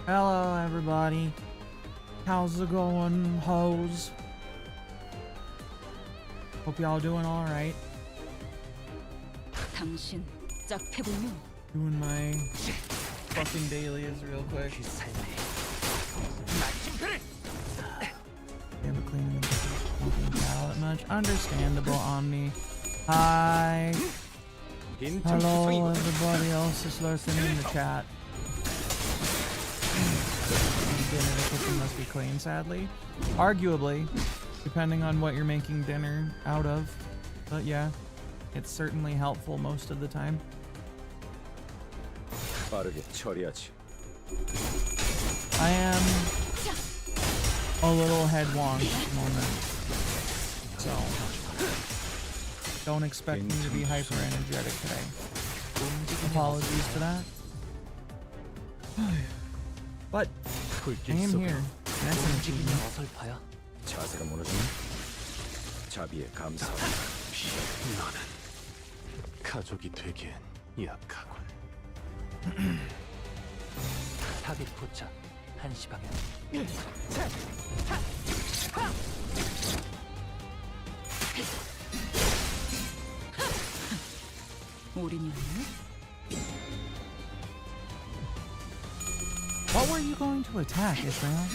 Hello, everybody. How's it going, hoes? Hope y'all doing all right. 당신 짝패군요. Doing my fucking dailies real quick. Haven't cleaned the palette much. Understandable, Omni. Hi. Hello, everybody else is lurking in the chat. Dinner, the kitchen must be clean, sadly. Arguably, depending on what you're making dinner out of. But yeah, it's certainly helpful most of the time. I am a little head wonk at the moment, so don't expect me to be hyper energetic today. Apologies for that. But I am here. 자세가 무너지니 자비에 감사하다. 너는 가족이 되기엔 약하군. 타깃 포착 1시 방향. 올인이었네. What were you going to attack, Israel?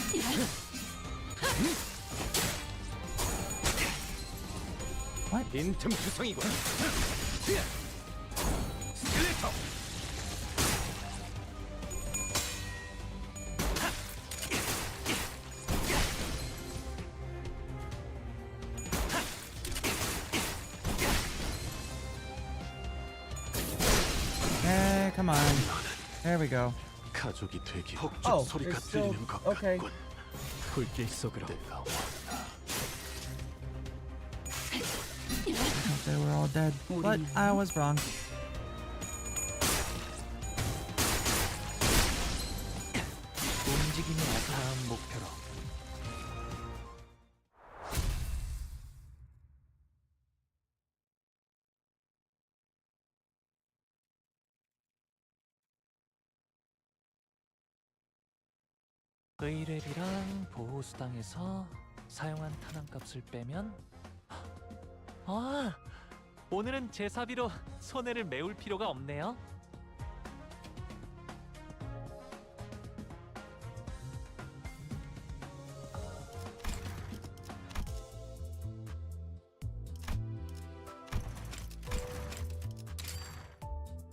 What? 빈틈 투성이군. 스켈레터. Hey, come on. There we go. 가족이 되기 Oh, 소리가 it's still 들리는 것 okay. 같군. 불길 속으로 내가 왔다. I thought they were all dead, but I was wrong. 움직임이 다음 목표로. 의뢰비랑 보호수당에서 사용한 탄환값을 빼면 오늘은 제 사비로 손해를 메울 필요가 없네요.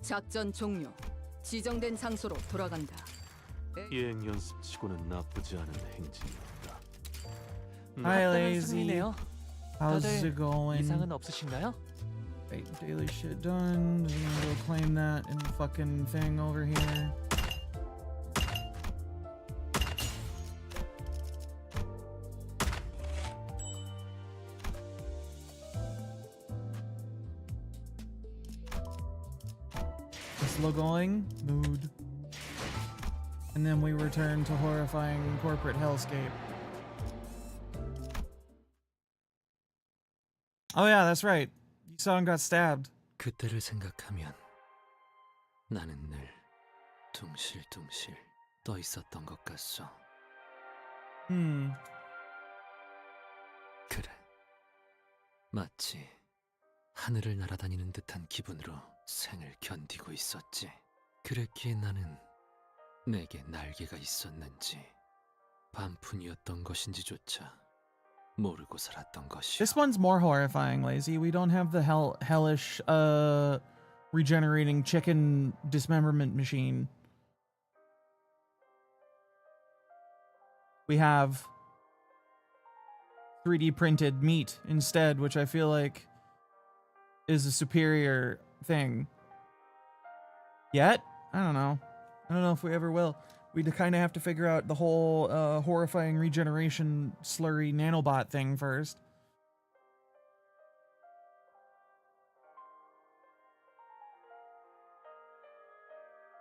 작전 종료. 지정된 장소로 돌아간다. 여행 연습치고는 나쁘지 않은 행진이었다. Hi, 합당한 lazy. 승리네요. How's 다들 it going? 이상은 없으신가요? Wait, daily shit done. Just gonna go claim that in the fucking thing over here. Slow going, mood. And then we return to horrifying corporate hellscape. Oh yeah, that's right. Yisan got stabbed. 그때를 생각하면 나는 늘 둥실둥실 떠 있었던 것 같소. 그래. 마치 하늘을 날아다니는 듯한 기분으로 생을 견디고 있었지. 그랬기에 나는 내게 날개가 있었는지 반푼이었던 것인지조차 모르고 살았던 것이오. This one's more horrifying, lazy. We don't have the hellish regenerating chicken dismemberment machine. We have 3D printed meat instead, which I feel like is a superior thing. Yet? I don't know. I don't know if we ever will. We kind of have to figure out the whole horrifying regeneration slurry nanobot thing first.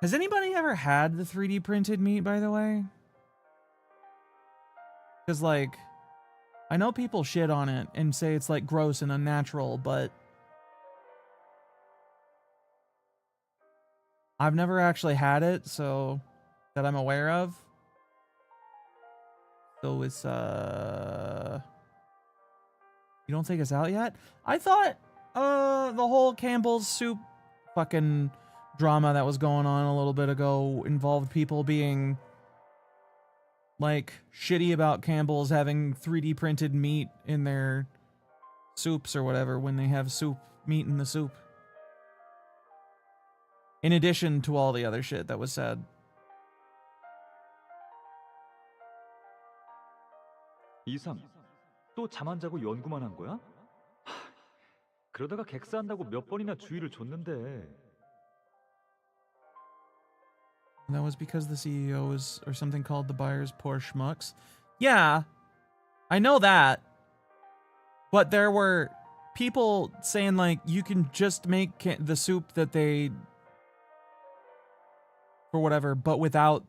Has anybody ever had the 3D printed meat, by the way? Because, like, I know people shit on it and say it's, like, gross and unnatural, but I've never actually had it, so that I'm aware of. So it's you don't think it's out yet? I thought the whole Campbell's soup fucking drama that was going on a little bit ago involved people being like shitty about Campbell's having 3D printed meat in their soups or whatever when they have meat in the soup. In addition to all the other shit that was said. 이상, 또 잠 안 자고 연구만 한 거야? 하, 그러다가 객사한다고 몇 번이나 주의를 줬는데. And that was because the CEO was, or something called the buyer's poor schmucks. Yeah, I know that. But there were people saying, like, you can just make the soup that they, or whatever, but without,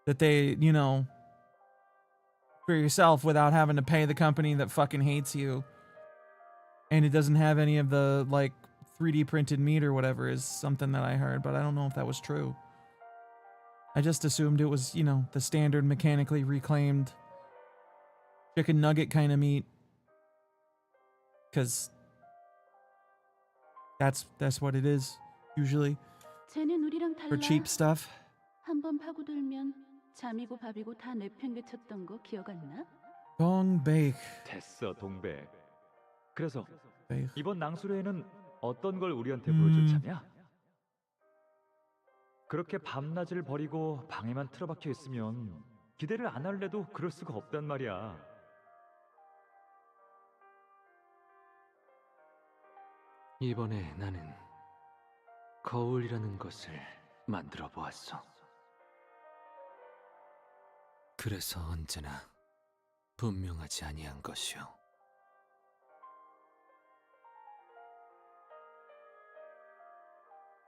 that they, you know, for yourself without having to pay the company that fucking hates you. And it doesn't have any of the, like, 3D printed meat or whatever is something that I heard, but I don't know if that was true. I just assumed it was, you know, the standard mechanically reclaimed chicken nugget kind of meat. Because that's what it is, usually, 쟤는 우리랑 for 달라. cheap stuff. 한번 파고들면 잠이고 밥이고 다 내팽개쳤던 거 기억 안 나? Dong bake. 됐어, 동백. 그래서 Bake. 이번 낭수레에는 어떤 걸 우리한테 보여줄 참이야? 그렇게 밤낮을 버리고 방에만 틀어박혀 있으면 기대를 안 할래도 그럴 수가 없단 말이야. 이번에 나는 거울이라는 것을 만들어 보았어. 그래서 언제나 분명하지 아니한 것이오.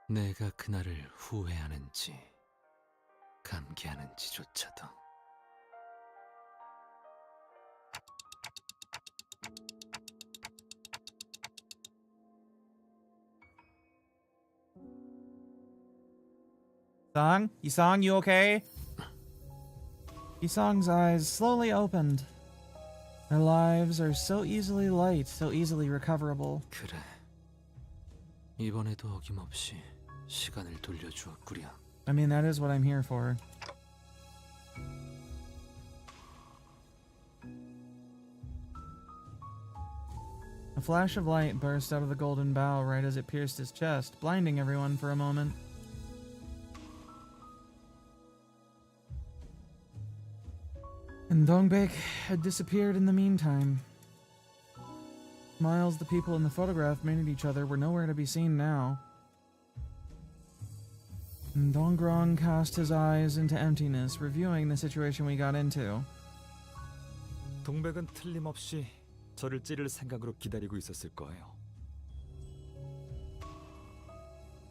내가 그날을 후회하는지 감기하는지조차도. Yisong, you okay? Yisong's eyes slowly opened. Their lives are so easily light, so easily recoverable. 그래. 이번에도 어김없이 시간을 돌려주었구려. I mean, that is what I'm here for. A flash of light burst out of the golden bow right as it pierced his chest, blinding everyone for a moment. And Dongbek had disappeared in the meantime. Smiles the people in the photograph made at each other were nowhere to be seen now. And Dongrong cast his eyes into emptiness, reviewing the situation we got into. 동백은 틀림없이 저를 찌를 생각으로 기다리고 있었을 거예요.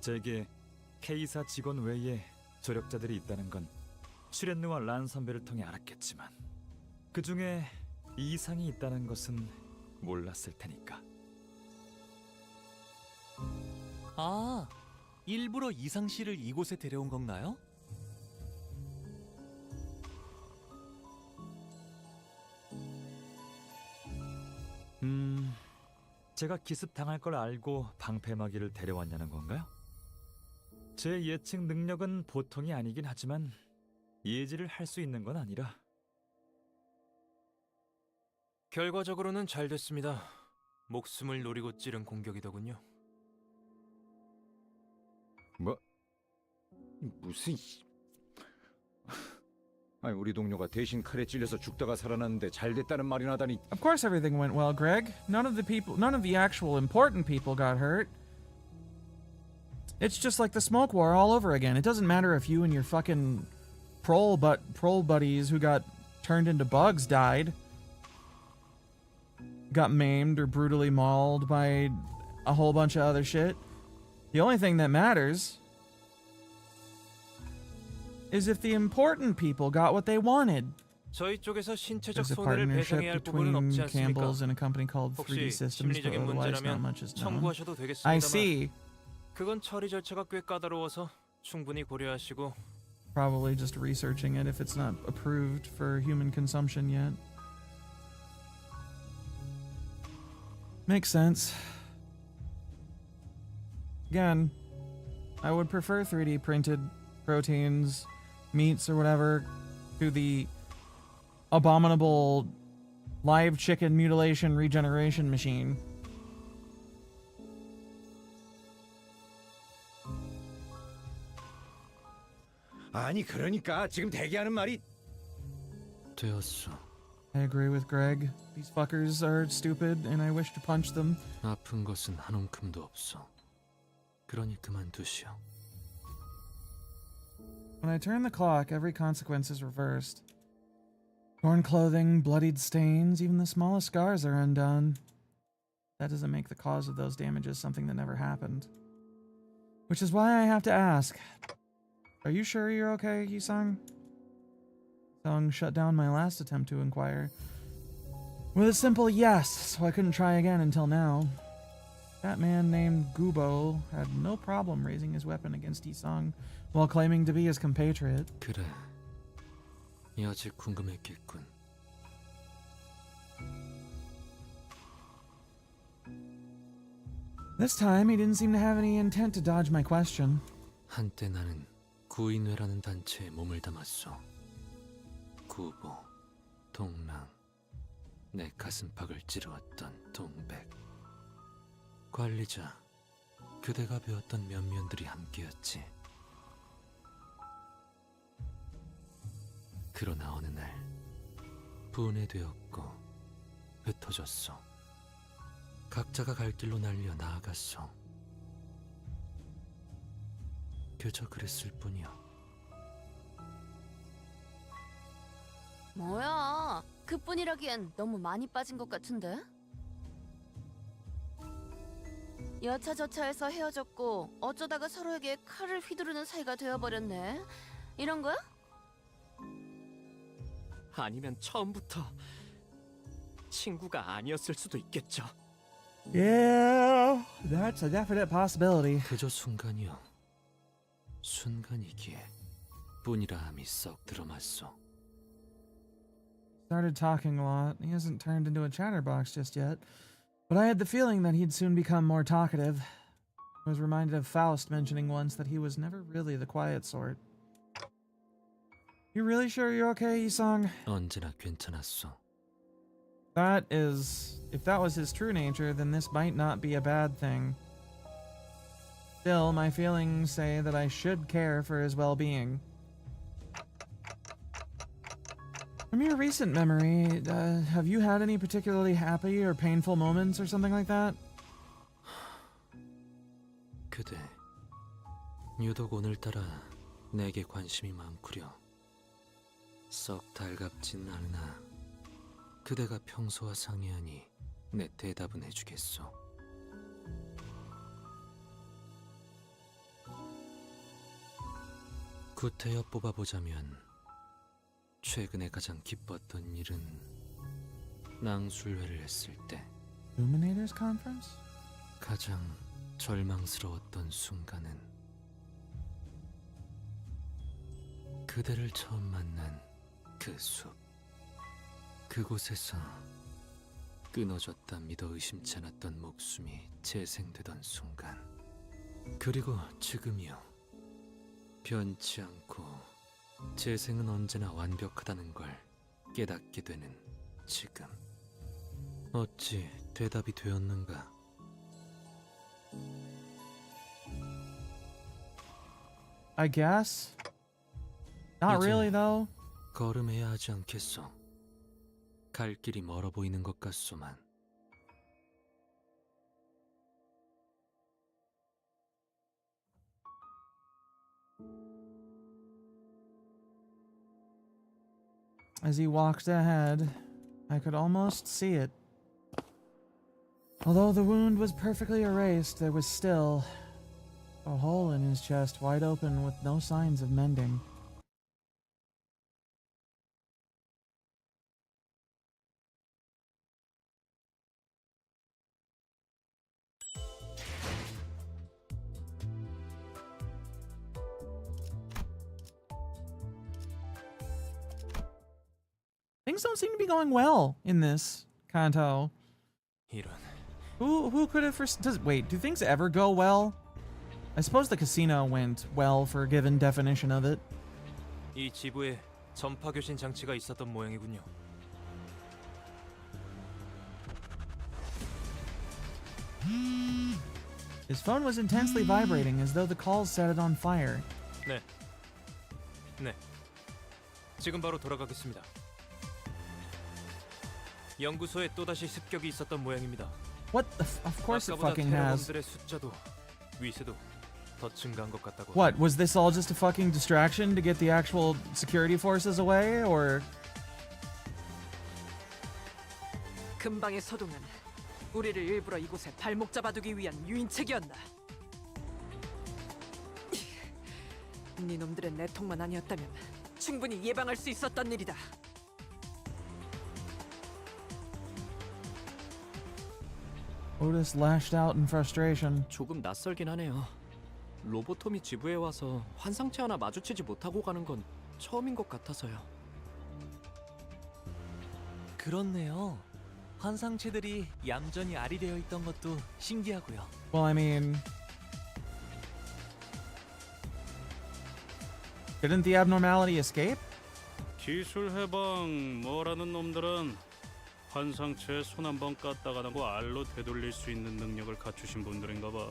제게 K사 직원 외에 조력자들이 있다는 건 슈렌느와 란 선배를 통해 알았겠지만 그 중에 이상이 있다는 것은 몰랐을 테니까. 아, 일부러 이상 씨를 이곳에 데려온 건가요? 제가 기습 당할 걸 알고 방패막이를 데려왔냐는 건가요? 제 예측 능력은 보통이 아니긴 하지만 예지를 할 수 있는 건 아니라. 결과적으로는 잘 됐습니다. 목숨을 노리고 찌른 공격이더군요. 뭐? 무슨? 아니 우리 동료가 대신 칼에 찔려서 죽다가 살아났는데 잘 됐다는 말이나 하다니. Of course everything went well, Greg. None of the actual important people got hurt. It's just like the smoke war all over again. It doesn't matter if you and your fucking prole buddies who got turned into bugs died, got maimed or brutally mauled by a whole bunch of other shit. The only thing that matters is if the important people got what they wanted. 저희 쪽에서 신체적 There's a 손해를 배상해야 할 partnership 부분은 between 없지 않습니까? Campbell's and a company called 3D 혹시 Systems, but 심리적인 otherwise not 문제라면 much is known. 청구하셔도 I 되겠습니다만 see. 그건 처리 절차가 꽤 까다로워서 충분히 고려하시고 probably just researching it if it's not approved for human consumption yet. Makes sense. Again, I would prefer 3D printed proteins, meats, or whatever to the abominable live chicken mutilation regeneration machine. 아니 그러니까 지금 대기하는 말이 되었어. I agree with Greg. These fuckers are stupid and I wish to punch them. 아픈 것은 한 움큼도 없어. 그러니 그만두시오. When I turn the clock, every consequence is reversed. Torn clothing, bloodied stains, even the smallest scars are undone. That doesn't make the cause of those damages something that never happened. Which is why I have to ask. Are you sure you're okay, Yisung? Sung shut down my last attempt to inquire with a simple yes, so I couldn't try again until now. That man named Gubo had no problem raising his weapon against Yisung while claiming to be his compatriot. 그래. 여지 궁금했겠군. This time, he didn't seem to have any intent to dodge my question. 한때 나는 구인회라는 단체에 몸을 담았어. 구보, 동랑, 내 가슴팍을 찌르었던 동백. 관리자, 그대가 배웠던 면면들이 함께였지. 그러나 어느 날 분해되었고 흩어졌어. 각자가 갈 길로 날려 나아갔어. 그저 그랬을 뿐이야. 뭐야? 그뿐이라기엔 너무 많이 빠진 것 같은데? 여차저차해서 헤어졌고 어쩌다가 서로에게 칼을 휘두르는 사이가 되어버렸네. 이런 거야? 아니면 처음부터 친구가 아니었을 수도 있겠죠. Yeah, that's a definite possibility. 그저 순간이요. 순간이기에 뿐이라함이 썩 들어맞소. Started talking a lot. He hasn't turned into a chatterbox just yet, but I had the feeling that he'd soon become more talkative. I was reminded of Faust mentioning once that he was never really the quiet sort. You really sure you're okay, Yisung? 언제나 괜찮았어. That is... if that was his true nature, then this might not be a bad thing. Still, my feelings say that I should care for his well-being. From your recent memory, have you had any particularly happy or painful moments or something like that? 그대, 유독 오늘따라 내게 관심이 많구려. 썩 달갑진 않으나 그대가 평소와 상이하니 내 대답은 해주겠소. 구태여 뽑아보자면 최근에 가장 기뻤던 일은 낭술회를 했을 때 Illuminators Conference? 가장 절망스러웠던 순간은 그대를 처음 만난 그 숲. 그곳에서 끊어졌다 믿어 의심치 않았던 목숨이 재생되던 순간. 그리고 지금이요. 변치 않고 재생은 언제나 완벽하다는 걸 깨닫게 되는 지금. 어찌 대답이 되었는가? I guess. Not 이제 really, though. 걸음해야 하지 않겠어. 갈 길이 멀어 보이는 것 같소만. As he walked ahead, I could almost see it. Although the wound was perfectly erased, there was still a hole in his chest wide open with no signs of mending. Things don't seem to be going well in this Kanto. 이런. Who could have wait, do things ever go well? I suppose the casino went well for a given definition of it. 이 지부에 전파 교신 장치가 있었던 모양이군요. His phone was intensely vibrating as though the calls set it on fire. 네. 네. 지금 바로 돌아가겠습니다. 연구소에 또다시 습격이 있었던 모양입니다. What the of course it 아까보다 fucking has. 테러범들의 숫자도 위세도 더 증가한 것 같다고. What, was this all just a fucking distraction to get the actual security forces away, or? 근방의 서동은 우리를 일부러 이곳에 발목 잡아두기 위한 유인책이었나? 네 놈들의 내통만 아니었다면 충분히 예방할 수 있었던 일이다. Otis lashed out in frustration. 조금 낯설긴 하네요. 로보톰이 지부에 와서 환상체 하나 마주치지 못하고 가는 건 처음인 것 같아서요. 그렇네요. 환상체들이 얌전히 알이 되어 있던 것도 신기하고요. Well, I mean, didn't the abnormality escape? 기술 해방 뭐라는 놈들은 환상체에 손 한 번 깠다가 나고 알로 되돌릴 수 있는 능력을 갖추신 분들인가 봐.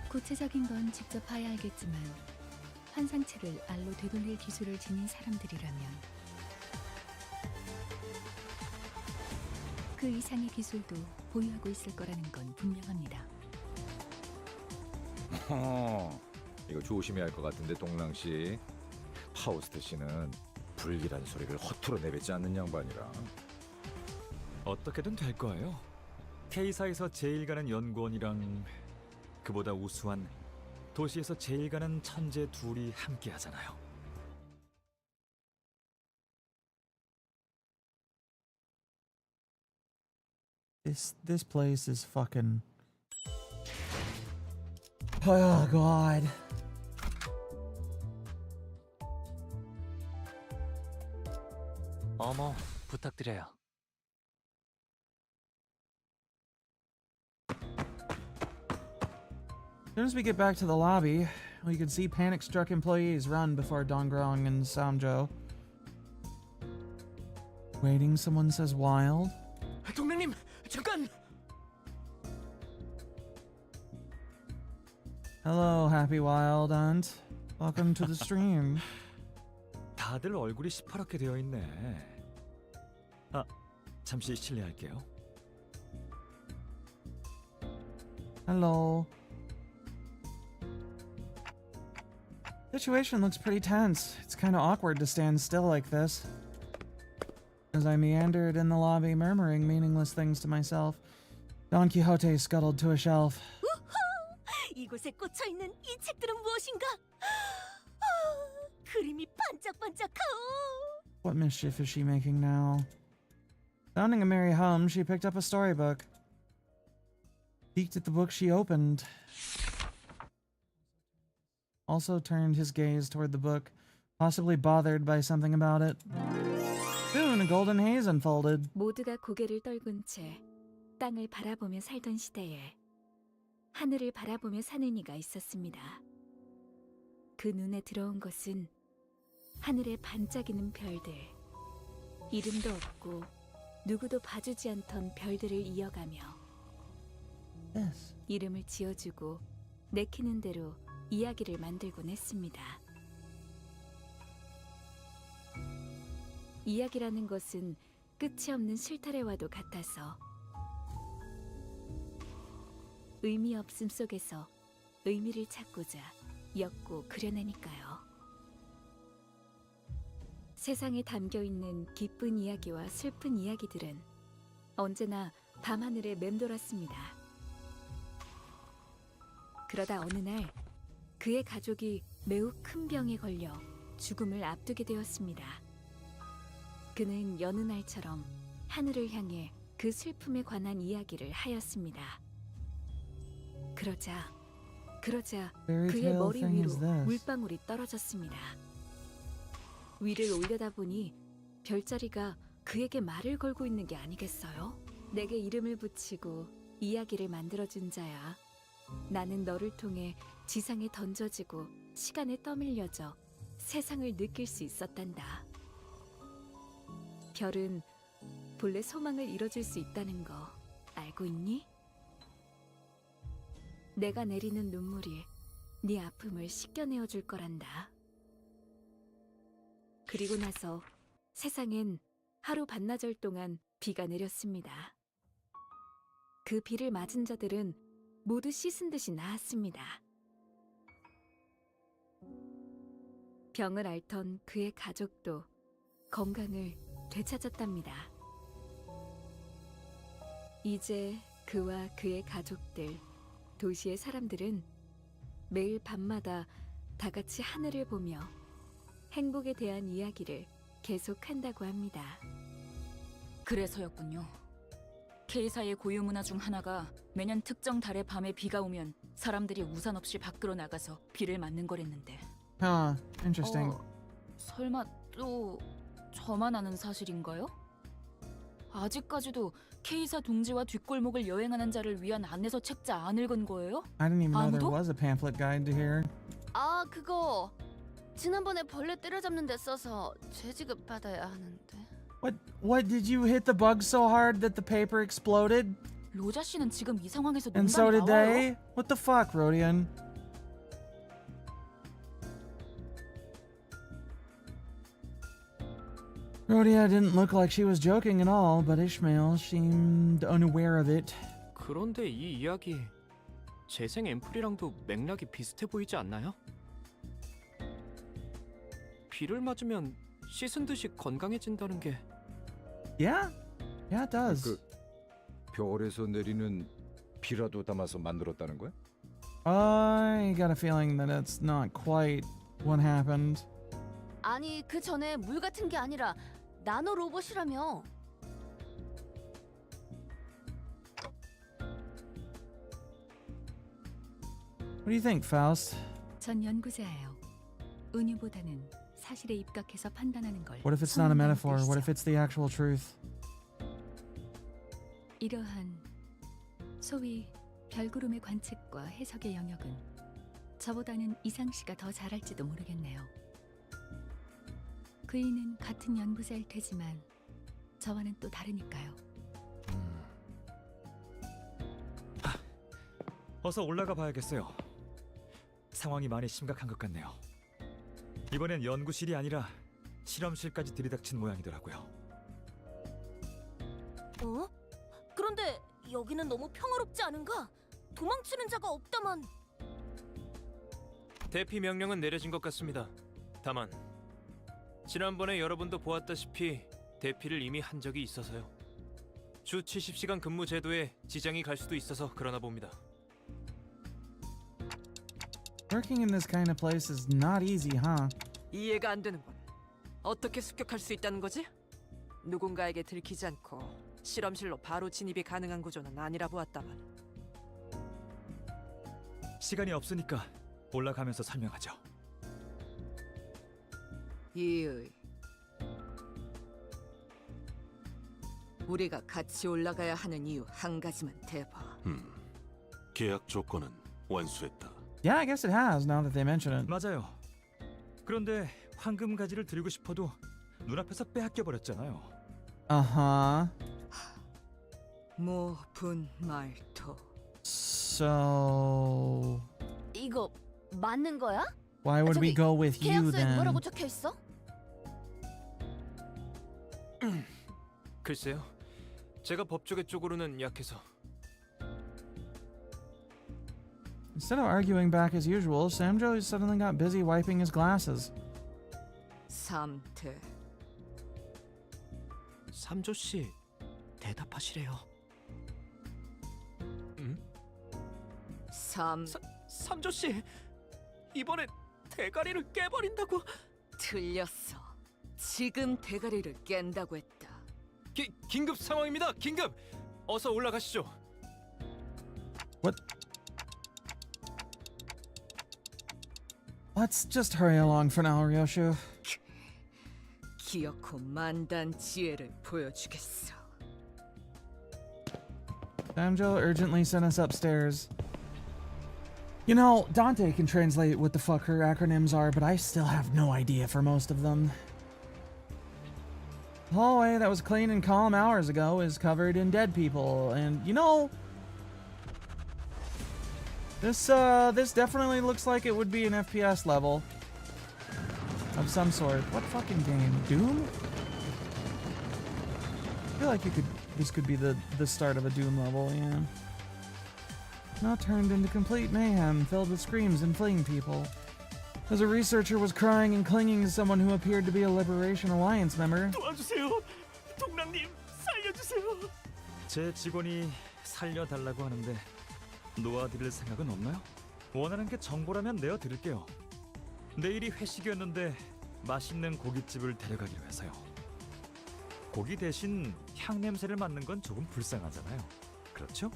구체적인 건 직접 봐야 알겠지만 환상체를 알로 되돌릴 기술을 지닌 사람들이라면 그 이상의 기술도 보유하고 있을 거라는 건 분명합니다. 이거 조심해야 할 것 같은데 동랑 씨. 파우스트 씨는 불길한 소리를 허투루 내뱉지 않는 양반이라. 어떻게든 될 거예요. K사에서 제일 가는 연구원이랑 그보다 우수한 도시에서 제일 가는 천재 둘이 함께 하잖아요. This place is fucking. Oh God. 어머, 부탁드려요. As soon as we get back to the lobby, we can see panic-struck employees run before Donggrong and Samjo. Waiting, someone says wild. 동맹님, 잠깐! Hello, Happy Wild Hunt. Welcome to the stream. 다들 얼굴이 시퍼렇게 되어 있네. 아, 잠시 실례할게요. Hello. Situation looks pretty tense. It's kind of awkward to stand still like this. As I meandered in the lobby, murmuring meaningless things to myself, Don Quixote scuttled to a shelf. 이곳에 꽂혀 있는 이 책들은 무엇인가? 그림이 반짝반짝하오. What mischief is she making now? Sounding a merry hum, she picked up a storybook. Peeked at the book she opened. Also turned his gaze toward the book, possibly bothered by something about it. Soon a golden haze unfolded. 모두가 고개를 떨군 채 땅을 바라보며 살던 시대에 하늘을 바라보며 사는 이가 있었습니다. 그 눈에 들어온 것은 하늘에 반짝이는 별들, 이름도 없고 누구도 봐주지 않던 별들을 이어가며 Yes. 이름을 지어주고 내키는 대로 이야기를 만들곤 했습니다. 이야기라는 것은 끝이 없는 실타래와도 같아서 의미 없음 속에서 의미를 찾고자 엮고 그려내니까요. 세상에 담겨있는 기쁜 이야기와 슬픈 이야기들은 언제나 밤하늘에 맴돌았습니다. 그러다 어느 날 그의 가족이 매우 큰 병에 걸려 죽음을 앞두게 되었습니다. 그는 여느 날처럼 하늘을 향해 그 슬픔에 관한 이야기를 하였습니다. 그러자 Fairy 그의 tale 머리 thing 위로 is this. 물방울이 떨어졌습니다. 위를 올려다보니 별자리가 그에게 말을 걸고 있는 게 아니겠어요? 내게 이름을 붙이고 이야기를 만들어준 자야. 나는 너를 통해 지상에 던져지고 시간에 떠밀려져 세상을 느낄 수 있었단다. 별은 본래 소망을 이뤄줄 수 있다는 거 알고 있니? 내가 내리는 눈물이 네 아픔을 씻겨내어 줄 거란다. 그리고 나서 세상엔 하루 반나절 동안 비가 내렸습니다. 그 비를 맞은 자들은 모두 씻은 듯이 나았습니다. 병을 앓던 그의 가족도 건강을 되찾았답니다. 이제 그와 그의 가족들, 도시의 사람들은 매일 밤마다 다 같이 하늘을 보며 행복에 대한 이야기를 계속한다고 합니다. 그래서였군요. K사의 고유 문화 중 하나가 매년 특정 달의 밤에 비가 오면 사람들이 우산 없이 밖으로 나가서 비를 맞는 거랬는데. Interesting. 설마 또 저만 아는 사실인가요? 아직까지도 K사 둥지와 뒷골목을 여행하는 자를 위한 안내서 책자 안 읽은 거예요? I didn't even know there 아무도? was a pamphlet guide to here. 아, 그거 지난번에 벌레 때려잡는 데 써서 재지급 받아야 하는데. What did you hit the bug so hard that the paper exploded? 로자 씨는 지금 이 상황에서 And so 농담이 did 나와요? they? What the fuck, Rodian? Rhodia didn't look like she was joking at all, but Ishmael seemed unaware of it. 그런데 이 이야기 재생 앰플이랑도 맥락이 비슷해 보이지 않나요? 비를 맞으면 씻은 듯이 건강해진다는 게 Yeah? Yeah, it does. 그 별에서 내리는 비라도 담아서 만들었다는 거야? I got a feeling that it's not quite what happened. 아니, 그 전에 물 같은 게 아니라 나노 로봇이라며. What do you think, Faust? 전 연구자예요. 은유보다는 사실에 입각해서 판단하는 걸. What if it's not a 선호하는 metaphor? What if 뜻이죠. it's the actual truth? 이러한 소위 별구름의 관측과 해석의 영역은 저보다는 이상 씨가 더 잘할지도 모르겠네요. 그이는 같은 연구자일 테지만 저와는 또 다르니까요. 어서 올라가 봐야겠어요. 상황이 많이 심각한 것 같네요. 이번엔 연구실이 아니라 실험실까지 들이닥친 모양이더라고요. 어? 그런데 여기는 너무 평화롭지 않은가? 도망치는 자가 없다만. 대피 명령은 내려진 것 같습니다. 다만 지난번에 여러분도 보았다시피 대피를 이미 한 적이 있어서요. 주 70시간 근무 제도에 지장이 갈 수도 있어서 그러나 봅니다. Working in this kind of place is not easy, huh? 이해가 안 되는군. 어떻게 습격할 수 있다는 거지? 누군가에게 들키지 않고 실험실로 바로 진입이 가능한 구조는 아니라 보았다만. 시간이 없으니까 올라가면서 설명하죠. 이의, 우리가 같이 올라가야 하는 이유 한 가지만 대봐. 계약 조건은 완수했다. Yeah, I guess it has now that they mention it. 맞아요. 그런데 황금 가지를 드리고 싶어도 눈앞에서 빼앗겨 버렸잖아요. Uh-huh. 모분말토. So 이거 맞는 거야? why would we 저기, go with you 계약서에 then? 뭐라고 적혀 있어? 글쎄요. 제가 법조계 쪽으로는 약해서. Instead of arguing back as usual, Samjo suddenly got busy wiping his glasses. 삼태. 삼조 씨 대답하시래요. 삼조 씨 이번에 대가리를 깨버린다고. 틀렸어. 지금 대가리를 깬다고 했다. 긴급 상황입니다. 긴급. 어서 올라가시죠. What? Let's just hurry along for now, Ryoshu. 기어코 만단 지혜를 보여주겠어. Samjo urgently sent us upstairs. You know, Dante can translate what the fuck her acronyms are, but I still have no idea for most of them. The hallway that was clean and calm hours ago is covered in dead people, and you know, this definitely looks like it would be an FPS level of some sort. What fucking game? Doom? I feel like this could be the start of a Doom level, yeah. Now turned into complete mayhem, filled with screams and fleeing people. As a researcher was crying and clinging to someone who appeared to be a Liberation Alliance member. 도와주세요. 동랑님, 살려주세요. 제 직원이 살려달라고 하는데 놓아드릴 생각은 없나요? 원하는 게 정보라면 내어드릴게요. 내일이 회식이었는데 맛있는 고깃집을 데려가기로 해서요. 고기 대신 향 냄새를 맡는 건 조금 불쌍하잖아요. 그렇죠?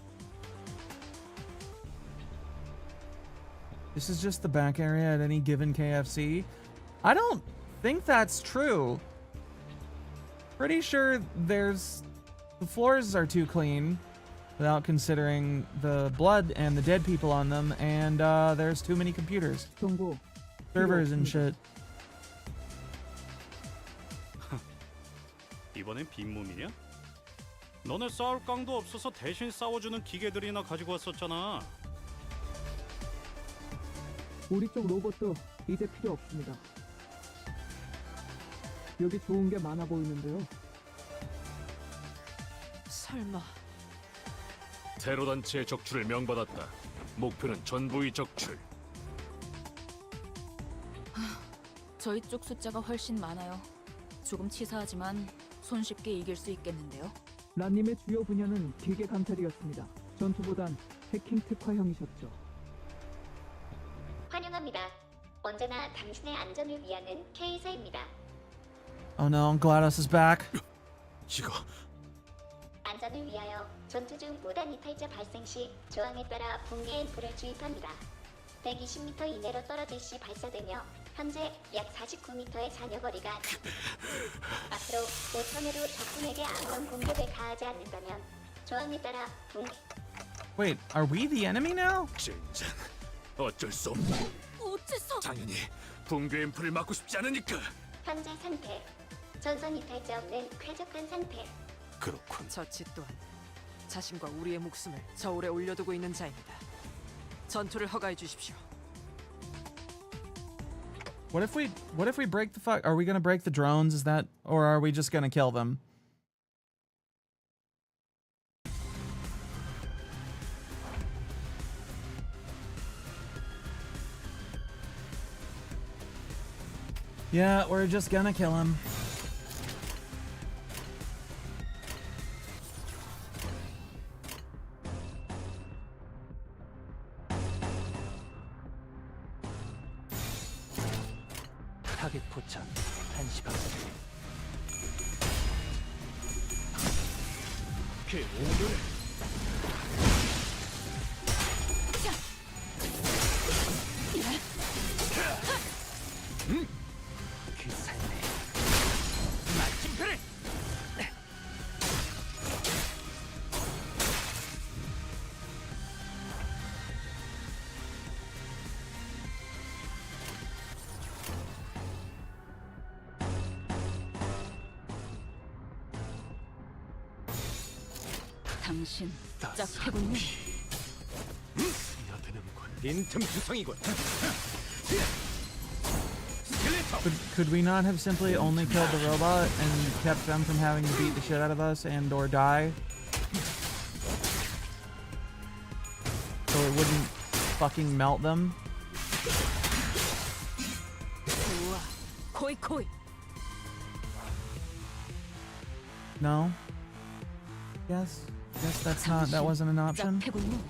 This is just the back area at any given KFC. I don't think that's true. Pretty sure the floors are too clean without considering the blood and the dead people on them, and there's too many computers. Servers and shit. 이번엔 빈몸이냐? 너네 싸울 깡도 없어서 대신 싸워주는 기계들이나 가지고 왔었잖아. 우리 쪽 로봇도 이제 필요 없습니다. 여기 좋은 게 많아 보이는데요. 설마 테러 단체의 적출을 명받았다. 목표는 전부의 적출. 저희 쪽 숫자가 훨씬 많아요. 조금 치사하지만 손쉽게 이길 수 있겠는데요. 라님의 주요 분야는 기계 감찰이었습니다. 전투보단 해킹 특화형이셨죠. 환영합니다. 언제나 당신의 안전을 위하는 K사입니다. Oh no, GLaDOS is back. 이거 안전을 위하여 전투 중 무단 이탈자 발생 시 조항에 따라 붕괴 앰플을 주입합니다. 120m 이내로 떨어질 시 발사되며 현재 약 49m의 잔여거리가 앞으로 5턴으로 적군에게 아무런 공격을 가하지 않는다면 조항에 따라 붕괴. Wait, are we the enemy now? 젠장. 어쩔 수 없다. 어째서? 당연히 붕괴 앰플을 막고 싶지 않으니까. 현재 상태. 전선 이탈자 없는 쾌적한 상태. 그렇군. 저치 또한 자신과 우리의 목숨을 저울에 올려두고 있는 자입니다. 전투를 허가해 주십시오. What if we break the fuck? Are we gonna break the drones? Is that, or are we just gonna kill them? Yeah, we're just gonna kill him. 타겟 포착 1시 반. 그 오늘 그 삶에 마침표를. 당신 짝패군요. 빈틈 투성이군. Could we not have simply only killed the robot and kept them from having to beat the shit out of us and or die? So it wouldn't fucking melt them? 우와, 코이. No? Yes? Yes, that wasn't an option? 짝패군요.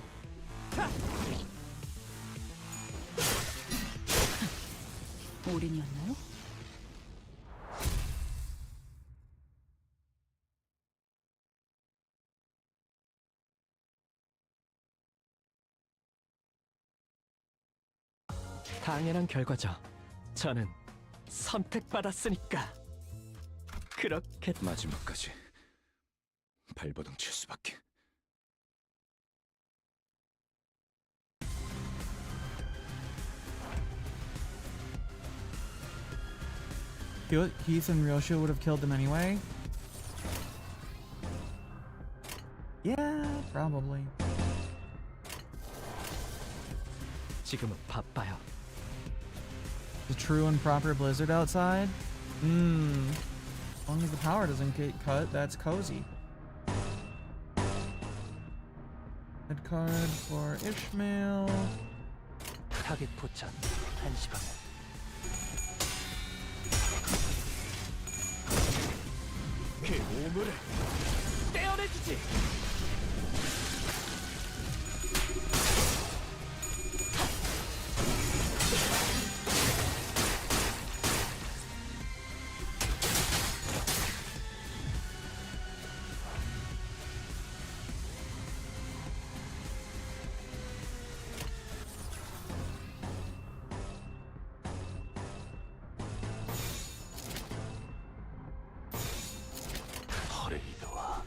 올인이었나요? 당연한 결과죠. 저는 선택받았으니까. 그렇게 마지막까지 발버둥 칠 수밖에. Heath and Ryosha would have killed them anyway. Yeah, probably. 지금은 바빠요. The true and proper blizzard outside? As long as the power doesn't get cut, that's cozy. Head card for Ishmael. 타겟 포착 1시 방향. 그 오물을 떼어내주지. 퍼레이드와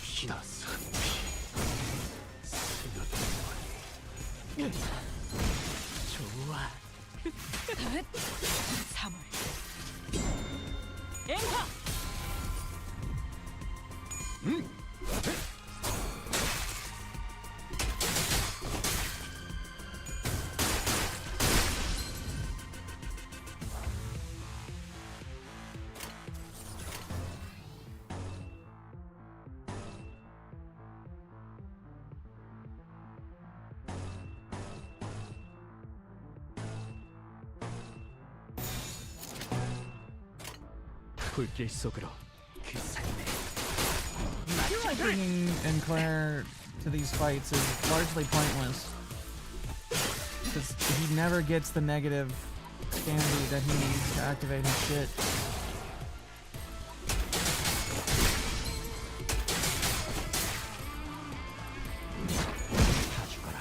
희나스한 피, 스며든 머리. 좋아. 3월. 앵카. 불길 속으로 그 삶에. Bringing in Claire to these fights is largely pointless. Because he never gets the negative Scandi that he needs to activate his shit. 다 죽어라.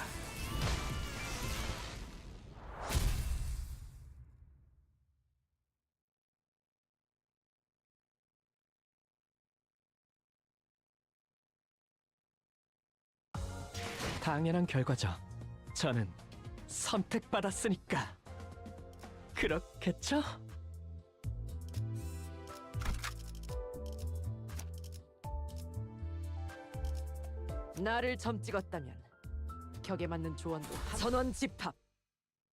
당연한 결과죠. 저는 선택받았으니까. 그렇겠죠? 나를 점 찍었다면 격에 맞는 조언도 선원 집합.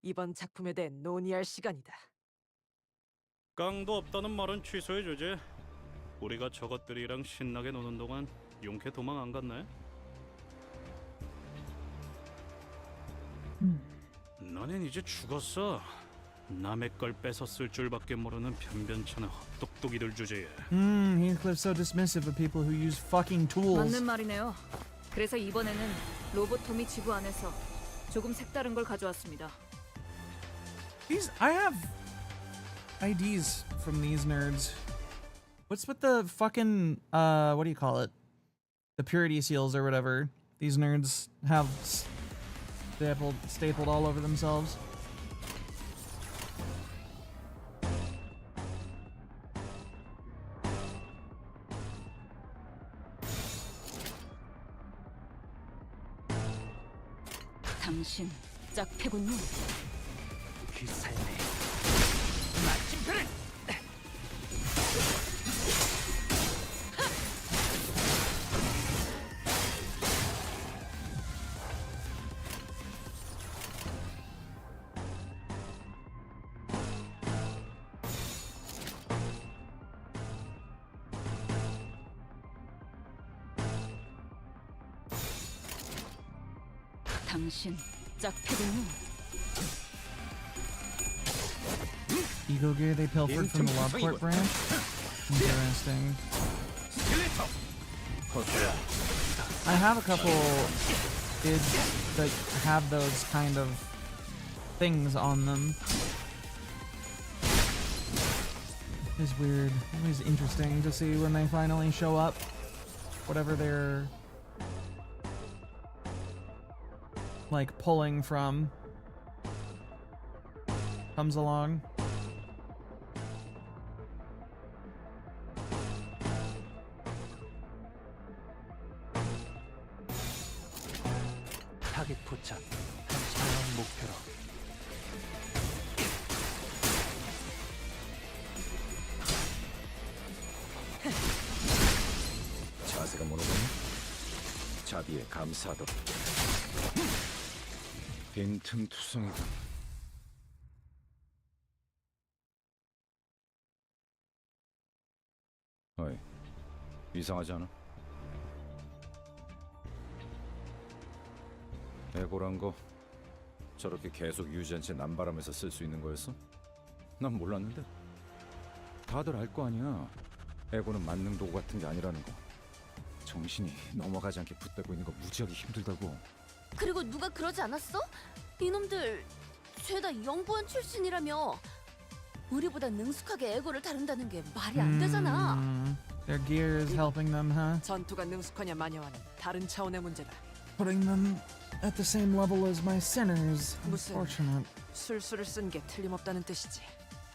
이번 작품에 대해 논의할 시간이다. 깡도 없다는 말은 취소해주지. 우리가 저것들이랑 신나게 노는 동안 용케 도망 안 갔네? 너넨 이제 죽었어. 남의 걸 뺏어 쓸 줄밖에 모르는 변변찮은 헛똑똑이들 주제에. Heathcliff's so dismissive of people who use fucking tools. 맞는 말이네요. 그래서 이번에는 로보톰이 지구 안에서 조금 색다른 걸 가져왔습니다. I have IDs from these nerds. What's with the fucking what do you call it? The purity seals or whatever. These nerds have stapled all over themselves. 당신 짝패군요. 그 삶에 마침표를. 당신 짝패군요. Ego gear they pilfered from the Lovecourt branch? Interesting. I have a couple kids that have those kind of things on them. It's weird. Always interesting to see when they finally show up. Whatever they're like pulling from comes along. 타겟 포착. 한시다운 목표로. 자세가 모노거니? 자비에 감사하도록. 빈틈투성이군. 어이, 이상하지 않아? 에고란 거 저렇게 계속 유지한 채 남바람에서 쓸 수 있는 거였어? 난 몰랐는데. 다들 알 거 아니야. 에고는 만능 도구 같은 게 아니라는 거. 정신이 넘어가지 않게 붙들고 있는 거 무지하게 힘들다고. 그리고 누가 그러지 않았어? 이놈들 죄다 영부원 출신이라며. 우리보다 능숙하게 에고를 다룬다는 게 말이 안 되잖아. Their gear is helping them, huh? 전투가 능숙하냐 마냐와는 다른 차원의 문제다. Putting them at the same level as my sinners. 무슨 Unfortunate. 술수를 쓴 게 틀림없다는 뜻이지.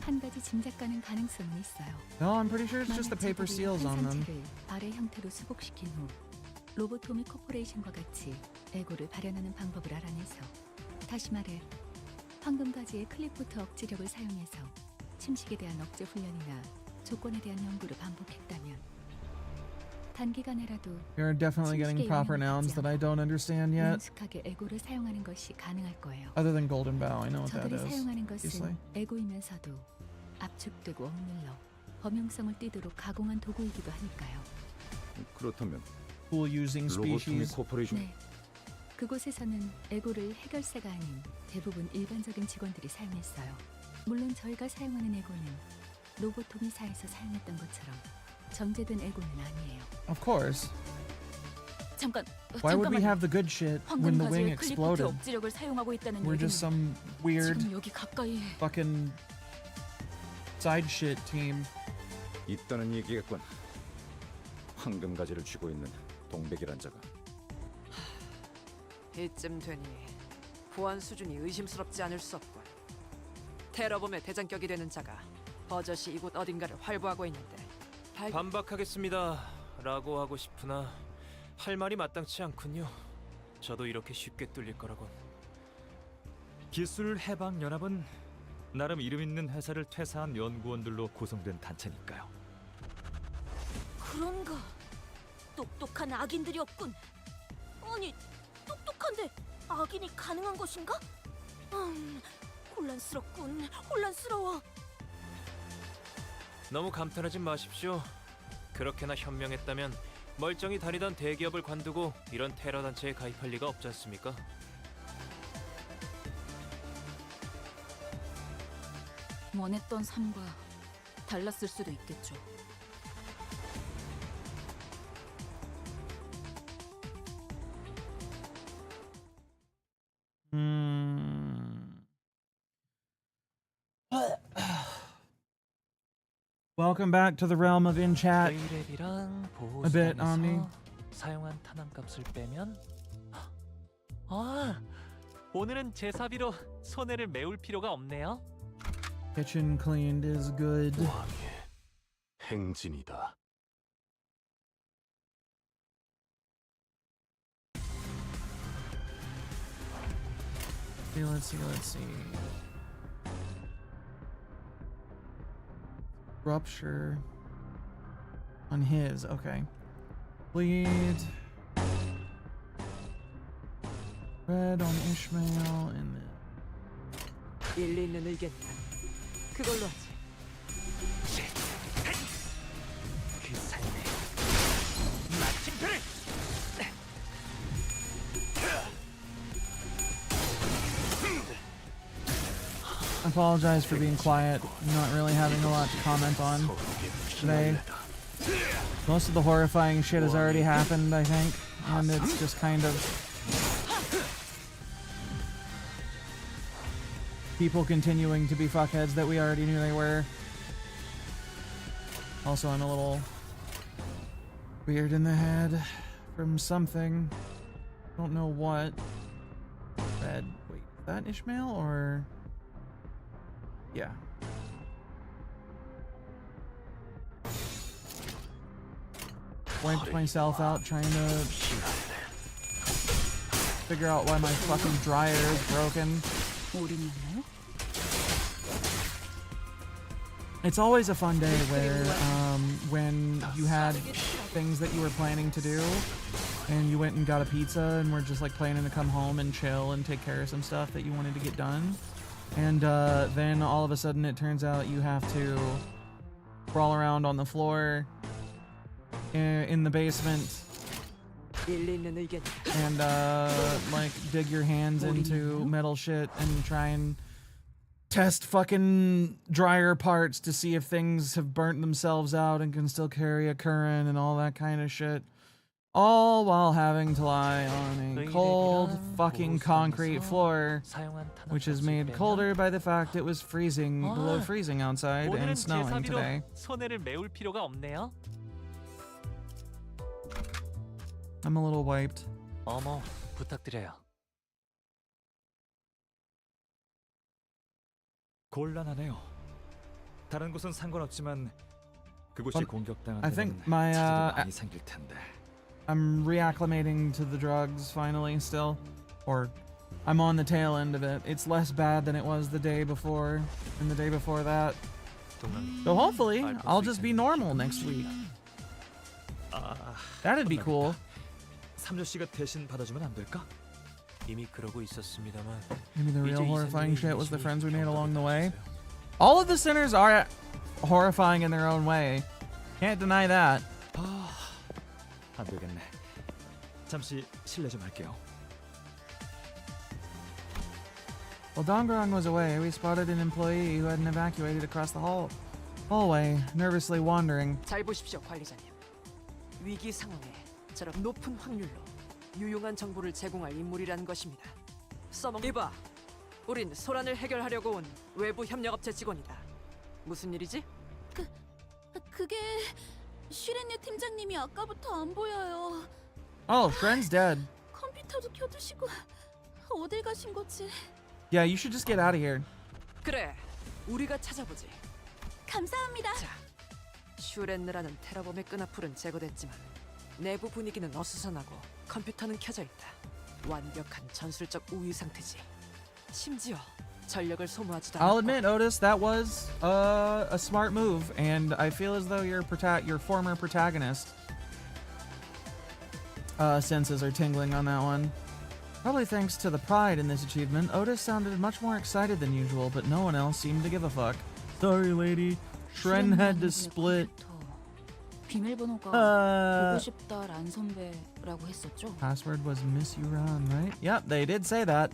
한 가지 짐작 가는 가능성은 있어요. No, I'm pretty sure it's just the paper seals on them. 환상체를 발의 형태로 수복시킨 후 로보토미 코퍼레이션과 같이 에고를 발현하는 방법을 알아내서, 다시 말해 황금가지의 클리프트 억지력을 사용해서 침식에 대한 억제 훈련이나 조건에 대한 연구를 반복했다면 단기간에라도 You're definitely getting proper nouns that I don't understand yet. 능숙하게 에고를 사용하는 것이 가능할 거예요. Other than Golden Bow, I know what that 저들이 is. 사용하는 것은 Obviously. 에고이면서도 압축되고 억눌러 범용성을 띠도록 가공한 도구이기도 하니까요. 그렇다면 Tool using 로보토미 species. 코퍼레이션. 네. 그곳에서는 에고를 해결사가 아닌 대부분 일반적인 직원들이 사용했어요. 물론 저희가 사용하는 에고는 로보토미사에서 사용했던 것처럼 정제된 에고는 아니에요. Of course. 잠깐. Why would we have the good shit when the wing 황금가지의 클리프트 exploded? 억지력을 사용하고 있다는 We're 얘기는 just some weird 지금 여기 가까이. fucking side shit team. 있다는 얘기겠군. 황금가지를 쥐고 있는 동백이란 자가. 이쯤 되니 보안 수준이 의심스럽지 않을 수 없군. 테러범의 대장격이 되는 자가 버젓이 이곳 어딘가를 활보하고 있는데 반박하겠습니다 라고 하고 싶으나 할 말이 마땅치 않군요. 저도 이렇게 쉽게 뚫릴 거라곤. 기술 해방 연합은 나름 이름 있는 회사를 퇴사한 연구원들로 구성된 단체니까요. 그런가? 똑똑한 악인들이 없군. 아니, 똑똑한데 악인이 가능한 것인가? 혼란스럽군. 혼란스러워. 너무 감탄하지 마십시오. 그렇게나 현명했다면 멀쩡히 다니던 대기업을 관두고 이런 테러 단체에 가입할 리가 없지 않습니까? 원했던 삶과 달랐을 수도 있겠죠. Welcome back to the realm of in chat. 웨이랩이랑 A bit, Omni. 보호수단에서 사용한 탄환값을 빼면 오늘은 제 사비로 손해를 메울 필요가 없네요. Kitchen cleaned is good. 왕의 행진이다. Okay, let's see. Rupture on his. Okay. Bleed. Red on Ishmael and then 일리 있는 의견이다. 그걸로 하지. 그 삶의 마침표를 I apologize for being quiet. I'm not really having a lot to comment on today. Most of the horrifying shit has already happened, I think, and it's just kind of people continuing to be fuckheads that we already knew they were. Also, I'm a little weird in the head from something. Don't know what. Red. Wait, is that Ishmael or? Yeah. Wiped myself out trying to figure out why my fucking dryer is broken. 올인했나요? It's always a fun day where when you had things that you were planning to do and you went and got a pizza and were just like planning to come home and chill and take care of some stuff that you wanted to get done. And then all of a sudden it turns out you have to crawl around on the floor in the basement and like dig your hands into metal shit and try and test fucking dryer parts to see if things have burnt themselves out and can still carry a current and all that kind of shit. All while having to lie on a cold fucking concrete floor, which is made colder by the fact it was freezing, below freezing outside and snowing today. 손해를 메울 필요가 없네요. I'm a little wiped. 어머, 부탁드려요. 곤란하네요. 다른 곳은 상관없지만 그곳이 공격당한 I think 데는 my 차질이 많이 생길 텐데. I'm reacclimating to the drugs finally still, or I'm on the tail end of it. It's less bad than it was the day before and the day before that. So hopefully I'll just be normal next week. That'd be cool. 3조 씨가 대신 받아주면 안 될까? 이미 그러고 있었습니다만. Maybe the real horrifying shit was the friends we made along the way. All of the sinners are horrifying in their own way. Can't deny that. 안 되겠네. 잠시 실례 좀 할게요. While Dongrong was away, we spotted an employee who hadn't evacuated across the hallway, nervously wandering. 잘 보십시오, 관리자님. 위기 상황에 저런 높은 확률로 유용한 정보를 제공할 인물이라는 것입니다. 이봐, 우린 소란을 해결하려고 온 외부 협력업체 직원이다. 무슨 일이지? 그게 슈렌유 팀장님이 아까부터 안 보여요. Oh, Sren's dead. 컴퓨터도 켜두시고 어딜 가신 거지? Yeah, you should just get out of here. 그래, 우리가 찾아보지. 감사합니다. 자, 슈렌느라는 테러범의 끈앞풀은 제거됐지만 내부 분위기는 어수선하고 컴퓨터는 켜져 있다. 완벽한 전술적 우위 상태지. 심지어 전력을 소모하지도 않고. I'll admit, Otis, that was a smart move, and I feel as though your former protagonist senses are tingling on that one. Probably thanks to the pride in this achievement, Otis sounded much more excited than usual, but no one else seemed to give a fuck. Sorry, lady. Shren had to split. 비밀번호가 보고 싶다 란 선배라고 했었죠? Password was Miss Yuran, right? Yep, they did say that.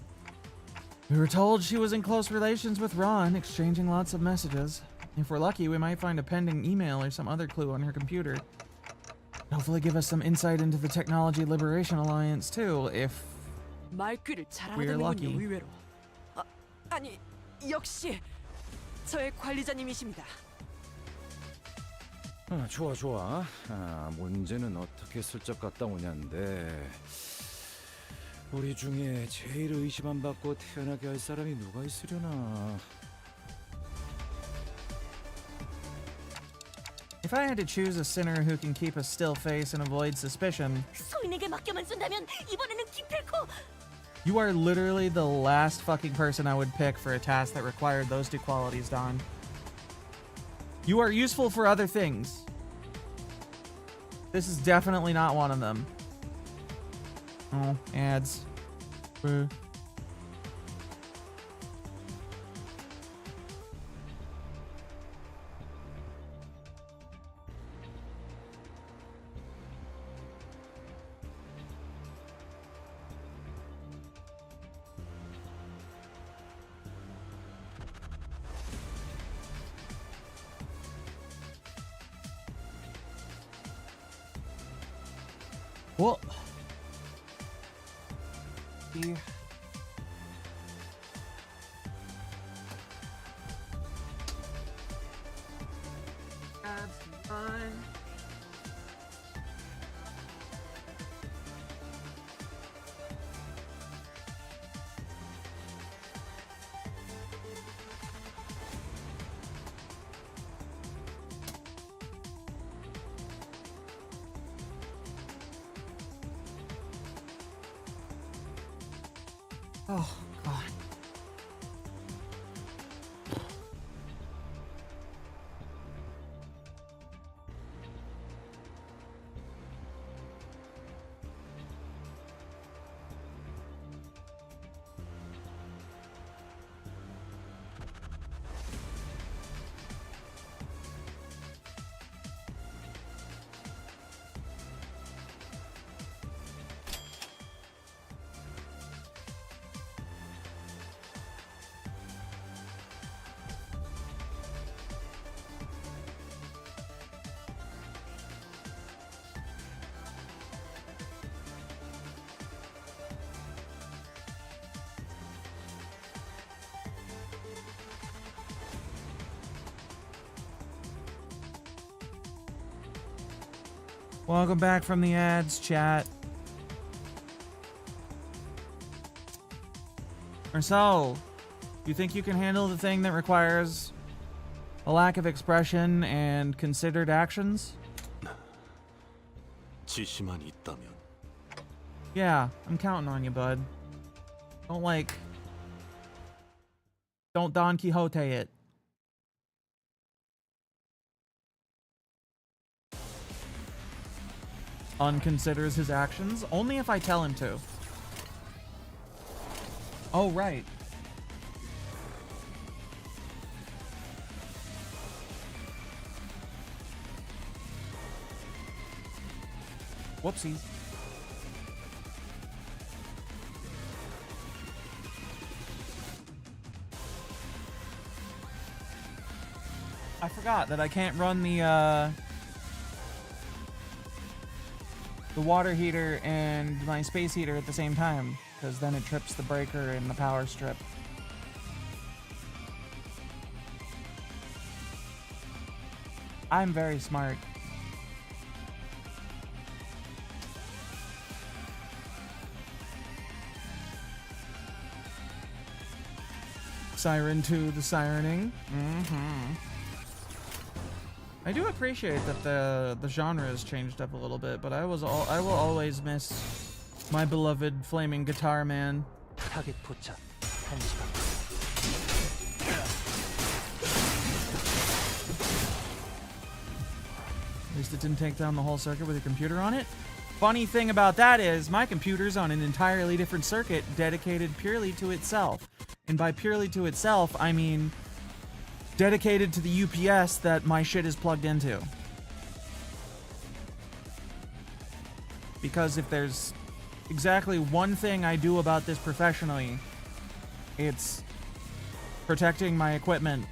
We were told she was in close relations with Ron, exchanging lots of messages. If we're lucky, we might find a pending email or some other clue on her computer. Hopefully give us some insight into the Technology Liberation Alliance, too, if 말귀를 we're lucky. 잘하더군요, 의외로. 아니, 역시 저의 관리자님이십니다. 좋아. 문제는 어떻게 슬쩍 갔다 오냐인데 우리 중에 제일 의심 안 받고 태어나게 할 사람이 누가 있으려나. If I had to choose a sinner who can keep a still face and avoid suspicion, 소인에게 맡겨만 준다면 이번에는 기필코. you are literally the last fucking person I would pick for a task that required those two qualities, Don. You are useful for other things. This is definitely not one of them. Oh, ads. Boo. Well, yeah. That's fine. Oh, God. Welcome back from the ads, chat. Marcel, you think you can handle the thing that requires a lack of expression and considered actions? 지시만 있다면. Yeah, I'm counting on you, bud. Don't Don Quixote it. Unconsiders his actions? Only if I tell him to. Oh, right. Whoopsies. I forgot that I can't run the water heater and my space heater at the same time, because then it trips the breaker in the power strip. I'm very smart. Siren 2, the sirening. I do appreciate that the genre has changed up a little bit, but I will always miss my beloved flaming guitar man. 타겟 포착 1시간. At least it didn't take down the whole circuit with a computer on it. Funny thing about that is my computer's on an entirely different circuit dedicated purely to itself. And by purely to itself, I mean dedicated to the UPS that my shit is plugged into. Because if there's exactly one thing I do about this professionally, it's protecting my equipment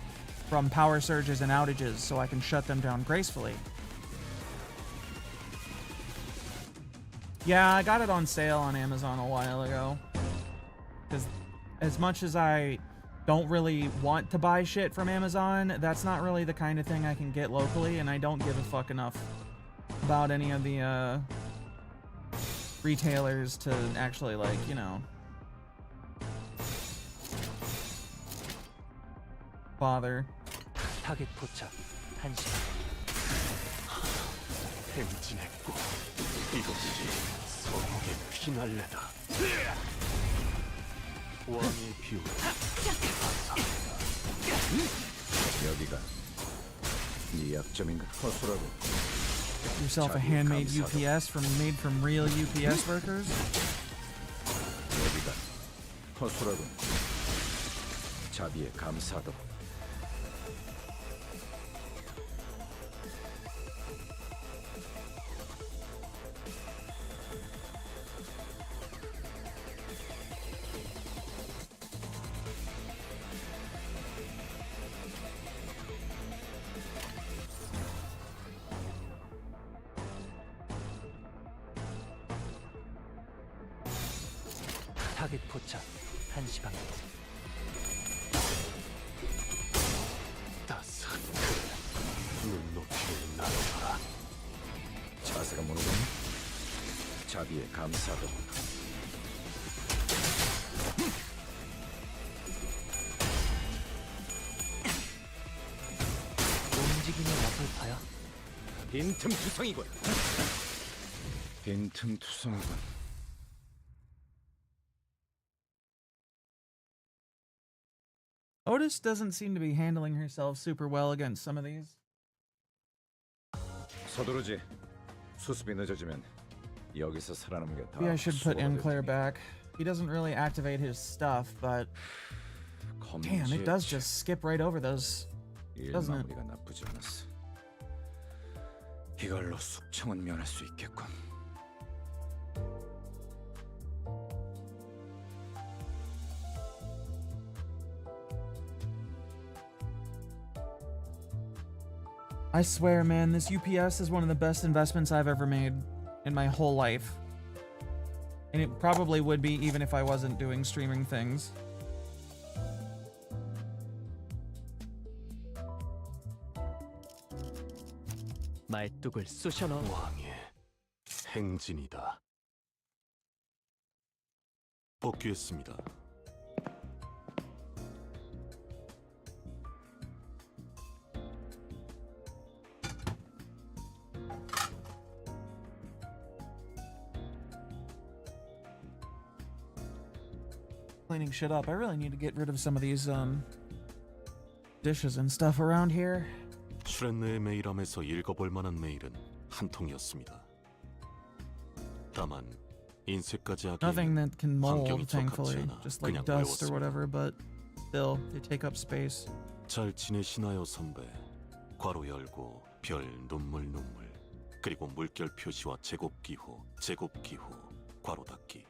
from power surges and outages so I can shut them down gracefully. Yeah, I got it on sale on Amazon a while ago. Because as much as I don't really want to buy shit from Amazon, that's not really the kind of thing I can get locally, and I don't give a fuck enough about any of the retailers to actually, like, you know, bother. 타겟 포착 1시간. 행진했고 이것이 서국의 피날레다. 왕의 비율. 여기가 네 약점인가? 허술하고. Yourself a handmade UPS made from real UPS workers? 여기가 허술하고. 자비에 감사하도록. 타겟 포착 1시간. 따스한 그 눈높이를 나눠라. 자세가 무너졌네. 자비에 감사하도록. 움직이는 어설파야. 빈틈투성이군. 빈틈투성이군. Otis doesn't seem to be handling herself super well against some of these. 서두르지. 수습이 늦어지면 여기서 살아남은 게 다. Maybe I should put Claire back. He doesn't really activate his stuff, but damn, it does just skip right over those, doesn't it? 마무리가 나쁘지 않았어. 이걸로 숙청은 면할 수 있겠군. I swear, man, this UPS is one of the best investments I've ever made in my whole life. And it probably would be even if I wasn't doing streaming things. 말뚝을 쑤셔넣어. 왕의 행진이다. 복귀했습니다. Cleaning shit up. I really need to get rid of some of these dishes and stuff around here. 슈렌느의 메일함에서 읽어볼 만한 메일은 한 통이었습니다. 다만 인쇄까지 Nothing 하기에는 that can mold, 환경이 적합지 thankfully. 않아 Just like 그냥 dust or 외웠습니다. whatever, but still, they take up space. 잘 지내시나요 선배? 괄호 열고 별 눈물 그리고 물결 표시와 제곱기호 괄호 닫기.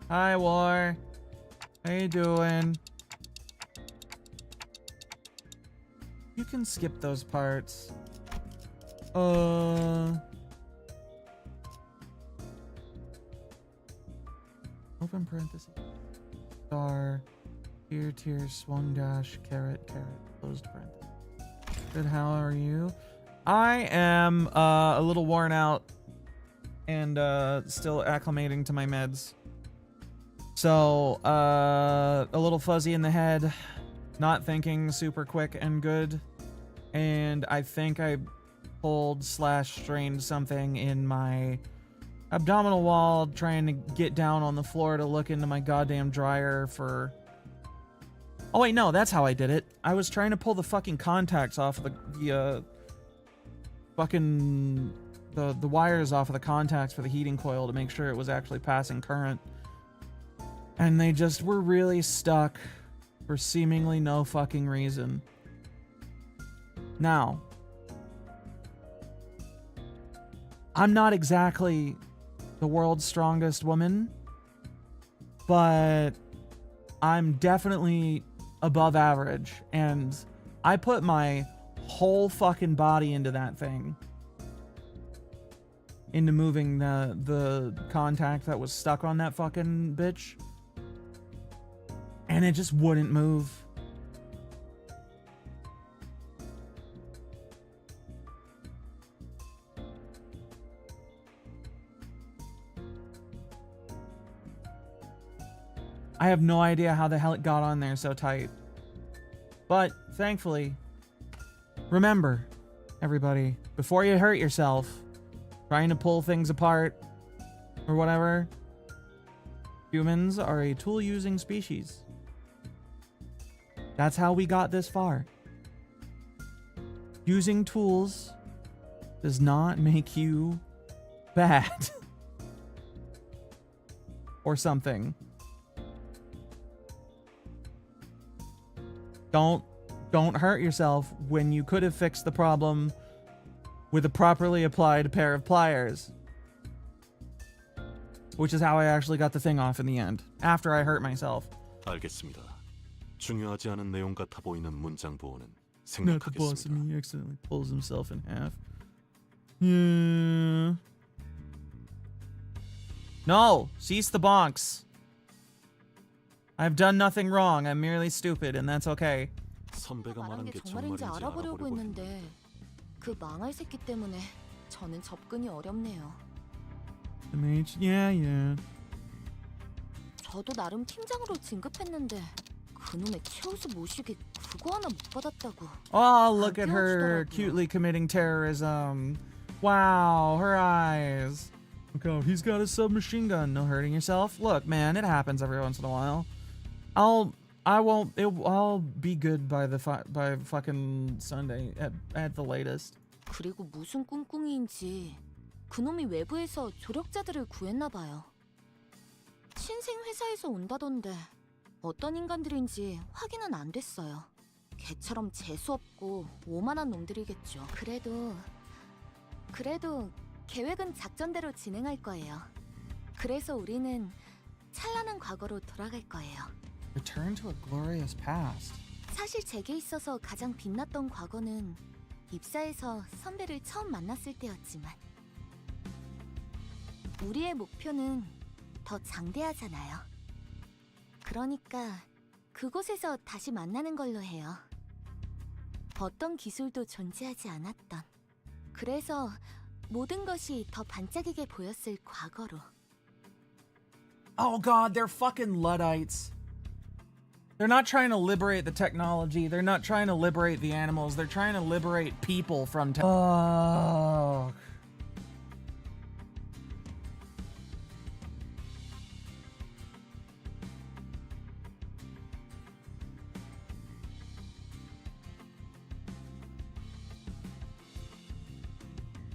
Hi, War. How you doing? You can skip those parts. Open parenthesis. Star. Tier, swung dash, caret, closed parenthesis. Good, how are you? I am a little worn out and still acclimating to my meds. So, a little fuzzy in the head, not thinking super quick and good, and I think I pulled/strained something in my abdominal wall trying to get down on the floor to look into my goddamn dryer for... Oh wait, no, that's how I did it. I was trying to pull the fucking contacts off of the wires off of the contacts for the heating coil to make sure it was actually passing current. And they just were really stuck for seemingly no fucking reason. Now, I'm not exactly the world's strongest woman, but I'm definitely above average, and I put my whole fucking body into that thing. Into moving the contact that was stuck on that fucking bitch. And it just wouldn't move. I have no idea how the hell it got on there so tight. But, thankfully, remember, everybody, before you hurt yourself trying to pull things apart or whatever, humans are a tool-using species. That's how we got this far. Using tools does not make you bad. Or something. Don't hurt yourself when you could have fixed the problem with a properly applied pair of pliers. Which is how I actually got the thing off in the end, after I hurt myself. 알겠습니다. 중요하지 않은 내용 같아 보이는 문장 보호는 Not the boss of 생략하겠습니다. me accidentally pulls himself in half. Yeah. No! Cease the bonks! I've done nothing wrong. I'm merely stupid, and that's okay. 선배가 말한 말한 게 게 정말인지 정말인지 알아보려고 알아보려고 했는데 그 망할 새끼 때문에 저는 접근이 어렵네요. Yeah. 저도 나름 팀장으로 진급했는데 그놈의 최우수 모시기 그거 하나 못 받았다고. Oh, look at her cutely committing terrorism. Wow, her eyes. Look out, he's got a submachine gun. No hurting yourself. Look, man, it happens every once in a while. I'll be good by by fucking Sunday at the latest. 그리고 무슨 꿍꿍이인지 그놈이 외부에서 조력자들을 구했나 봐요. 신생 회사에서 온다던데 어떤 인간들인지 확인은 안 됐어요. 개처럼 재수 없고 오만한 놈들이겠죠. 그래도 계획은 작전대로 진행할 거예요. 그래서 우리는 찬란한 과거로 돌아갈 거예요. Return to a glorious past. 사실 제게 있어서 가장 빛났던 과거는 입사해서 선배를 처음 만났을 때였지만 우리의 목표는 더 장대하잖아요. 그러니까 그곳에서 다시 만나는 걸로 해요. 어떤 기술도 존재하지 않았던, 그래서 모든 것이 더 반짝이게 보였을 과거로. Oh god, they're fucking Luddites. They're not trying to liberate the technology. They're not trying to liberate the animals. They're trying to liberate people from Oh.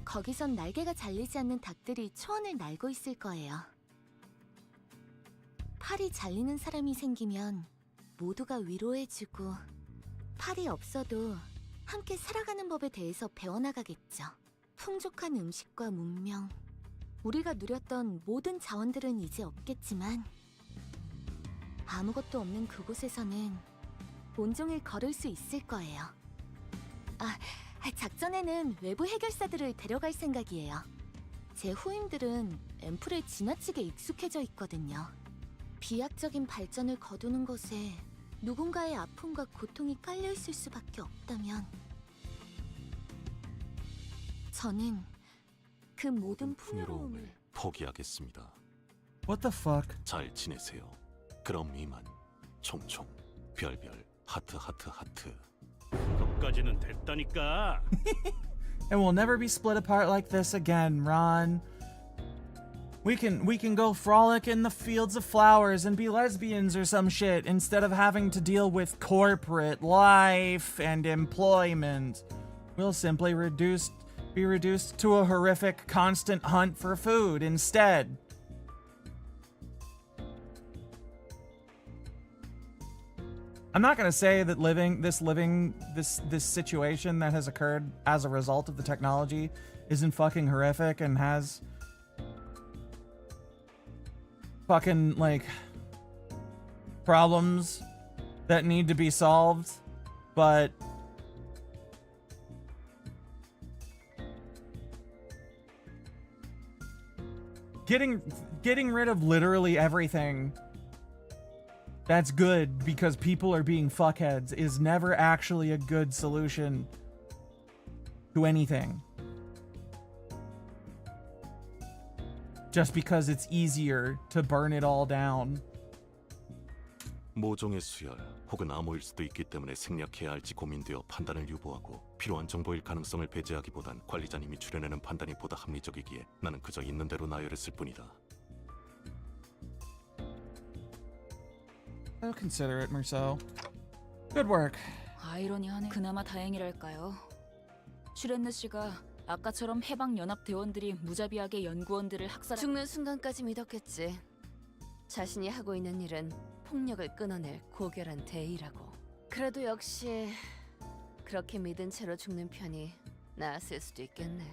거기선 날개가 잘리지 않는 닭들이 초원을 날고 있을 거예요. 팔이 잘리는 사람이 생기면 모두가 위로해주고, 팔이 없어도 함께 살아가는 법에 대해서 배워나가겠죠. 풍족한 음식과 문명, 우리가 누렸던 모든 자원들은 이제 없겠지만 아무것도 없는 그곳에서는 온종일 걸을 수 있을 거예요. 작전에는 외부 해결사들을 데려갈 생각이에요. 제 후임들은 앰플에 지나치게 익숙해져 있거든요. 비약적인 발전을 거두는 것에 누군가의 아픔과 고통이 깔려있을 수밖에 없다면 저는 그 모든 풍요로움을 포기하겠습니다. What the fuck? 잘 지내세요. 그럼 이만. 총총 별별 하트 하트 하트. 그것까지는 됐다니까. And we'll never be split apart like this again, Ron. We can go frolic in the fields of flowers and be lesbians or some shit instead of having to deal with corporate life and employment. We'll simply be reduced to a horrific constant hunt for food instead. I'm not gonna say that this situation that has occurred as a result of the technology isn't fucking horrific and has fucking like problems that need to be solved, but getting rid of literally everything that's good because people are being fuckheads is never actually a good solution to anything. Just because it's easier to burn it all down. 모종의 수혈 혹은 암호일 수도 있기 때문에 생략해야 할지 고민되어 판단을 유보하고 필요한 정보일 가능성을 배제하기보단 관리자님이 추려내는 판단이 보다 합리적이기에 나는 그저 있는 대로 나열했을 뿐이다. I'll consider it, Merceau. Good work. 아이러니하네. 그나마 다행이랄까요. 슈렌느 씨가 아까처럼 해방 연합 대원들이 무자비하게 연구원들을 죽는 순간까지 믿었겠지. 자신이 하고 있는 일은 폭력을 끊어낼 고결한 대의라고. 그래도 역시 그렇게 믿은 채로 죽는 편이 나았을 수도 있겠네.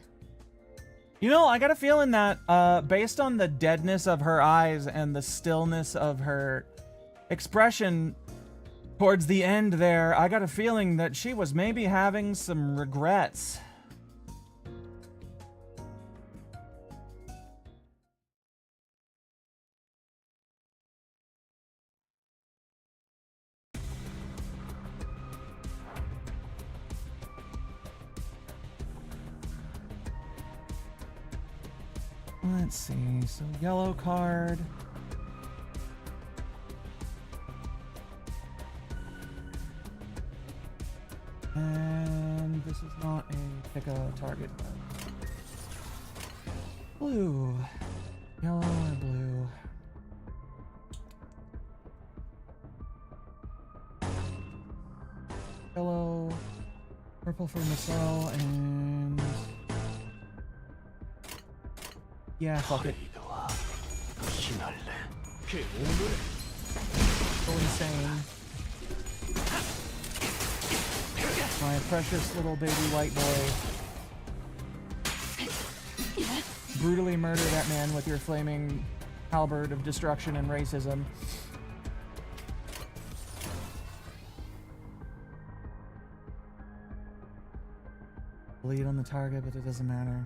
You know, I got a feeling that based on the deadness of her eyes and the stillness of her expression towards the end there, I got a feeling that she was maybe having some regrets. Let's see, so yellow card. And this is not a pick a target. Blue. Yellow or blue? Yellow, purple for Marcel, and yeah, fuck it. Go insane. My precious little baby white boy. Brutally murder that man with your flaming halberd of destruction and racism. Bleed on the target, but it doesn't matter.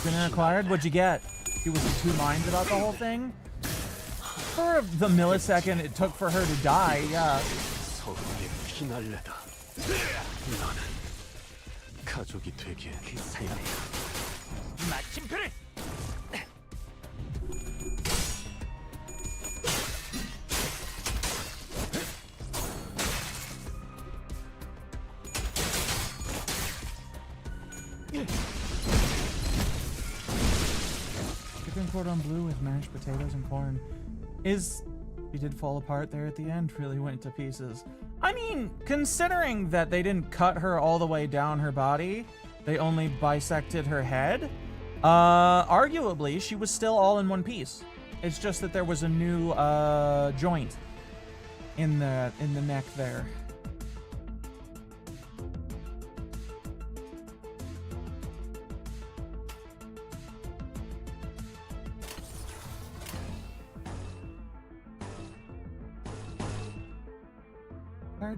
Dinner acquired? What'd you get? He was in two minds about the whole thing? For the millisecond it took for her to die, yeah. Chicken cordon bleu with mashed potatoes and corn. He did fall apart there at the end, really went to pieces. I mean, considering that they didn't cut her all the way down her body, they only bisected her head, arguably she was still all in one piece. It's just that there was a new joint in the neck there.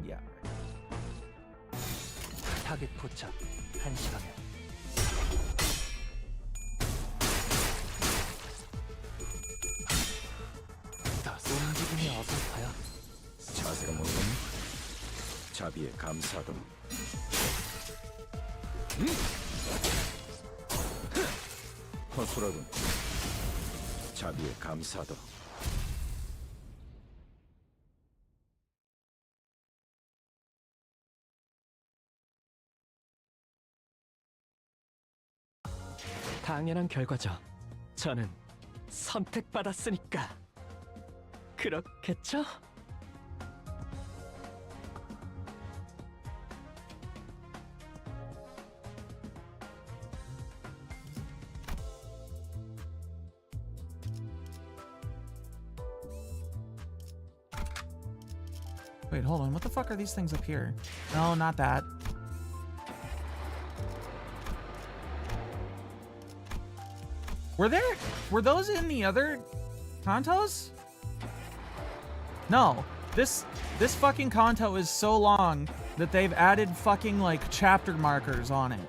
Yeah. 타겟 포착 1시간에. 움직임이 어설퍼요. 자세가 모르겠니? 자비의 감사도. 허술하군. 자비의 감사도. 당연한 결과죠. 저는 선택받았으니까. 그렇겠죠? Wait, hold on. What the fuck are these things up here? No, not that. Were those in the other contos? No. This fucking conto is so long that they've added fucking like chapter markers on it.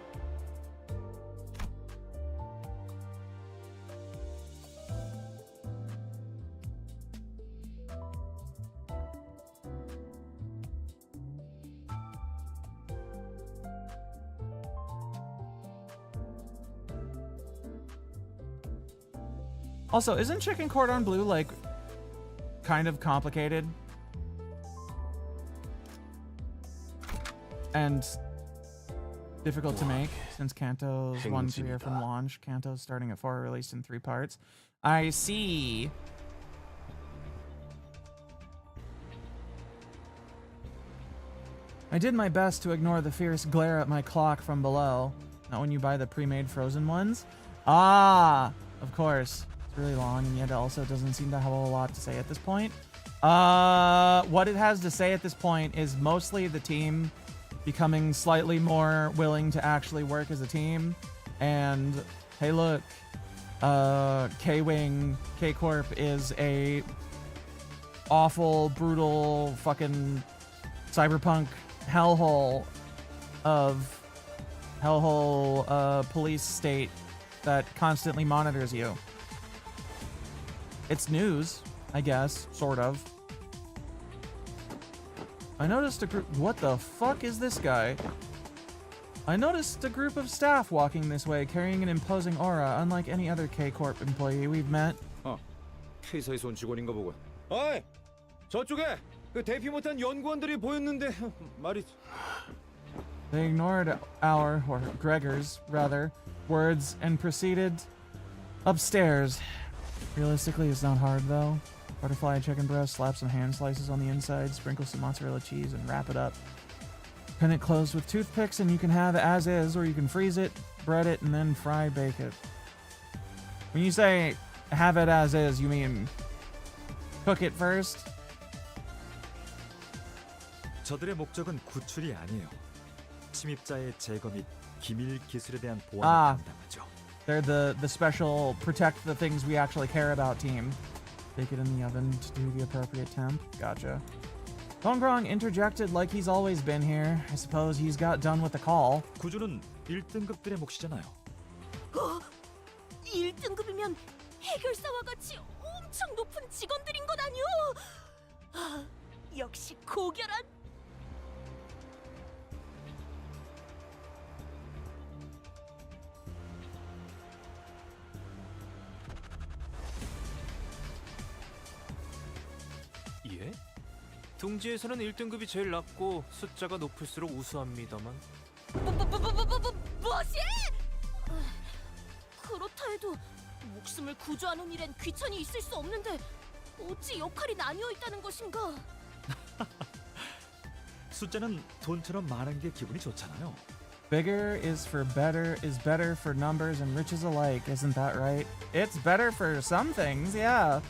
Also, isn't chicken cordon bleu like kind of complicated? And difficult to make since Kanto's 1 year from launch. Kanto's starting at 4, released in 3 parts. I see. I did my best to ignore the fierce glare at my clock from below. Not when you buy the pre-made frozen ones. Ah, of course. It's really long, and yet also doesn't seem to have a whole lot to say at this point. What it has to say at this point is mostly the team becoming slightly more willing to actually work as a team. And hey, look, K-Wing, K-Corp is a awful, brutal, fucking cyberpunk hellhole police state that constantly monitors you. It's news, I guess, sort of. I noticed a group. What the fuck is this guy? I noticed a group of staff walking this way, carrying an imposing aura, unlike any other K-Corp employee we've met. K사에서 온 직원인가 보군. 어이! 저쪽에 그 대피 못한 연구원들이 보였는데 말이지. They ignored our, or Gregor's, rather, words and proceeded upstairs. Realistically, it's not hard, though. Butterfly chicken breast, slap some hand slices on the inside, sprinkle some mozzarella cheese, and wrap it up. Pin it closed with toothpicks, and you can have it as is, or you can freeze it, bread it, and then bake it. When you say have it as is, you mean cook it first? 저들의 목적은 구출이 아니에요. 침입자의 제거 및 기밀 기술에 대한 보안을 Ah. 담당하죠. They're the special protect the things we actually care about team. Bake it in the oven to do the appropriate temp. Gotcha. Dongrong interjected like he's always been here. I suppose he's got done with the call. 구조는 1등급들의 몫이잖아요. 1등급이면 해결사와 같이 엄청 높은 직원들인 건 아니오? 아, 역시 고결한. 예? 둥지에서는 1등급이 제일 낮고 숫자가 높을수록 우수합니다만. 뭐지? 그렇다 해도 목숨을 구조하는 일엔 귀천이 있을 수 없는데 어찌 역할이 나뉘어 있다는 것인가? 숫자는 돈처럼 많은 게 기분이 좋잖아요. Bigger is better for numbers and riches alike, isn't that right? It's better for some things, yeah.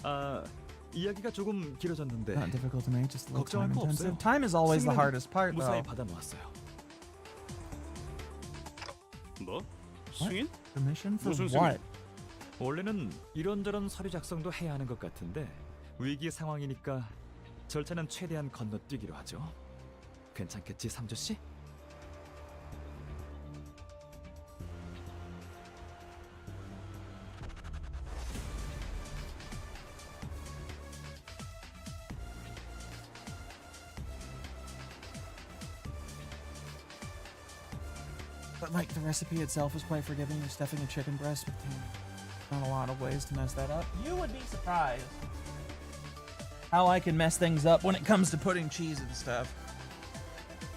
아, 이야기가 조금 길어졌는데 Not difficult to make, just a little 걱정할 time 거 intensive. 없어요. Time is always the 승인은 hardest part, 무사히 though. 받아 놓았어요. 뭐? 승인? Permission for 무슨 what? 원래는 이런저런 서류 작성도 해야 하는 것 같은데 위기 상황이니까 절차는 최대한 건너뛰기로 하죠. 괜찮겠지, 삼조 씨? But like the recipe itself was quite forgiving. You're stuffing a chicken breast with ham. Not a lot of ways to mess that up. You would be surprised how I can mess things up when it comes to putting cheese and stuff.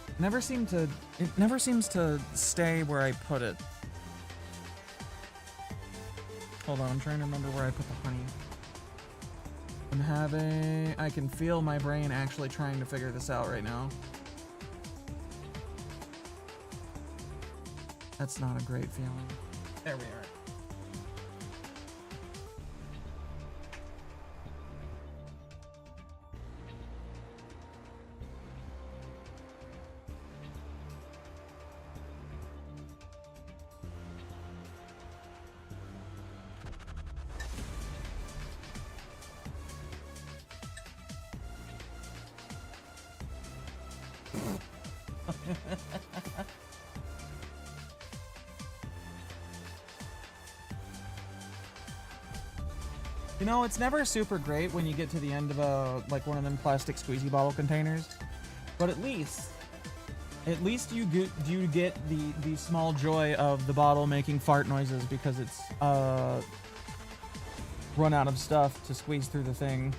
It never seems to stay where I put it. Hold on, I'm trying to remember where I put the honey. I can feel my brain actually trying to figure this out right now. That's not a great feeling. There we are. You know, it's never super great when you get to the end of like one of them plastic squeezy bottle containers, but at least you get the small joy of the bottle making fart noises because it's run out of stuff to squeeze through the thing.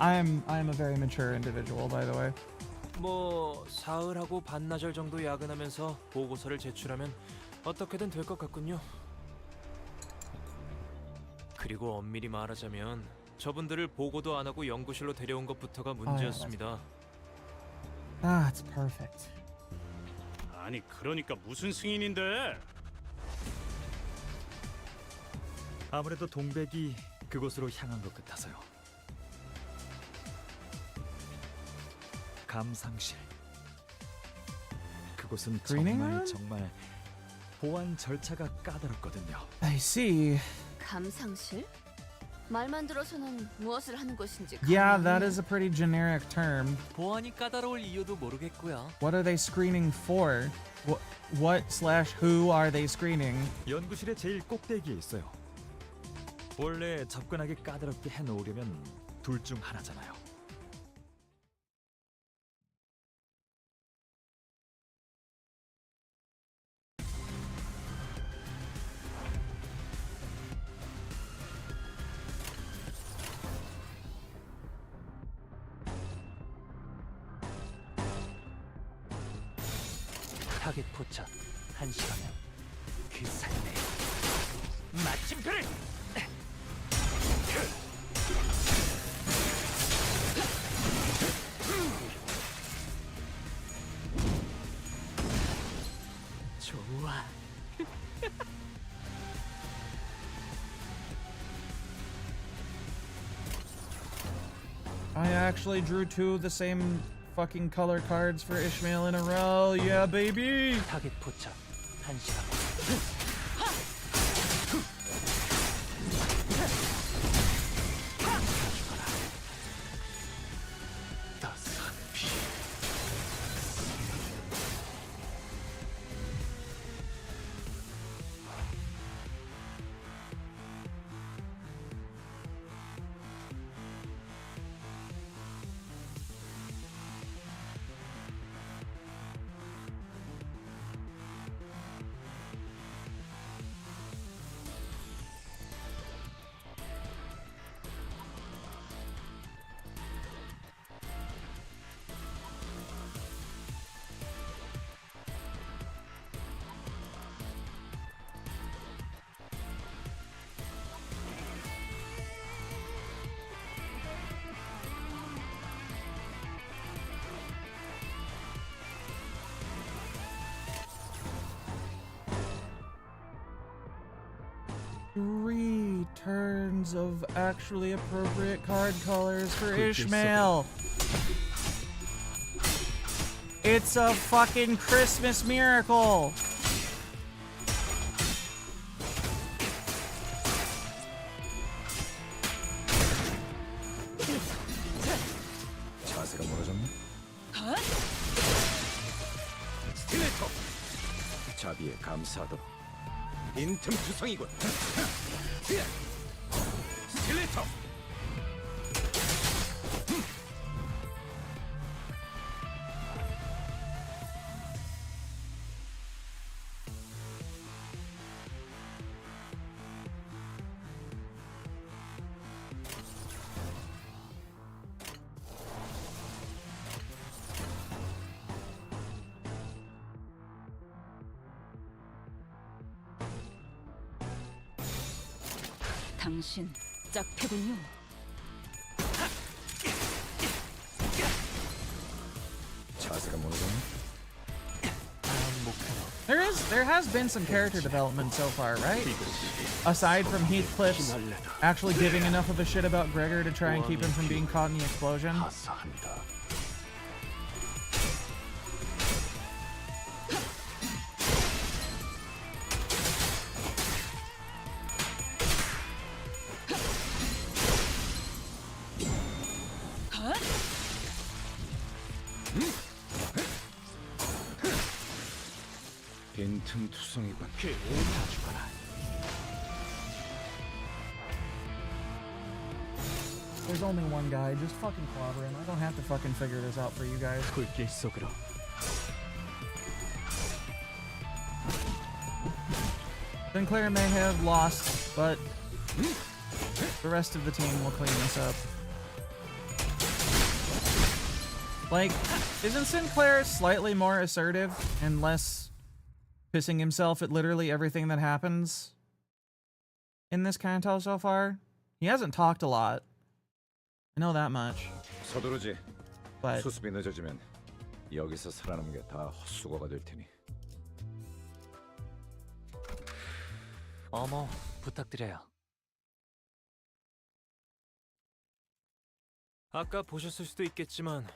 I am a very mature individual, by the way. 뭐 사흘하고 반나절 정도 야근하면서 보고서를 제출하면 어떻게든 될 것 같군요. 그리고 엄밀히 말하자면 저분들을 보고도 안 하고 연구실로 데려온 것부터가 문제였습니다. That's perfect. 아니 그러니까 무슨 승인인데? 아무래도 동백이 그곳으로 향한 것 같아서요. 감상실. 그곳은 Screening 정말 room? 정말 보안 절차가 까다롭거든요. I see. 감상실? 말만 들어서는 무엇을 하는 것인지 Yeah, 감이 that is a pretty generic term. 보안이 까다로울 이유도 모르겠고요. What are they screening for? What/who are they screening? 연구실의 제일 꼭대기에 있어요. 원래 접근하기 까다롭게 해놓으려면 둘 중 하나잖아요. 타겟 포착 1시간면 그 삶의 마침표를. 좋아. I actually drew 2 of the same fucking color cards for Ishmael in a row. Yeah, baby. 타겟 포착 1시간. Three turns of actually appropriate card colors for Ishmael. It's a fucking Christmas miracle. 자세가 멀어졌네. 스틸레이터. 자비에 감사하도록. 빈틈 투성이군. 스틸레이터. 당신 짝패군요. 자세가 멀어졌네. There has been some character development so far, right? Aside from Heathcliff's actually giving enough of a shit about Gregor to try and keep him from being caught in the explosion. 빈틈 투성이군. There's only one guy. Just fucking clobber him. I don't have to fucking figure this out for you guys. 불길 속으로. Sinclair may have lost, but the rest of the team will clean this up. Like, isn't Sinclair slightly more assertive and less pissing himself at literally everything that happens in this Kanto so far? He hasn't talked a lot. I know that much. 서두르지. But 수습이 늦어지면 여기서 살아남은 게 다 헛수고가 될 테니. 어머, 부탁드려요. 아까 보셨을 수도 있겠지만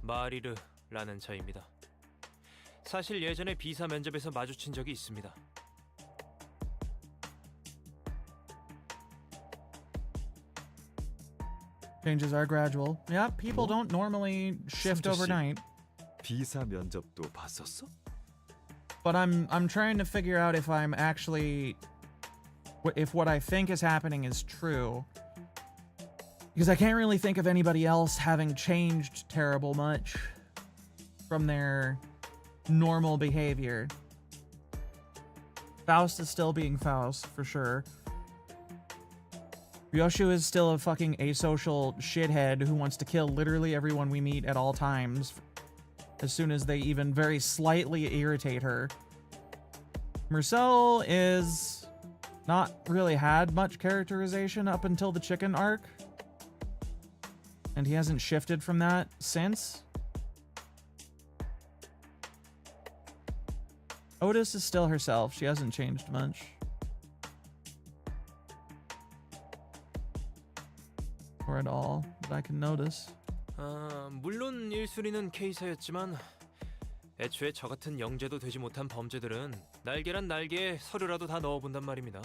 마리르라는 자입니다. 사실 예전에 비사 면접에서 마주친 적이 있습니다. changes are gradual. Yeah, people don't normally shift overnight. 비사 면접도 봤었어? But I'm trying to figure out if I'm actually if what I think is happening is true. Because I can't really think of anybody else having changed terrible much from their normal behavior. Faust is still being Faust, for sure. Ryoshu is still a fucking asocial shithead who wants to kill literally everyone we meet at all times. as soon as they even very slightly irritate her. Marcel is not really had much characterization up until the chicken arc. And he hasn't shifted from that since. Otis is still herself. She hasn't changed much. Or at all, that I can notice. 물론 1순위는 K사였지만 애초에 저 같은 영재도 되지 못한 범죄들은 날개란 날개에 서류라도 다 넣어본단 말입니다.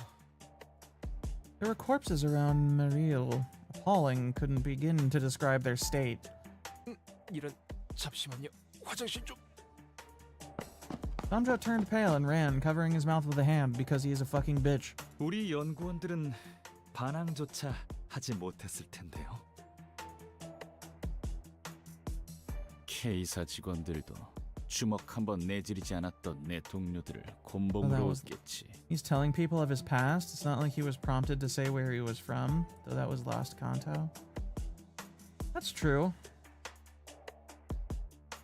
There were corpses around Mariel. Appalling couldn't begin to describe their state. 이런, 잠시만요. 화장실 좀. Sandra turned pale and ran, covering his mouth with a hand because he is a fucking bitch. 우리 연구원들은 반항조차 하지 못했을 텐데요. K사 직원들도 주먹 한번 내지르지 않았던 내 동료들을 곤봉으로 얻겠지. He's telling people of his past. It's not like he was prompted to say where he was from, though that was last Kanto. That's true.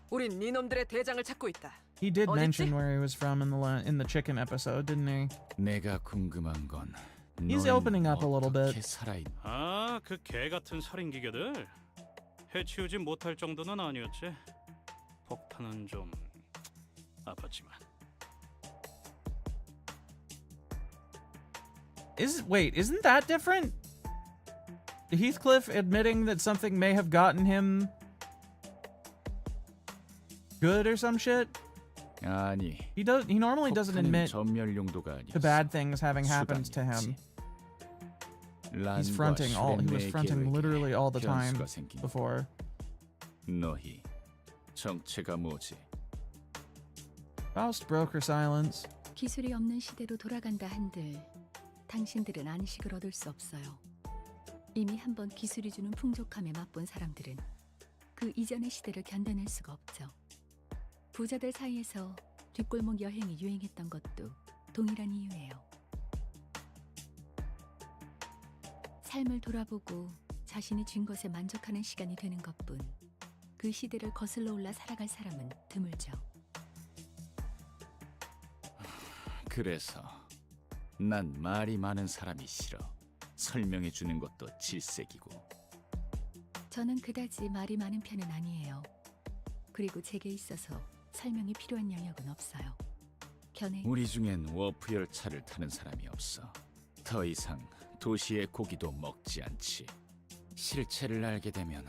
우린 니놈들의 대장을 찾고 있다. He did mention where he was from in the chicken episode, didn't he? 내가 궁금한 건 He's opening up a little bit. 아, 그 개 같은 살인 기계들 해치우지 못할 정도는 아니었지. 폭탄은 좀 아팠지만. Wait, isn't that different? Heathcliff admitting that something may have gotten him good or some shit? 아니. He normally doesn't admit to bad things having happened to him. He was fronting literally all the time before. 너희 정체가 뭐지? Faust broke her silence. 기술이 없는 시대로 돌아간다 한들 당신들은 안식을 얻을 수 없어요. 이미 한번 기술이 주는 풍족함에 맛본 사람들은 그 이전의 시대를 견뎌낼 수가 없죠. 부자들 사이에서 뒷골목 여행이 유행했던 것도 동일한 이유예요. 삶을 돌아보고 자신이 쥔 것에 만족하는 시간이 되는 것뿐 그 시대를 거슬러 올라 살아갈 사람은 드물죠. 그래서 난 말이 많은 사람이 싫어. 설명해 주는 것도 질색이고. 저는 그다지 말이 많은 편은 아니에요. 그리고 제게 있어서 설명이 필요한 영역은 없어요. 견해. 우리 중엔 워프 열차를 타는 사람이 없어. 더 이상 도시의 고기도 먹지 않지. 실체를 알게 되면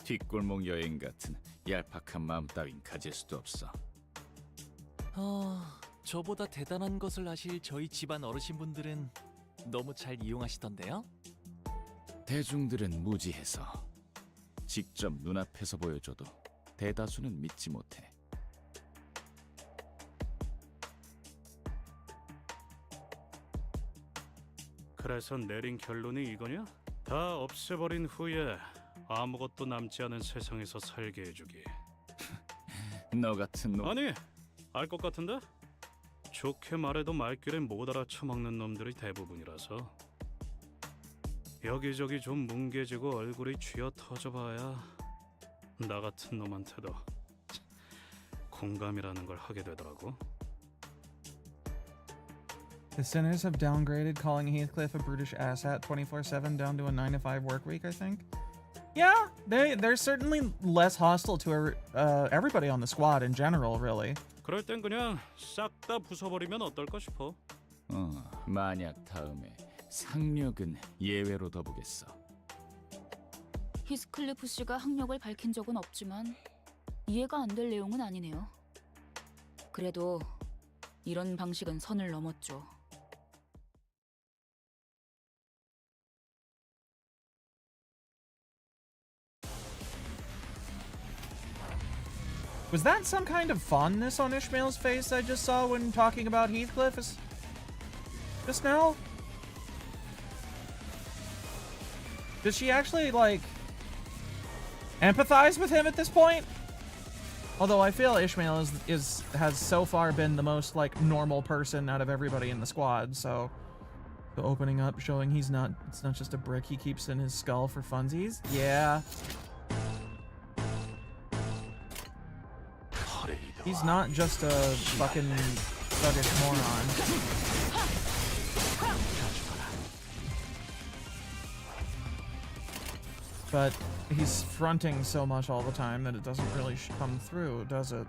뒷골목 여행 같은 얄팍한 마음 따윈 가질 수도 없어. 저보다 대단한 것을 아실 저희 집안 어르신분들은 너무 잘 이용하시던데요? 대중들은 무지해서 직접 눈앞에서 보여줘도 대다수는 믿지 못해. 그래서 내린 결론이 이거냐? 다 없애버린 후에 아무것도 남지 않은 세상에서 살게 해주기. 너 같은 놈. 아니, 알 것 같은데? 좋게 말해도 말귀를 못 알아쳐먹는 놈들이 대부분이라서. 여기저기 좀 뭉개지고 얼굴이 쥐어 터져봐야 나 같은 놈한테도 공감이라는 걸 하게 되더라고. The sinners have downgraded, calling Heathcliff a brutish asshat 24/7 down to a 9-to-5 work week, I think. Yeah, they're certainly less hostile to everybody on the squad in general, really. 그럴 땐 그냥 싹 다 부숴버리면 어떨까 싶어. 만약 다음에 상력은 예외로 더 보겠어. 히스클리프 씨가 학력을 밝힌 적은 없지만 이해가 안 될 내용은 아니네요. 그래도 이런 방식은 선을 넘었죠. Was that some kind of fondness on Ishmael's face I just saw when talking about Heathcliff just now? Does she actually, like, empathize with him at this point? Although I feel Ishmael has so far been the most, like, normal person out of everybody in the squad, so opening up, showing it's not just a brick he keeps in his skull for funsies. Yeah. He's not just a fucking thuggish moron. But he's fronting so much all the time that it doesn't really come through, does it?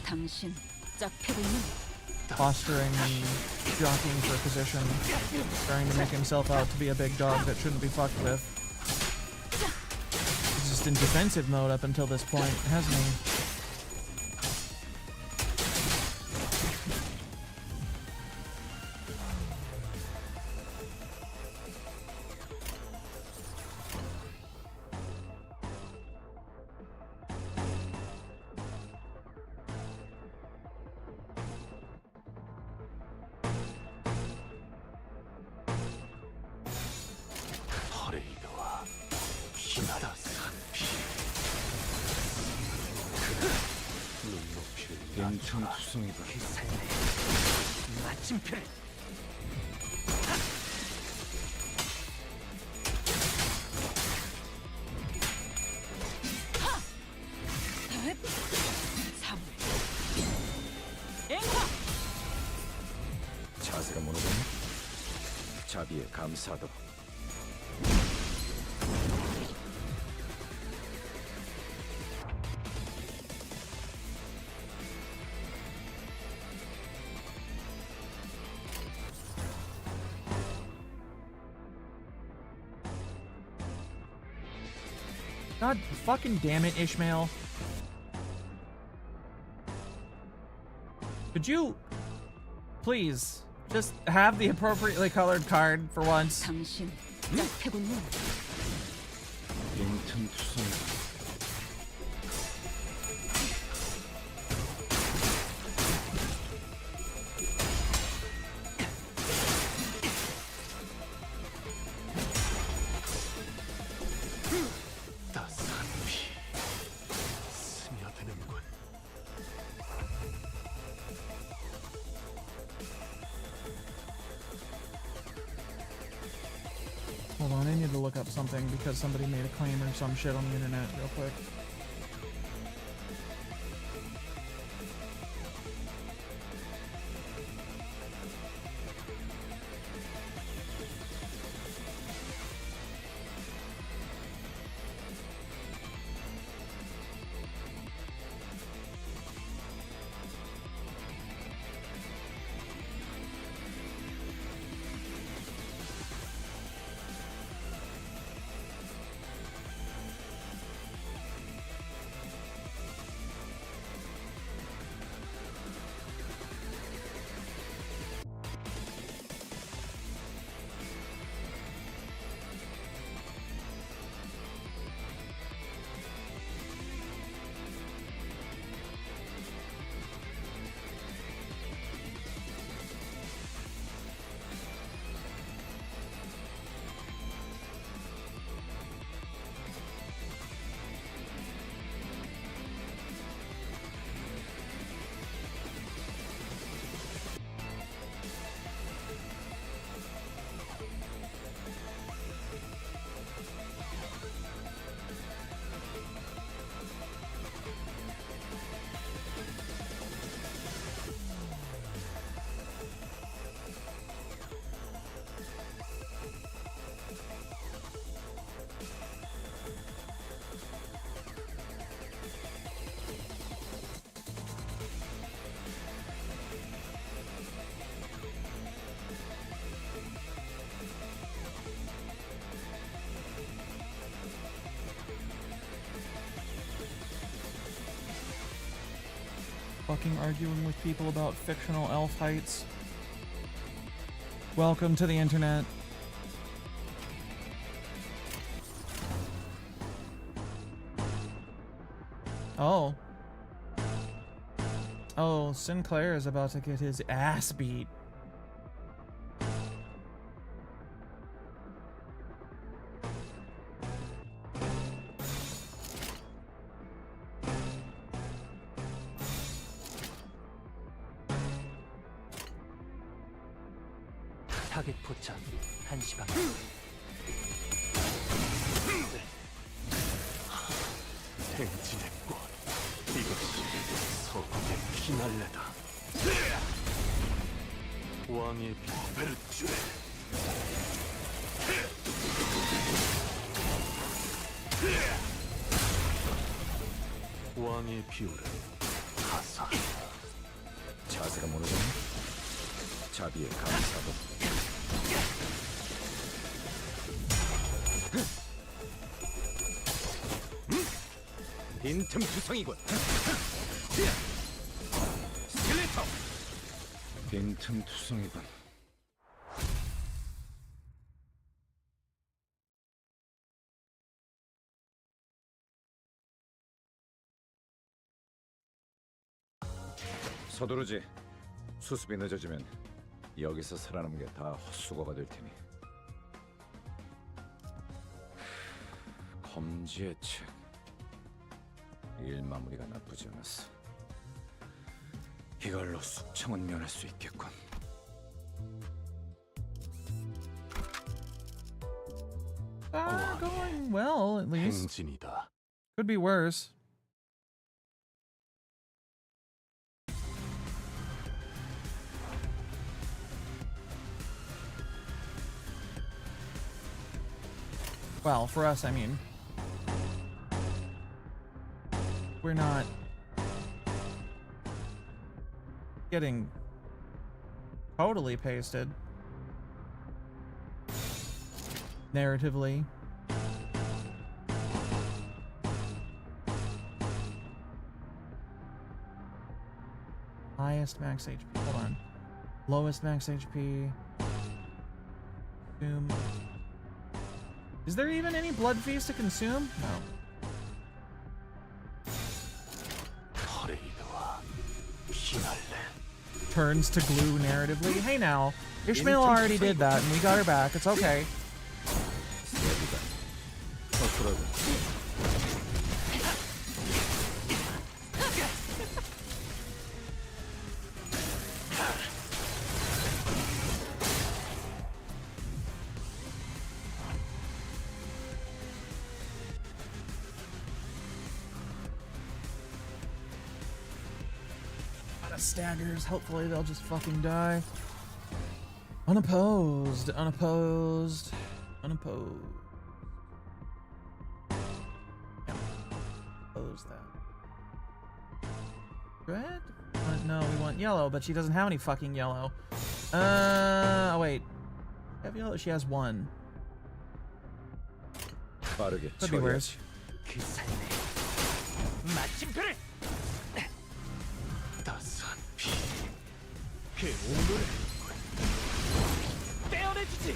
당신 짝패고 있는 Posturing and jockeying for position, trying to make himself out to be a big dog that shouldn't be fucked with. He's just in defensive mode up until this point, hasn't he? 퍼레이드와 피나다 산피 눈높이를 인천투성이다. 그 삶의 마침표를 자세가 무너졌네. 자비에 감사하다. God fucking damn it, Ishmael. Could you please just have the appropriately colored card for once? 당신 짝패고 있는 인천투성이다. 따스한 피 스며드는군. Hold on, I need to look up something because somebody made a claim or some shit on the internet real quick. Fucking arguing with people about fictional elf heights. Welcome to the internet. Oh. Oh, Sinclair is about to get his ass beat. 타겟 포착 1시 방. 행진의 꽃, 이것이 서국의 피날레다. 왕의 베르투. 왕의 비율은 가사. 자세가 무너졌네. 자비의 감사도. 빈틈투성이군. 스켈레터. 빈틈투성이군. 서두르지. 수습이 늦어지면 여기서 살아남은 게 다 헛수고가 될 테니. 검지의 책. 일 마무리가 나쁘지 않았어. 이걸로 숙청은 면할 수 있겠군. Going well, at least. 행진이다. Could be worse. Well, for us, I mean. We're not getting totally pasted narratively. Highest max HP. Hold on. Lowest max HP. Consume. Is there even any blood feast to consume? No. Turns to glue narratively. Hey now, Ishmael already did that and we got her back. It's okay. Staggers. Hopefully they'll just fucking die. Unopposed. Unopposed. Unopposed. Yeah. Oppose that. Red? No, we want yellow, but she doesn't have any fucking yellow. Oh wait. Have yellow? She has one. Could be worse. 그 오물을 떼어내주지.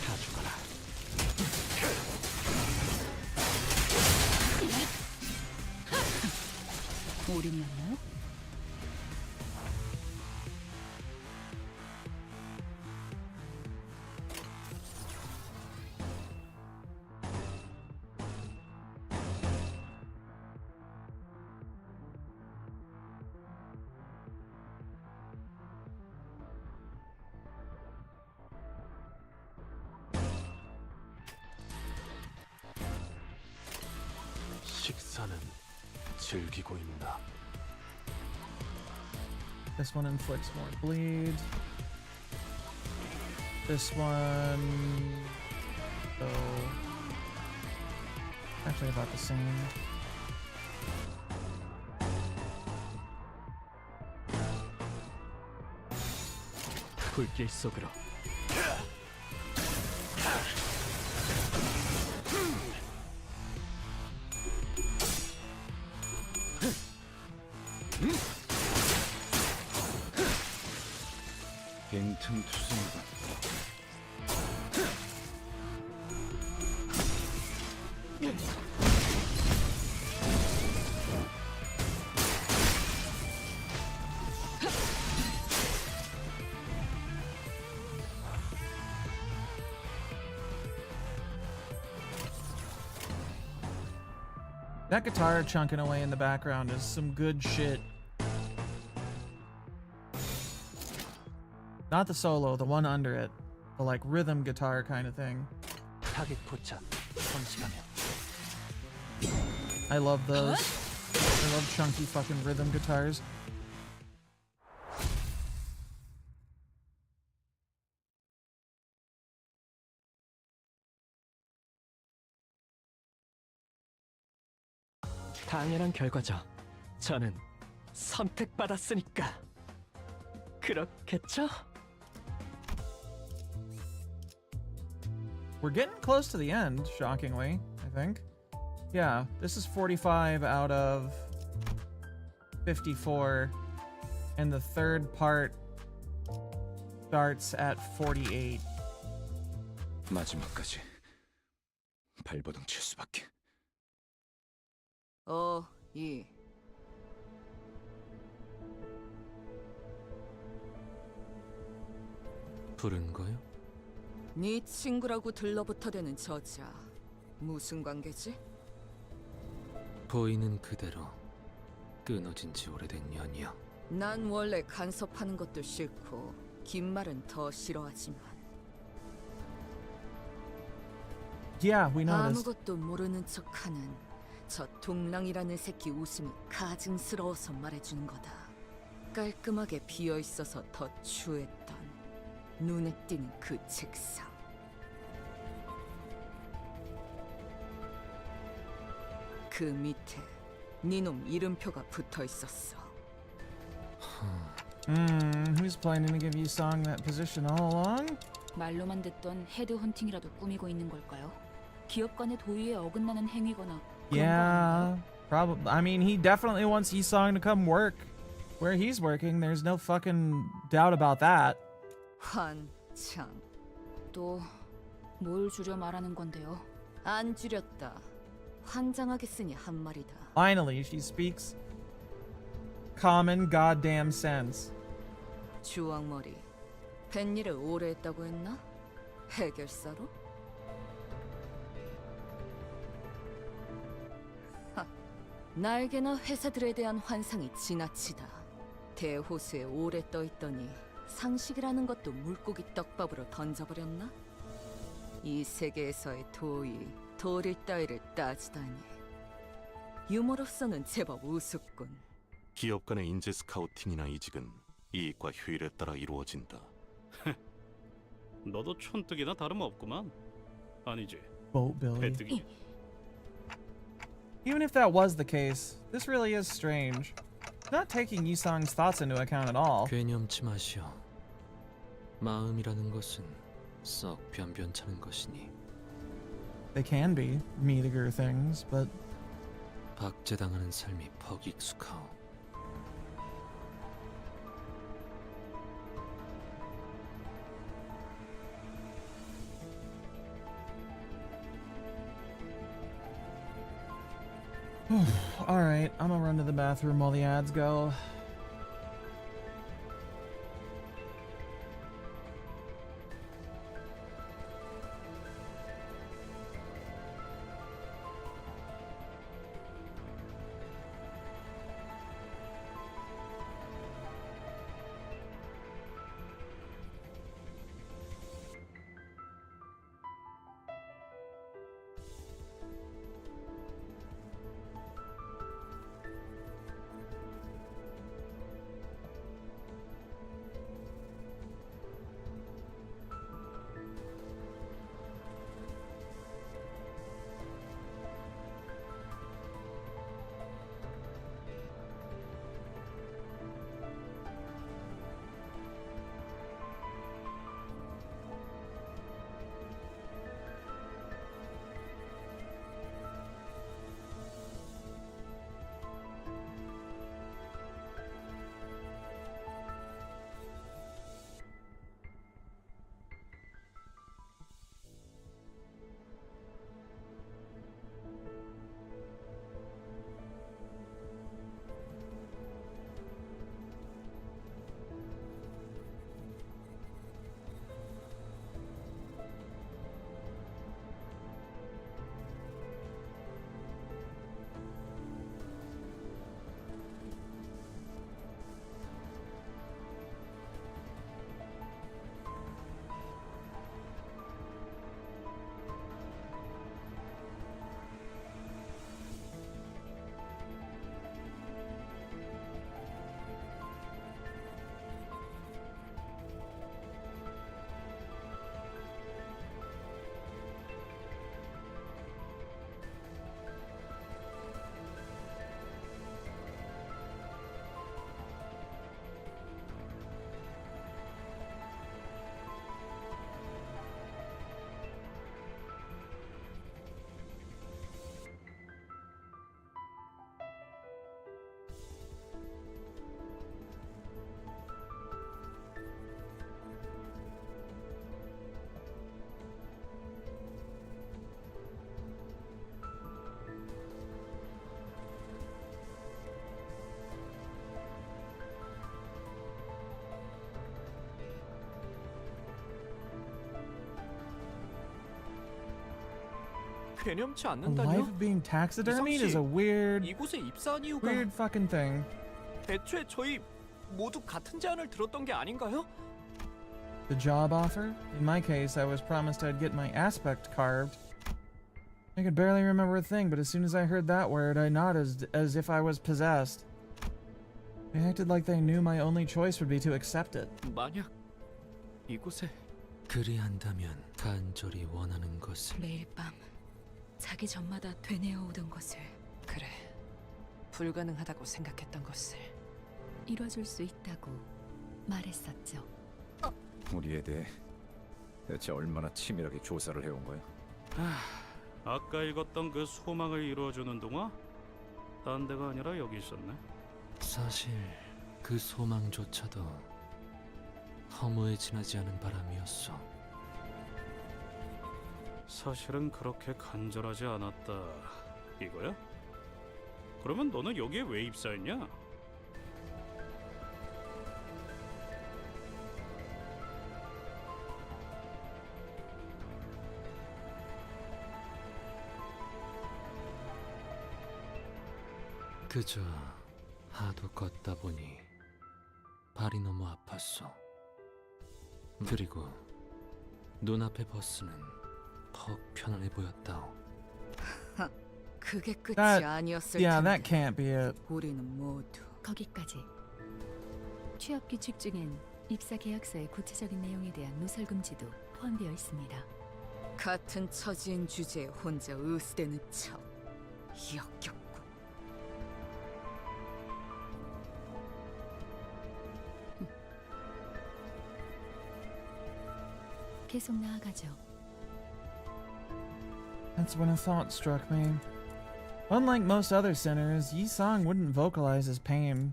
다 죽어라. 올인이었나요? 식사는 즐기고 있나? This one inflicts more bleed. This one, so actually about the same. 불길 속으로. 빈틈투성이군. That guitar chunking away in the background is some good shit. Not the solo, the one under it. The like rhythm guitar kind of thing. 타겟 포착. 선식하며. I love those. I love chunky fucking rhythm guitars. 당연한 결과죠. 저는 선택받았으니까. 그렇겠죠? We're getting close to the end, shockingly, I think. Yeah, this is 45 out of 54, and the third part starts at 48. 마지막까지 발버둥 칠 수밖에. 이 부른 거요? 네 친구라고 들러붙어대는 저자 무슨 관계지? 보이는 그대로 끊어진 지 오래된 연이요. 난 원래 간섭하는 것도 싫고 긴 말은 더 싫어하지만 Yeah, we noticed. 아무것도 모르는 척하는 저 동랑이라는 새끼 웃음이 가증스러워서 말해주는 거다. 깔끔하게 비어 있어서 더 추했던 눈에 띄는 그 책상. 그 밑에 네놈 이름표가 붙어 있었어. Who's planning to give you song that position all along? 말로만 듣던 헤드 헌팅이라도 꾸미고 있는 걸까요? 기업 간의 도의에 어긋나는 행위거나 Yeah, probably. I mean, he definitely wants Yisong to come work where he's working. There's no fucking doubt about that. 환창. 또 뭘 줄여 말하는 건데요? 안 줄였다. 환장하게 쓰니 한 말이다. Finally, she speaks common goddamn sense. 주황머리. 뱃일을 오래 했다고 했나? 해결사로? 하, 나에게나 회사들에 대한 환상이 지나치다. 대호수에 오래 떠있더니 상식이라는 것도 물고기 떡밥으로 던져버렸나? 이 세계에서의 도의, 도리 따위를 따지다니. 유머로서는 제법 우습군. 기업 간의 인재 스카우팅이나 이직은 이익과 효율에 따라 이루어진다. 너도 촌뜨기나 다름없구만. 아니지. Boat Billy. 배뜨기. Even if that was the case, this really is strange. Not taking Yisong's thoughts into account at all. 괴념치 마시오. 마음이라는 것은 썩 변변찮은 것이니 They can be meatier things, but 박제당하는 삶이 퍽 익숙하오. alright, I'm gonna run to the bathroom while the ads go. 개념치 A 않는다뇨? life of being taxidermied is a weird, 이곳에 입사한 이유가 weird fucking thing. 애초에 저희 모두 같은 제안을 들었던 게 아닌가요? The job offer? In my case, I was promised I'd get my aspect carved. I could barely remember a thing, but as soon as I heard that word, I nodded as if I was possessed. They acted like they knew my only choice would be to accept it. 만약 이곳에 그리한다면 간절히 원하는 것을 매일 밤 자기 전마다 되뇌어 오던 것을 그래, 불가능하다고 생각했던 것을 이뤄줄 수 있다고 말했었죠. 우리에 대해 대체 얼마나 치밀하게 조사를 해온 거야? 아까 읽었던 그 소망을 이루어주는 동화? 딴 데가 아니라 여기 있었네. 사실 그 소망조차도 허무에 지나지 않은 바람이었어. 사실은 그렇게 간절하지 않았다 이거야? 그러면 너는 여기에 왜 입사했냐? 그저 하도 걷다 보니 발이 너무 아팠어. 그리고 눈앞의 버스는 퍽 편안해 보였다오. 그게 끝이 That, 아니었을 yeah, 텐데. that can't be it. 우리는 모두 거기까지. 취업 규칙 중엔 입사 계약서의 구체적인 내용에 대한 누설 금지도 포함되어 있습니다. 같은 처지인 주제에 혼자 으스대는 척 역겹고. 계속 나아가죠. That's when a thought struck me. Unlike most other sinners, Yi-song wouldn't vocalize his pain.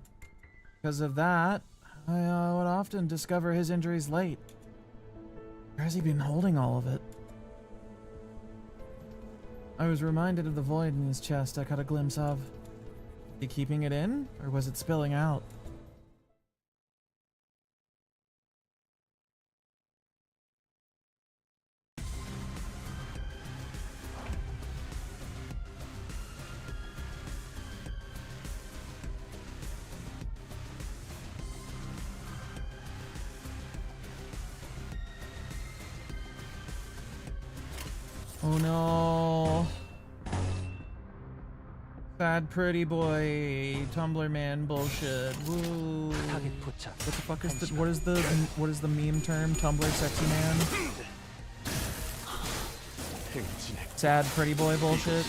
Because of that, I would often discover his injuries late. Where has he been holding all of it? I was reminded of the void in his chest I caught a glimpse of. Was he keeping it in, or was it spilling out? Oh no. Sad pretty boy Tumblr man bullshit. Woo. What the fuck is the what is the meme term? Tumblr sexy man? Sad pretty boy bullshit.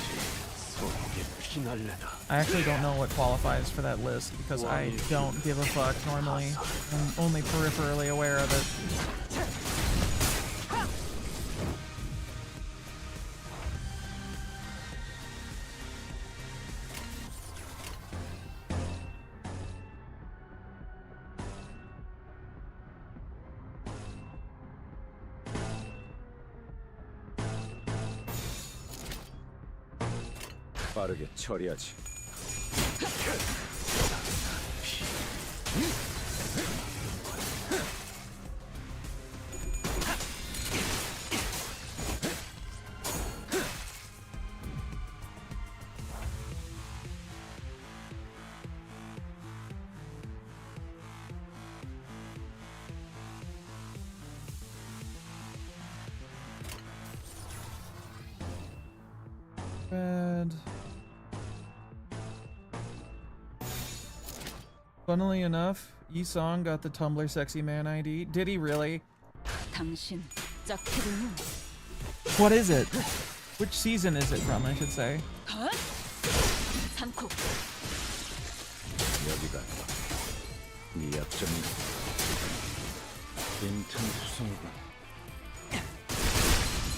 I actually don't know what qualifies for that list because I don't give a fuck normally. I'm only peripherally aware of it. 빠르게 처리하지. Bad. Funnily enough, Yi-song got the Tumblr sexy man ID. Did he really? 당신 짝피르는 What is it? Which season is it from, I should say? 삼코 여기가 네 약점인가? 빈틈 수성이군.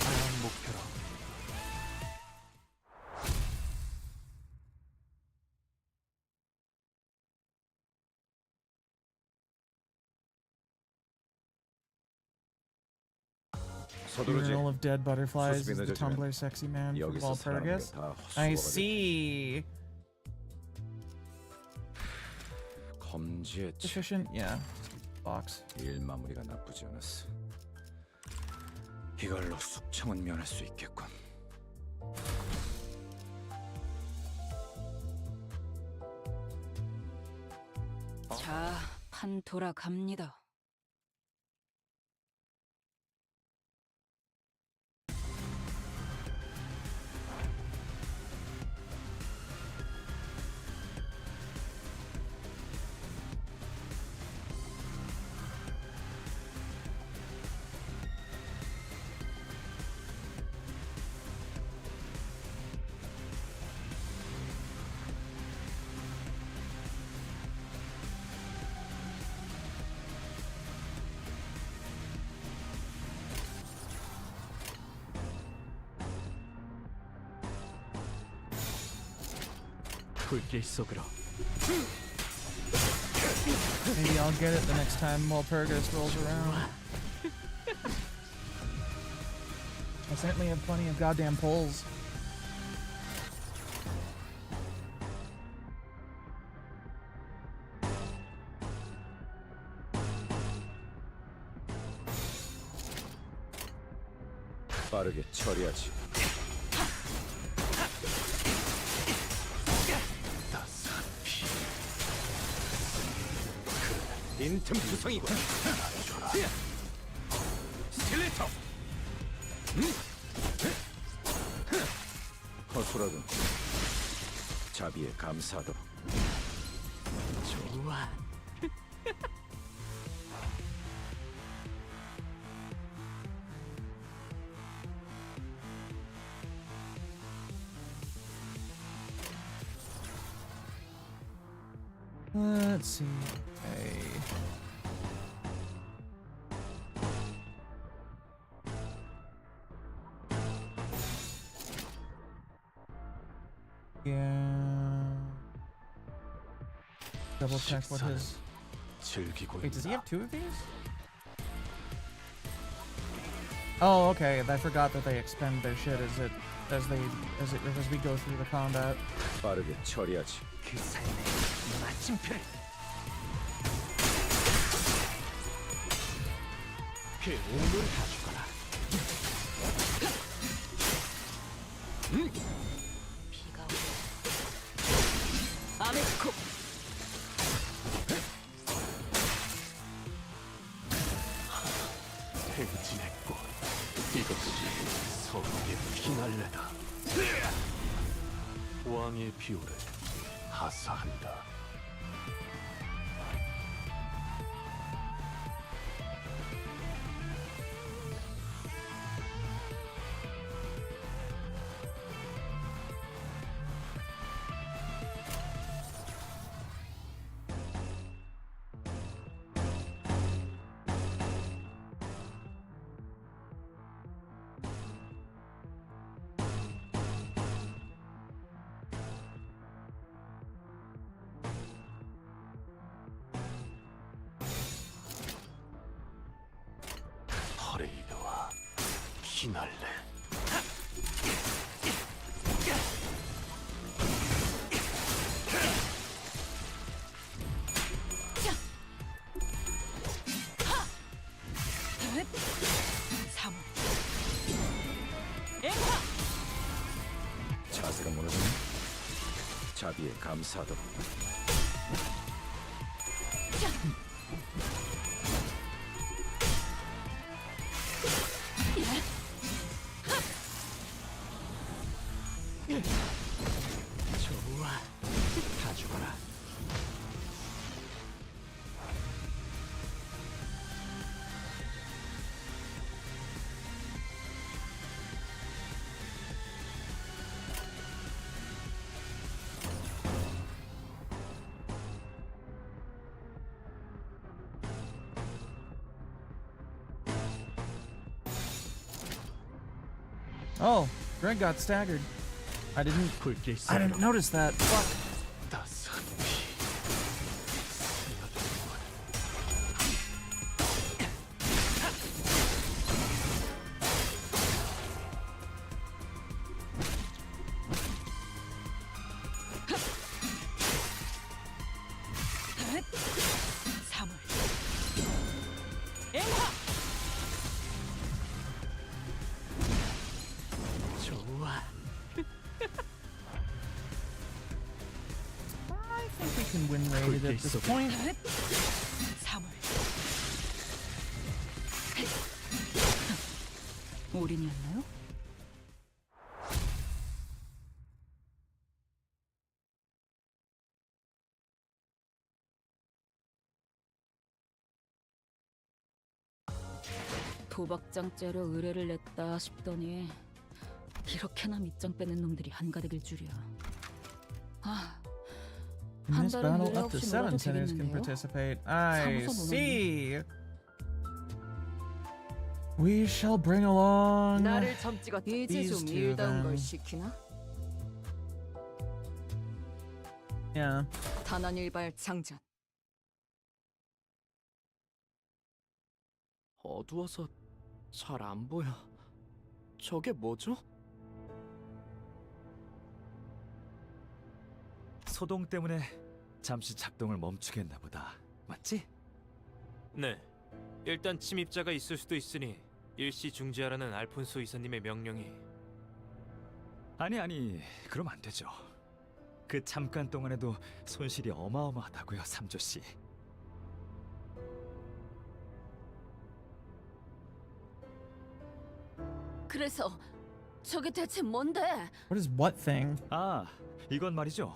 다음 목표로 서두르지. Mural of dead butterflies 수습이 is the 늦어지면 Tumblr sexy man from 여기서 Walpurgis. 살아남는 게다 I 헛수고가 see. 검지의 Sufficient? Yeah. Box. 일 마무리가 나쁘지 않았어. 이걸로 숙청은 면할 수 있겠군. 자, 판 돌아갑니다. 불길 속으로. Maybe I'll get it the next time Walpurgis rolls around. I certainly have plenty of goddamn poles. 빠르게 처리하지. 빈틈 투성이군. 스틸레터. 허술하군. 자비에 감사하도록. 좋아. Let's see. Okay. Yeah. Double check what his. Wait, does he have 2 of these? Oh, okay. I forgot that they expend their shit as we go through the combat. 빠르게 처리하지. 그 삶의 마침표를. 그 오물 가져가라. 비가 오고. 아메스코. 행진했고 이것이 서로의 피날레다. 왕의 비호를 하사한다. 퍼레이드와 피날레. 사물. 자세가 무너지네. 자비에 감사하도록. 좋아. 다 죽어라. Oh, Greg got staggered. I didn't notice that. Fuck. 사물. 엠파. 좋아. can win rated at this point. 사물. 올인이었나요? 도박장죄로 의뢰를 냈다 싶더니 이렇게나 밑장 빼는 놈들이 한가득일 줄이야. 아, In 한 this 달은 battle, 의뢰 up to 없이 7 놀아도 tenors can 되겠는데요? participate. I 사무소 see. We shall bring along 나를 점 찍었다. 이제 these 좀 two 일다운 걸 then. 시키나? Yeah. 단안일발 장전. 어두워서 잘 안 보여. 저게 뭐죠? 소동 때문에 잠시 작동을 멈추겠나 보다. 맞지? 네. 일단 침입자가 있을 수도 있으니 일시 중지하라는 알폰소 이사님의 명령이. 아니, 그럼 안 되죠. 그 잠깐 동안에도 손실이 어마어마하다고요, 삼조 씨. 그래서 저게 대체 뭔데? What is what thing? 아, 이건 말이죠.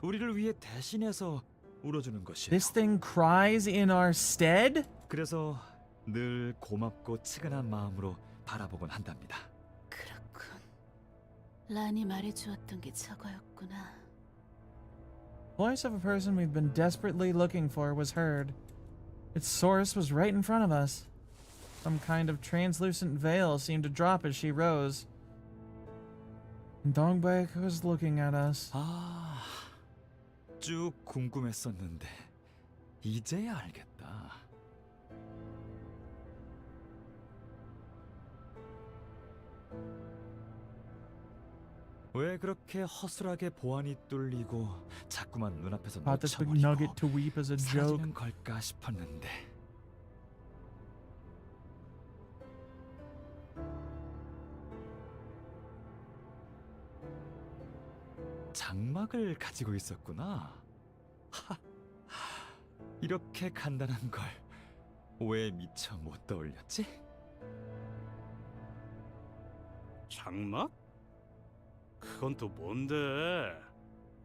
우리를 위해 대신해서 울어주는 것이에요. This thing cries in our stead? 그래서 늘 고맙고 측은한 마음으로 바라보곤 한답니다. 그렇군. 란이 말해주었던 게 저거였구나. Voice of a person we've been desperately looking for was heard. Its source was right in front of us. Some kind of translucent veil seemed to drop as she rose. And Dongbaek was looking at us. 아, 쭉 궁금했었는데 이제야 알겠다. 왜 그렇게 허술하게 보안이 뚫리고 자꾸만 눈앞에서 Bought this big 놓쳐버리고 nugget to weep as a joke. 사라지는 걸까 싶었는데 장막을 가지고 있었구나. 하, 이렇게 간단한 걸 왜 미처 못 떠올렸지? 장막? 그건 또 뭔데?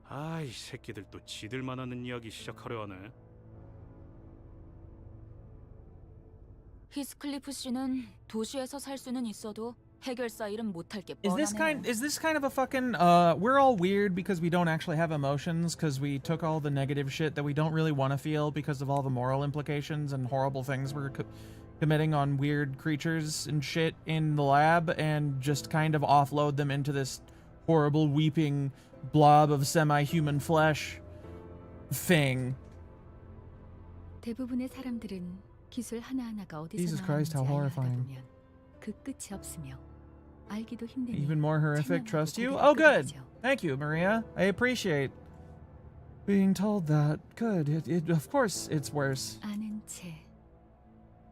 아, 이 새끼들 또 지들만 하는 이야기 시작하려 하네. 히스클리프 씨는 도시에서 살 수는 있어도 해결사 일은 못할 게 Is 뻔하네요. this kind of a fucking we're all weird because we don't actually have emotions because we took all the negative shit that we don't really want to feel because of all the moral implications and horrible things we're committing on weird creatures and shit in the lab and just kind of offload them into this horrible weeping blob of semi-human flesh thing. 대부분의 사람들은 기술 하나하나가 어디서 Jesus Christ, how 나왔는지 알아가다 horrifying. 보면 그 끝이 없으며 알기도 힘드니 Even more horrific, 체면하고 trust you? 고개를 Oh, good. 끄덕이죠. Thank you, Maria. I appreciate being told that. Good. Of course, it's worse. 아는 채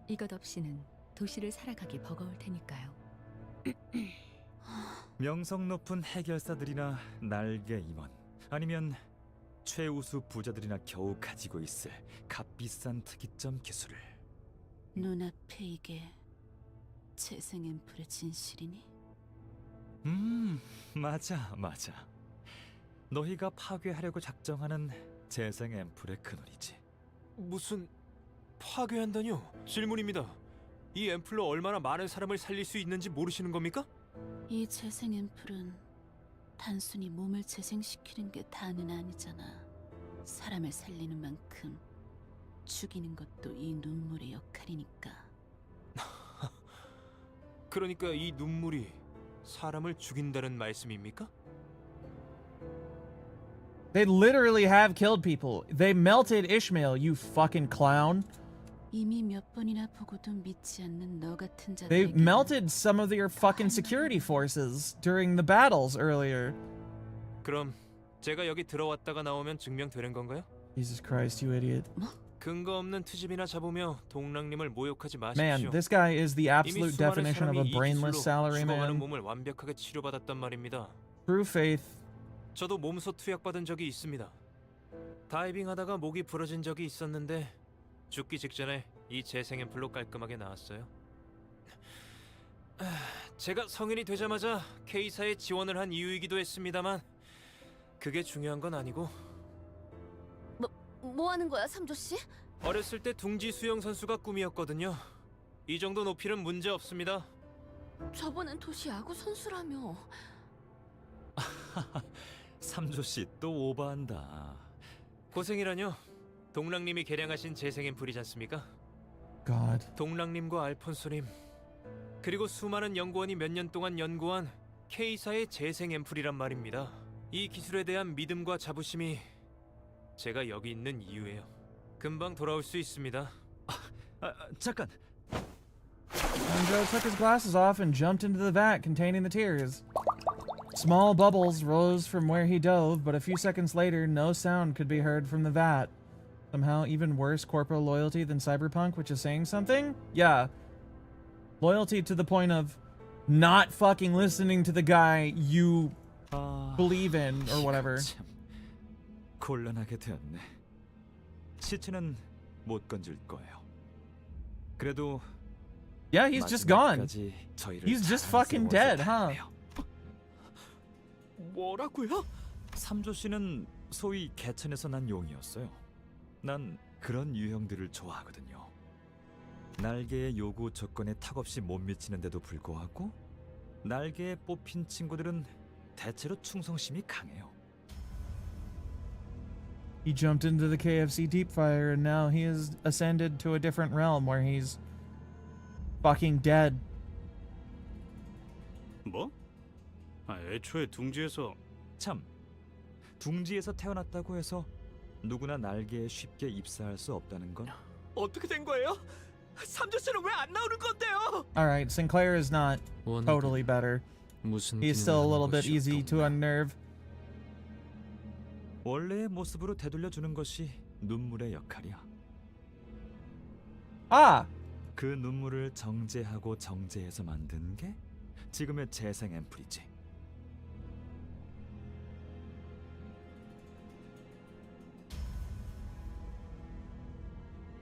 이것 없이는 도시를 살아가기 버거울 테니까요. 명성 높은 해결사들이나 날개 임원 아니면 최우수 부자들이나 겨우 가지고 있을 값비싼 특이점 기술을 눈앞에 이게 재생 앰플의 진실이니? 맞아 너희가 파괴하려고 작정하는 재생 앰플의 근원이지. 무슨 파괴한다뇨? 질문입니다. 이 앰플로 얼마나 많은 사람을 살릴 수 있는지 모르시는 겁니까? 이 재생 앰플은 단순히 몸을 재생시키는 게 다는 아니잖아. 사람을 살리는 만큼 죽이는 것도 이 눈물의 역할이니까. 그러니까 이 눈물이 사람을 죽인다는 말씀입니까? They literally have killed people. They melted Ishmael, you fucking clown. 이미 몇 번이나 보고도 믿지 않는 너 같은 They 자들에게 melted some of your fucking security forces during the battles earlier. 그럼 제가 여기 들어왔다가 나오면 증명되는 건가요? Jesus Christ, you idiot. 근거 없는 트집이나 잡으며 동랑님을 모욕하지 마십시오. Man, this guy is the 이미 absolute 수많은 definition of 사람이 a 이 brainless 기술로 salaryman. 죽어가는 몸을 완벽하게 치료받았단 말입니다. True faith. 저도 몸소 투약받은 적이 있습니다. 다이빙하다가 목이 부러진 적이 있었는데 죽기 직전에 이 재생 앰플로 깔끔하게 나았어요. 제가 성인이 되자마자 K사에 지원을 한 이유이기도 했습니다만 그게 중요한 건 아니고 뭐 하는 거야, 삼조 씨? 어렸을 때 둥지 수영 선수가 꿈이었거든요. 이 정도 높이는 문제 없습니다. 저번엔 도시 야구 선수라며. 삼조 씨 또 오버한다. 고생이라뇨. 동랑님이 개량하신 재생 앰플이지 않습니까? God. 동랑님과 알폰소님 그리고 수많은 연구원이 몇 년 동안 연구한 K사의 재생 앰플이란 말입니다. 이 기술에 대한 믿음과 자부심이 제가 여기 있는 이유예요. 금방 돌아올 수 있습니다. 잠깐. Joe took his glasses off and jumped into the vat containing the tears. Small bubbles rose from where he dove, but a few seconds later, no sound could be heard from the vat. Somehow even worse corporal loyalty than cyberpunk, which is saying something? Yeah. Loyalty to the point of not fucking listening to the guy you believe in or whatever. 참 곤란하게 되었네. 시체는 못 건질 거예요. 그래도 Yeah, he's just gone. 마지막까지 저희를 He's just fucking dead, huh? 뭐라고요? 삼조 씨는 소위 개천에서 난 용이었어요. 난 그런 유형들을 좋아하거든요. 날개의 요구 조건에 탁없이 못 미치는데도 불구하고 날개에 뽑힌 친구들은 대체로 충성심이 강해요. He jumped into the KFC deep fryer and now he has ascended to a different realm where he's fucking dead. 뭐? 애초에 둥지에서 참, 둥지에서 태어났다고 해서 누구나 날개에 쉽게 입사할 수 없다는 건 어떻게 된 거예요? 삼조 씨는 왜 안 나오는 건데요? Alright, Sinclair is not totally better. He's still a little bit easy to unnerve. 원래의 모습으로 되돌려주는 것이 눈물의 역할이야. 아! 그 눈물을 정제하고 정제해서 만든 게 지금의 재생 앰플이지.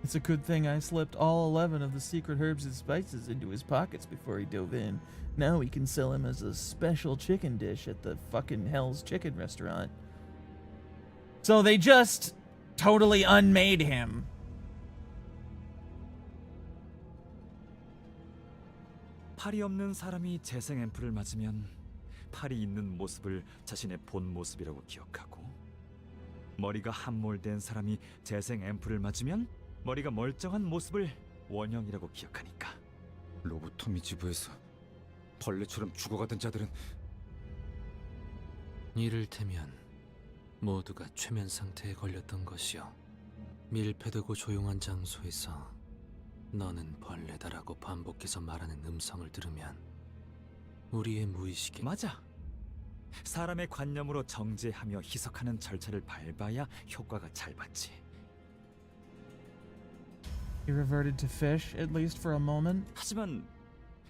It's a good thing I slipped all 11 of the secret herbs and spices into his pockets before he dove in. Now we can sell him as a special chicken dish at the fucking Hell's Chicken restaurant. So they just totally unmade him. 팔이 없는 사람이 재생 앰플을 맞으면 팔이 있는 모습을 자신의 본 모습이라고 기억하고, 머리가 함몰된 사람이 재생 앰플을 맞으면 머리가 멀쩡한 모습을 원형이라고 기억하니까. 로보토미 지부에서 벌레처럼 죽어가던 자들은 이를테면 모두가 최면 상태에 걸렸던 것이요. 밀폐되고 조용한 장소에서 너는 벌레다라고 반복해서 말하는 음성을 들으면 우리의 무의식에 맞아. 사람의 관념으로 정제하며 희석하는 절차를 밟아야 효과가 잘 받지. He reverted to fish, at least for a moment. 하지만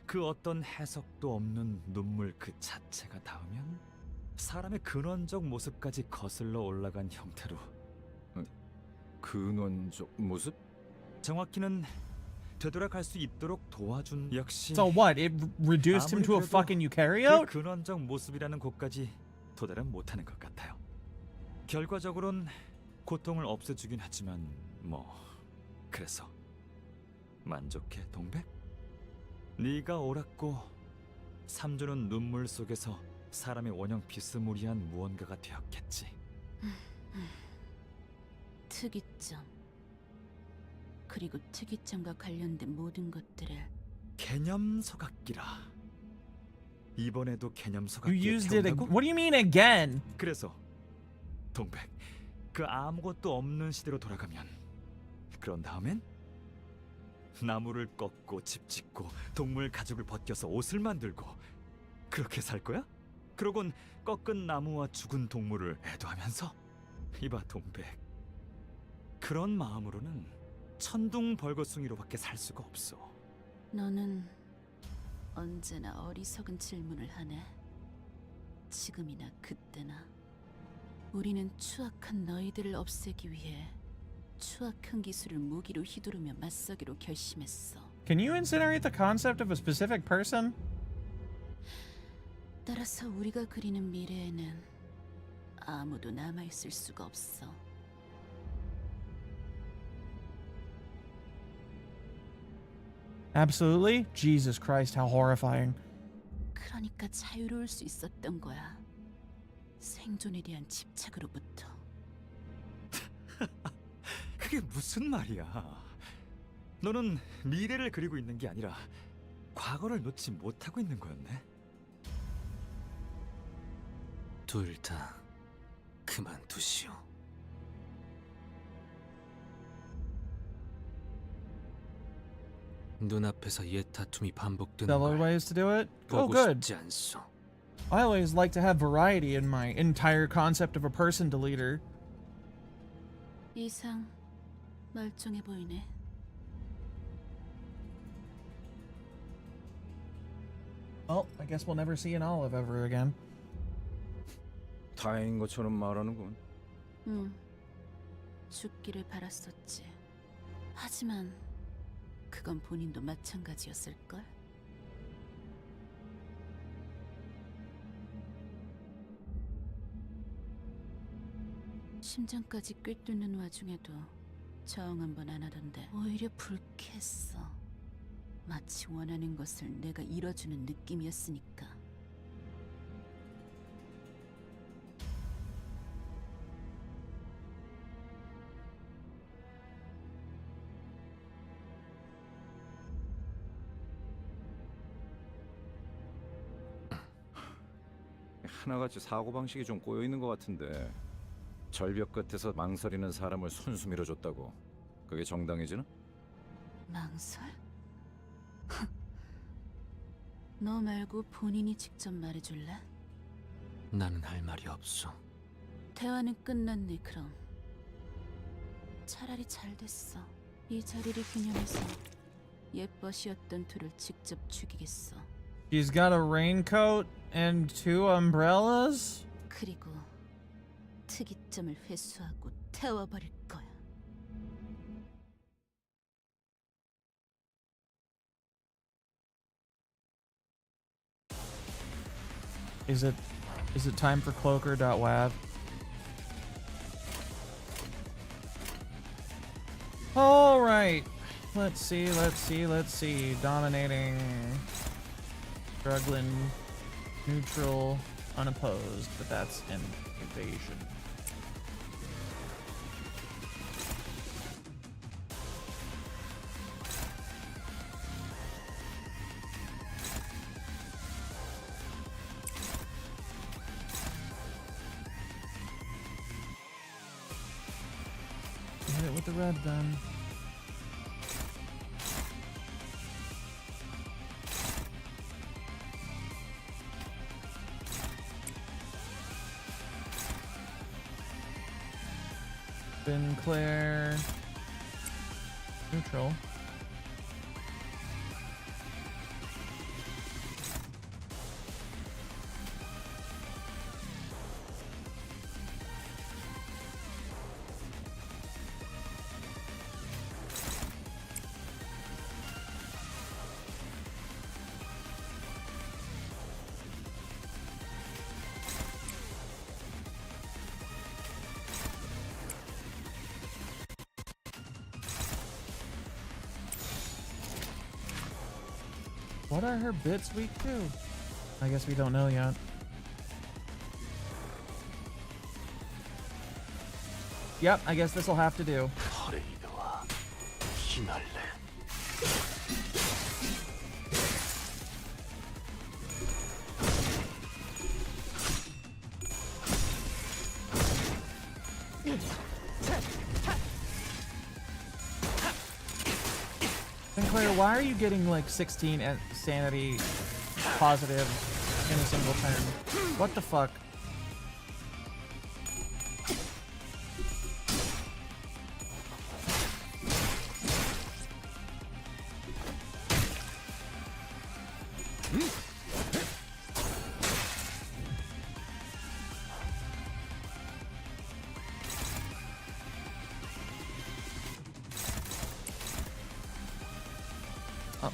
그 어떤 해석도 없는 눈물 그 자체가 닿으면 사람의 근원적 모습까지 거슬러 올라간 형태로. 근원적 모습? 정확히는 되돌아갈 수 있도록 도와준. 역시. So what? It reduced him to a fucking eukaryote? 그 근원적 모습이라는 곳까지 도달은 못하는 것 같아요. 결과적으론 고통을 없애주긴 하지만 뭐 그래서 만족해, 동백? 네가 옳았고 삼조는 눈물 속에서 사람의 원형 비스무리한 무언가가 되었겠지. 특이점, 그리고 특이점과 관련된 모든 것들을 개념 서각기라. 이번에도 개념 You 서각기에 used it. 태운다고? What do you mean again? 그래서 동백, 그 아무것도 없는 시대로 돌아가면, 그런 다음엔 나무를 꺾고 집 짓고 동물 가죽을 벗겨서 옷을 만들고 그렇게 살 거야? 그러곤 꺾은 나무와 죽은 동물을 애도하면서. 이봐 동백, 그런 마음으로는 천둥 벌거숭이로밖에 살 수가 없어. 너는 언제나 어리석은 질문을 하네. 지금이나 그때나 우리는 추악한 너희들을 없애기 위해 추악한 기술을 무기로 휘두르며 맞서기로 결심했어. Can you incinerate the concept of a specific person? 따라서 우리가 그리는 미래에는 아무도 남아있을 수가 없어. Absolutely? Jesus Christ, how horrifying. 그러니까 자유로울 수 있었던 거야. 생존에 대한 집착으로부터. 그게 무슨 말이야? 너는 미래를 그리고 있는 게 아니라 과거를 놓지 못하고 있는 거였네. 둘 다 그만두시오. 눈앞에서 옛 다툼이 반복되는 Other 걸 ways to do it? Oh, 보고 good. 싶지 않소. I always like to have variety in my entire concept of a person deleter. 이상 멀쩡해 보이네. Well, I guess we'll never see an olive ever again. 다행인 것처럼 말하는군. 죽기를 바랐었지. 하지만 그건 본인도 마찬가지였을걸? 심장까지 꿰뚫는 와중에도 저항 한 번 안 하던데 오히려 불쾌했어. 마치 원하는 것을 내가 이뤄주는 느낌이었으니까. 하나같이 사고방식이 좀 꼬여있는 것 같은데 절벽 끝에서 망설이는 사람을 손수 밀어줬다고 그게 정당해지나? 망설? 너 말고 본인이 직접 말해줄래? 나는 할 말이 없어. 대화는 끝났네. 그럼 차라리 잘 됐어. 이 자리를 기념해서 예뻐시였던 둘을 직접 죽이겠어. She's got a raincoat and 2 umbrellas? 그리고 특이점을 회수하고 태워버릴 거야. Is it time for cloaker.wav? All right. Let's see. Dominating, struggling, neutral, unopposed, but that's an evasion. Hit it with the red then. Sinclair. Neutral. What are her bits weak to? I guess we don't know yet. Yep, I guess this'll have to do. Sinclair, why are you getting like 16 sanity positive in a single turn? What the fuck?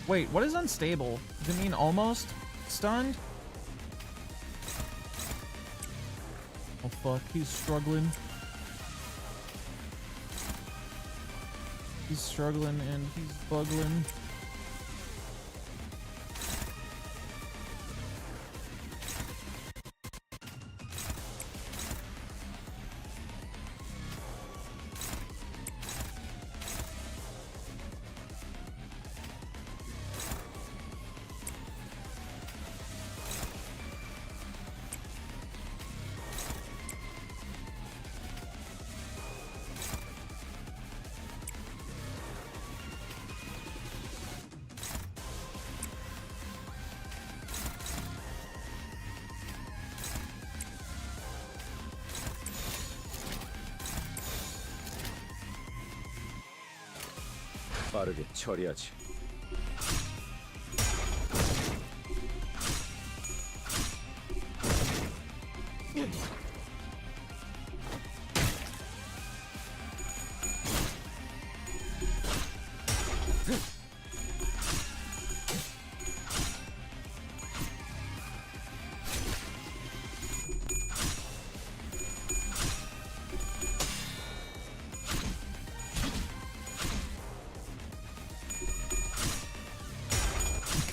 Wait, what is unstable? Does it mean almost stunned? Oh fuck, he's struggling. He's struggling and he's buggling. 빠르게 처리하지.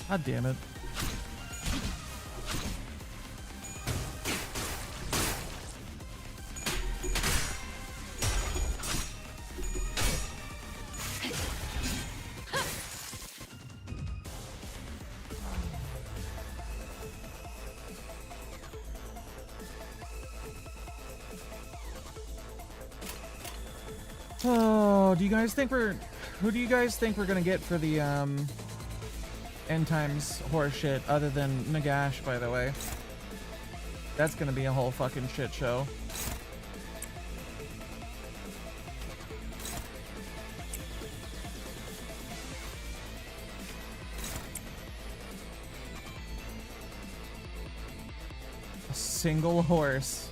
God damn it. Oh, do you guys think who do you guys think we're gonna get for the end times horror shit other than Nagash, by the way? That's gonna be a whole fucking shit show. A single horse.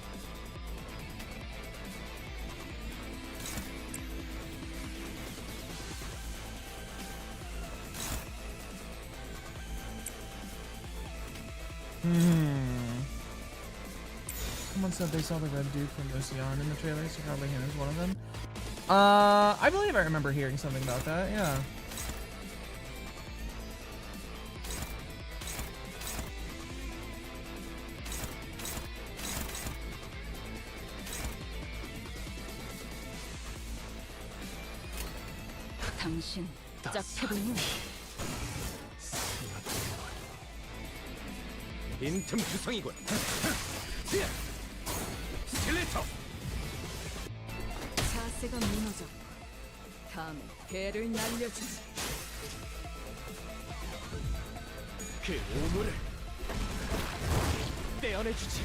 Someone said they saw the red dude from Ocean in the trailer, so probably him is one of them. I believe I remember hearing something about that, yeah. 당신 짝패군요. 빈틈 투성이군. 스켈레터. 자세가 무너져. 다음에 배를 날려주지. 그 오물을 떼어내주지.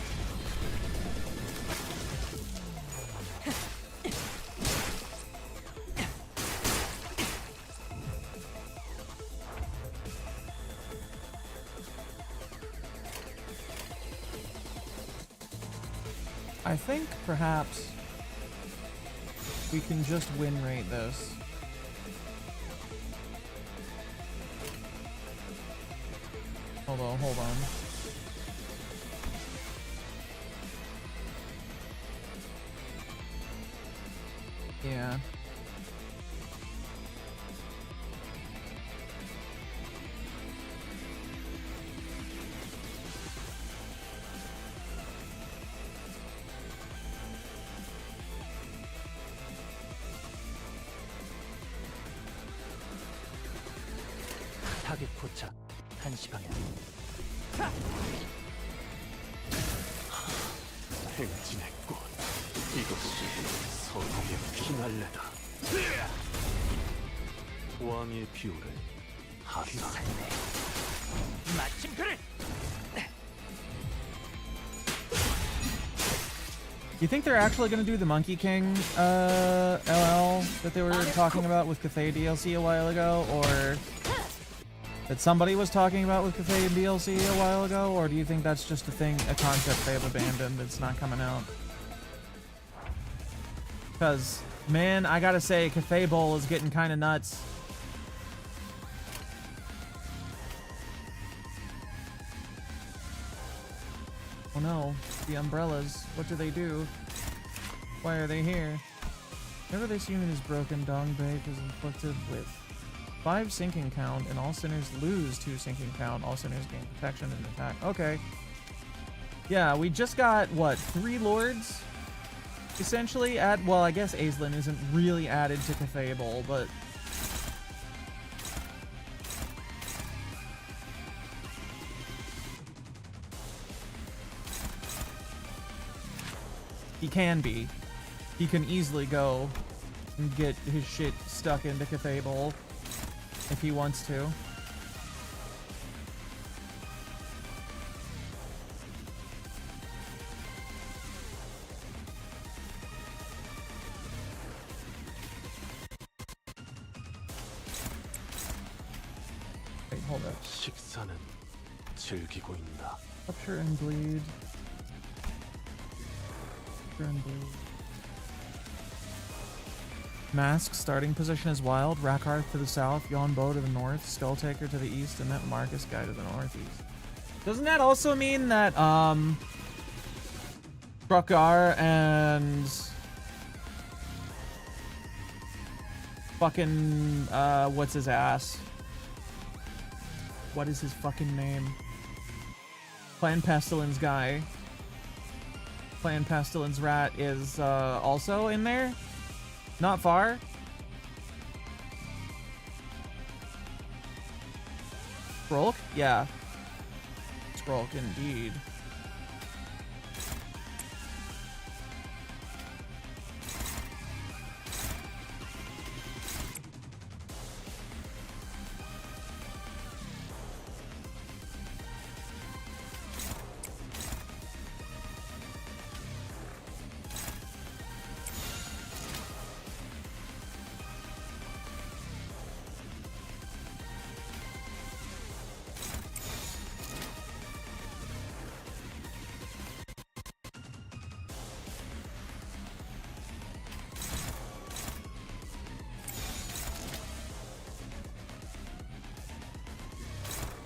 I think perhaps we can just win rate this. Hold on. Yeah. 타겟 포착 1시 방향. 행진의 꽃, 이것이 서독의 피날레다. 왕의 비호를 하사. 마침표를. You think they're actually gonna do the Monkey King LL that they were talking about with Cathay DLC a while ago, or that somebody was talking about with Cathay DLC a while ago, or do you think that's just a concept they've abandoned that's not coming out? Because, man, I gotta say, Cathay Bowl is getting kind of nuts. the umbrellas. What do they do? Why are they here? Whenever this unit is broken, Dong Break is inflicted with 5 sinking count, and all sinners lose 2 sinking count. All sinners gain protection and attack. Okay. Yeah, we just got, what, 3 lords? Essentially, well, I guess Aislinn isn't really added to Cathable, but... he can be. He can easily go and get his shit stuck into Cathable if he wants to. Wait, hold up. 식사는 즐기고 있나? Rupture and bleed. Rupture and bleed. Mask starting position is Wild, Rakarth to the south, Yonbo to the north, Skulltaker to the east, and that Marcus guy to the northeast. Doesn't that also mean that Krukgar and fucking what's his ass? What is his fucking name? Clan Pestilence guy. Clan Pestilence rat is also in there? Not far. Skrolk? Yeah. Skrolk indeed.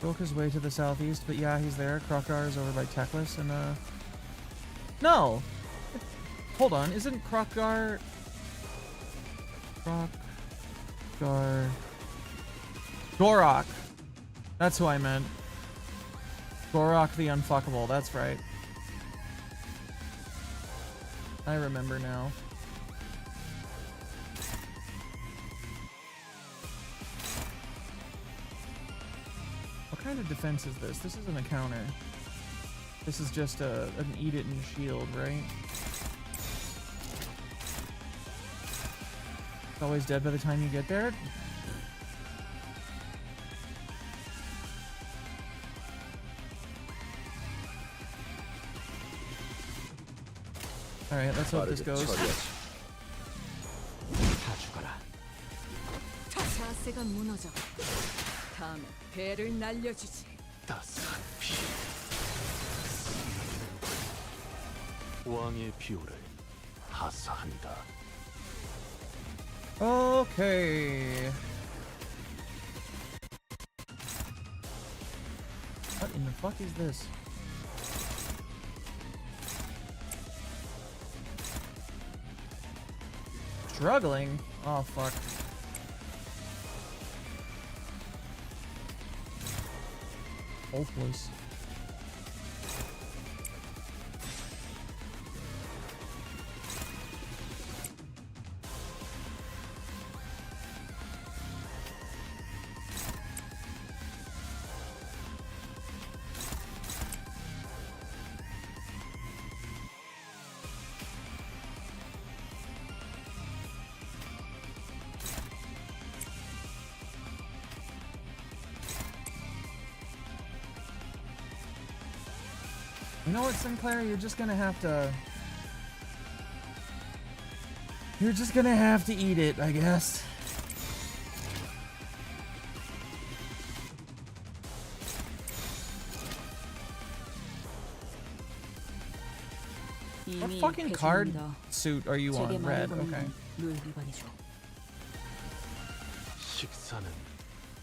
Broke his way to the southeast, but yeah, he's there. Krukgar is over by Teclis, and no! Hold on, isn't Krukgar... Gorok! That's who I meant. Gorok the Unfuckable, that's right. I remember now. What kind of defense is this? This isn't a counter. This is just an eat it and shield, right? It's always dead by the time you get there? Alright, let's hope this goes. 자세가 무너져. 다음에 배를 날려주지. 따스한 피. 왕의 비호를 하사한다. Okay. What in the fuck is this? Struggling? Oh fuck. Hopeless. You know what, Sinclair? You're just gonna have to... You're just gonna have to eat it, I guess. What fucking card suit are you on, Red? Okay. 식사는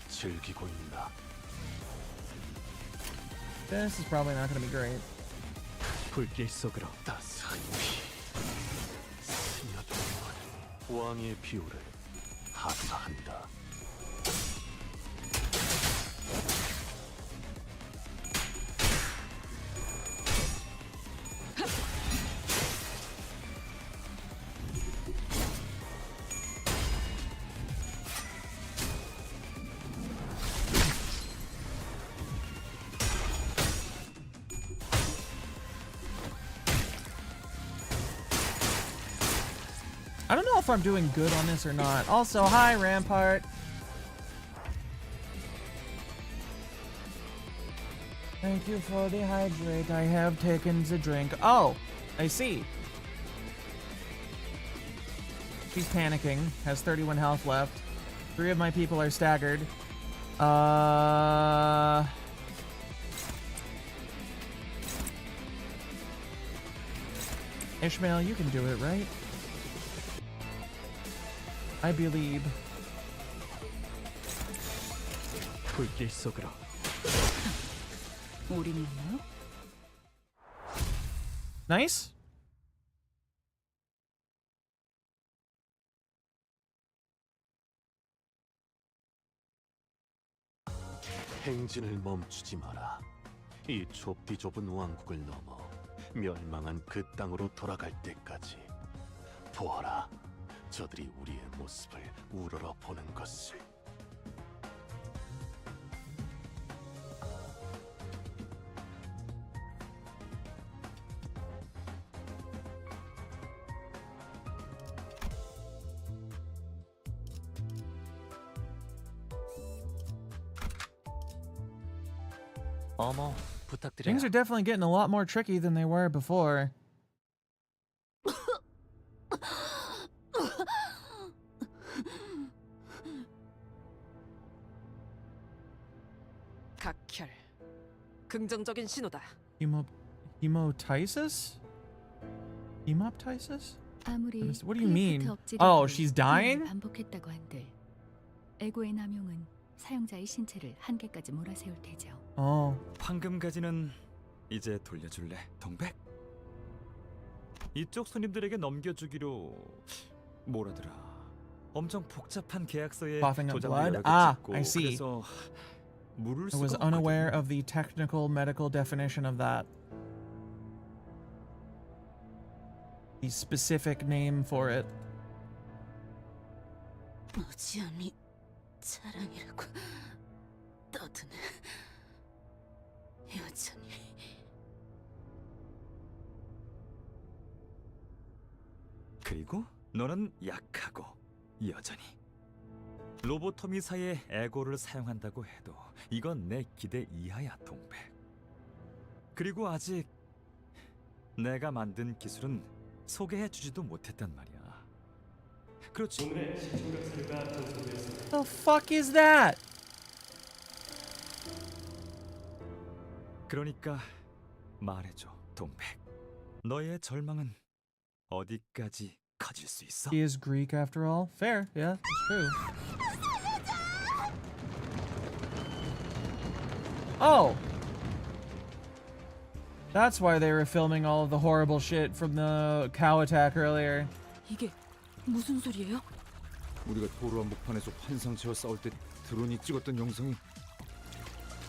즐기고 있나? This is probably not gonna be great. 불길 속으로. 따스한 피 스며들면 왕의 비호를 하사한다. I don't know if I'm doing good on this or not. Also, hi, Rampart. Thank you for the hydrate. I have taken the drink. Oh, I see. She's panicking. Has 31 health left. 3 of my people are staggered. Ishmael, you can do it, right? I believe. 불길 속으로. 우리는요? Nice. 행진을 멈추지 마라. 이 좁디 좁은 왕국을 넘어 멸망한 그 땅으로 돌아갈 때까지 보아라. 저들이 우리의 모습을 우러러 보는 것을. 어머, 부탁드려요. Things are definitely getting a lot more tricky than they were before. 각혈. 긍정적인 신호다. Hemoptysis? Hemoptysis? 아무리 What do you mean? 클래프트 억지를 Oh, 해도 she's 사용을 dying? 반복했다고 한들 에고의 남용은 사용자의 신체를 한계까지 몰아세울 테죠. 황금 가지는 이제 돌려줄래, 동백? 이쪽 손님들에게 넘겨주기로 뭐라더라? 엄청 복잡한 계약서에 Coughing up 도장을 blood? 여러 개 Ah, 찍고 I see. 그래서 물을 I was 수가 unaware 없거든. of the technical medical definition of that. The specific name for it. 무지함이 자랑이라고 떠드네. 여전히. 그리고 너는 약하고 여전히 로보토미사의 에고를 사용한다고 해도 이건 내 기대 이하야, 동백. 그리고 아직 내가 만든 기술은 소개해주지도 못했단 말이야. 그렇지. The fuck is that? 그러니까 말해줘, 동백. 너의 절망은 어디까지 커질 수 있어? He is Greek after all. Fair, yeah, it's true. Oh! That's why they were filming all of the horrible shit from the cow attack earlier. 이게 무슨 소리예요? 우리가 도로 한복판에서 환상체와 싸울 때 드론이 찍었던 영상이.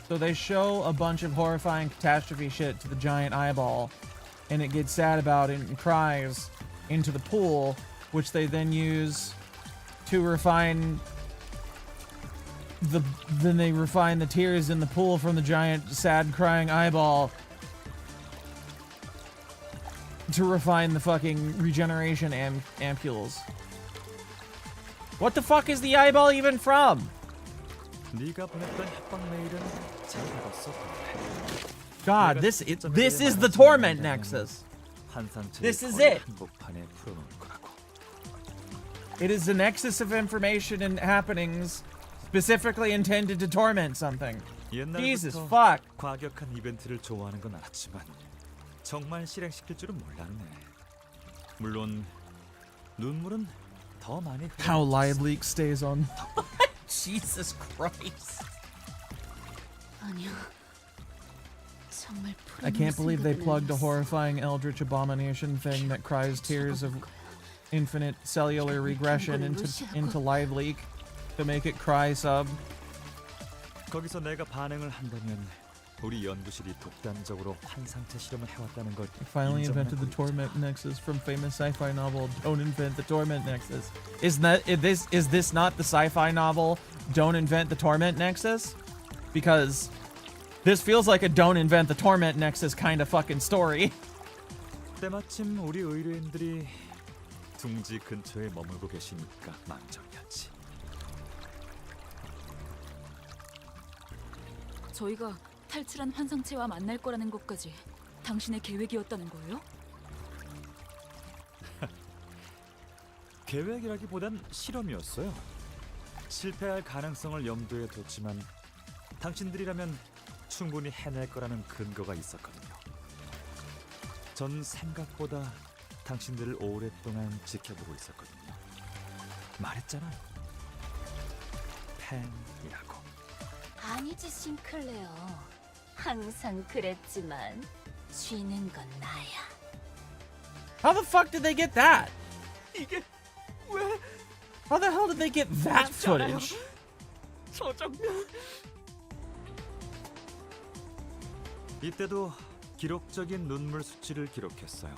So they show a bunch of horrifying catastrophe shit to the giant eyeball, and it gets sad about it and cries into the pool, which they then use to refine then they refine the tears in the pool from the giant sad crying eyeball to refine the fucking regeneration ampules. What the fuck is the eyeball even from? 네가 보냈던 협박 메일은 잘 받았어. God, this is the torment nexus. This is it. 한복판에 풀어놓을 거라고. It is the nexus of information and happenings specifically intended to torment something. Jesus 옛날부터 fuck. 과격한 이벤트를 좋아하는 건 알았지만 정말 실행시킬 줄은 몰랐네. 물론 눈물은 더 많이 흘려. How live leak stays on. Jesus Christ. 아니야. I can't believe they plugged a horrifying eldritch abomination thing that cries tears of infinite cellular regression into live leak to make it cry sub. 거기서 내가 반응을 한다면 우리 연구실이 독단적으로 환상체 실험을 해왔다는 걸 Finally invented the torment nexus from famous sci-fi novel Don't Invent the Torment Nexus. Is this not the sci-fi novel Don't Invent the Torment Nexus? Because this feels like a Don't Invent the Torment Nexus kind of fucking story. 때마침 우리 의뢰인들이 둥지 근처에 머물고 계시니까 망정이었지. 저희가 탈출한 환상체와 만날 거라는 것까지 당신의 계획이었다는 거예요? 계획이라기보단 실험이었어요. 실패할 가능성을 염두에 뒀지만 당신들이라면 충분히 해낼 거라는 근거가 있었거든요. 전 생각보다 당신들을 오랫동안 지켜보고 있었거든요. 말했잖아요. 팬이라고. 아니지, 싱클레어. 항상 그랬지만 쥐는 건 나야. How the fuck did they get that? 이게 왜? How the hell did they get that footage? 저 장면. 이때도 기록적인 눈물 수치를 기록했어요.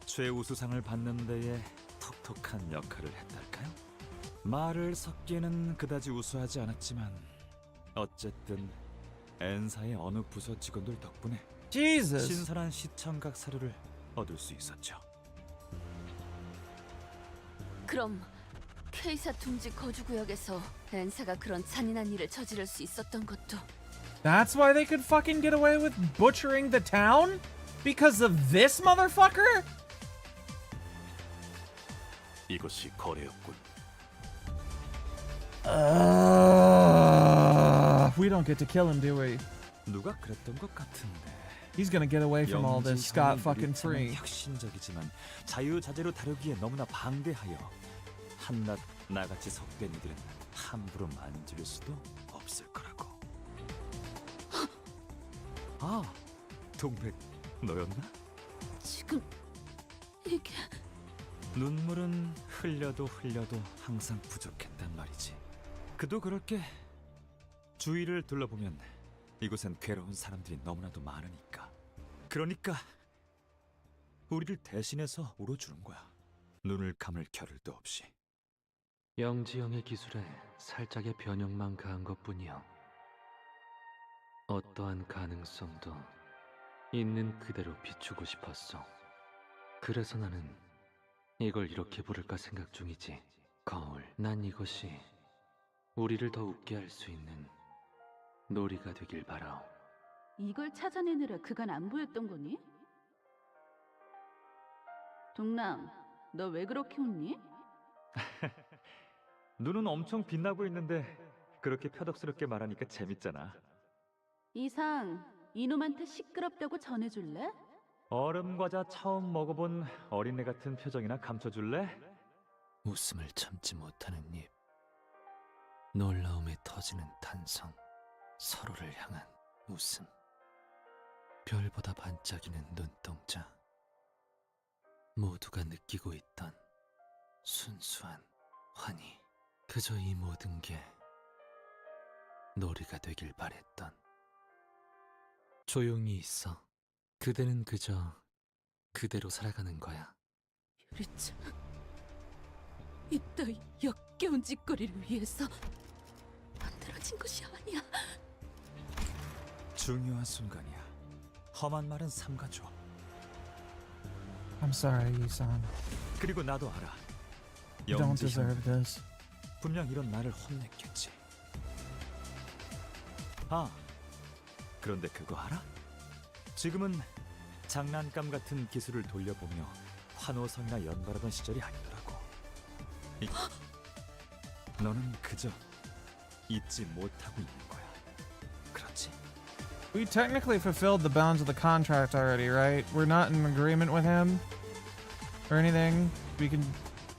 최우수상을 받는 데에 톡톡한 역할을 했달까요? 말을 섞기에는 그다지 우수하지 않았지만 어쨌든 N사의 어느 부서 직원들 덕분에 Jesus. 신선한 시청각 사료를 얻을 수 있었죠. 그럼 K사 둥지 거주구역에서 N사가 그런 잔인한 일을 저지를 수 있었던 것도 That's why they could fucking get away with butchering the town? Because of this motherfucker? 이것이 거래였군. We don't get to kill him, do we? 누가 그랬던 것 같은데. He's gonna get away from all this scot fucking free. 혁신적이지만 자유자재로 다루기에 너무나 방대하여 한낱 나같이 속된 이들은 함부로 만질 수도 없을 거라고. 아, 동백 너였나? 지금 이게 눈물은 흘려도 항상 부족했단 말이지. 그도 그럴 게 주위를 둘러보면 이곳엔 괴로운 사람들이 너무나도 많으니까. 그러니까 우리를 대신해서 울어주는 거야. 눈을 감을 겨를도 없이. 영지영의 기술에 살짝의 변형만 가한 것뿐이요. 어떠한 가능성도 있는 그대로 비추고 싶었어. 그래서 나는 이걸 이렇게 부를까 생각 중이지. 거울. 난 이것이 우리를 더 웃게 할 수 있는 놀이가 되길 바라오. 이걸 찾아내느라 그간 안 보였던 거니? 동남, 너 왜 그렇게 웃니? 눈은 엄청 빛나고 있는데 그렇게 표독스럽게 말하니까 재밌잖아. 이상, 이놈한테 시끄럽다고 전해줄래? 얼음 과자 처음 먹어본 어린애 같은 표정이나 감춰줄래? 웃음을 참지 못하는 입, 놀라움에 터지는 탄성, 서로를 향한 웃음, 별보다 반짝이는 눈동자. 모두가 느끼고 있던 순수한 환희. 그저 이 모든 게 놀이가 되길 바랬던. 조용히 있어. 그대는 그저 그대로 살아가는 거야. 유리차, 이따위 역겨운 짓거리를 위해서 만들어진 것이 아니야. 중요한 순간이야. 험한 말은 삼가줘. I'm sorry, Isan. 그리고 나도 알아. You don't deserve this. 분명 이런 나를 혼냈겠지. 아, 그런데 그거 알아? 지금은 장난감 같은 기술을 돌려보며 환호성이나 연발하던 시절이 아니더라고. 너는 그저 잊지 못하고 있는 거야. 그렇지? We technically fulfilled the bounds of the contract already, right? We're not in agreement with him or anything. We can.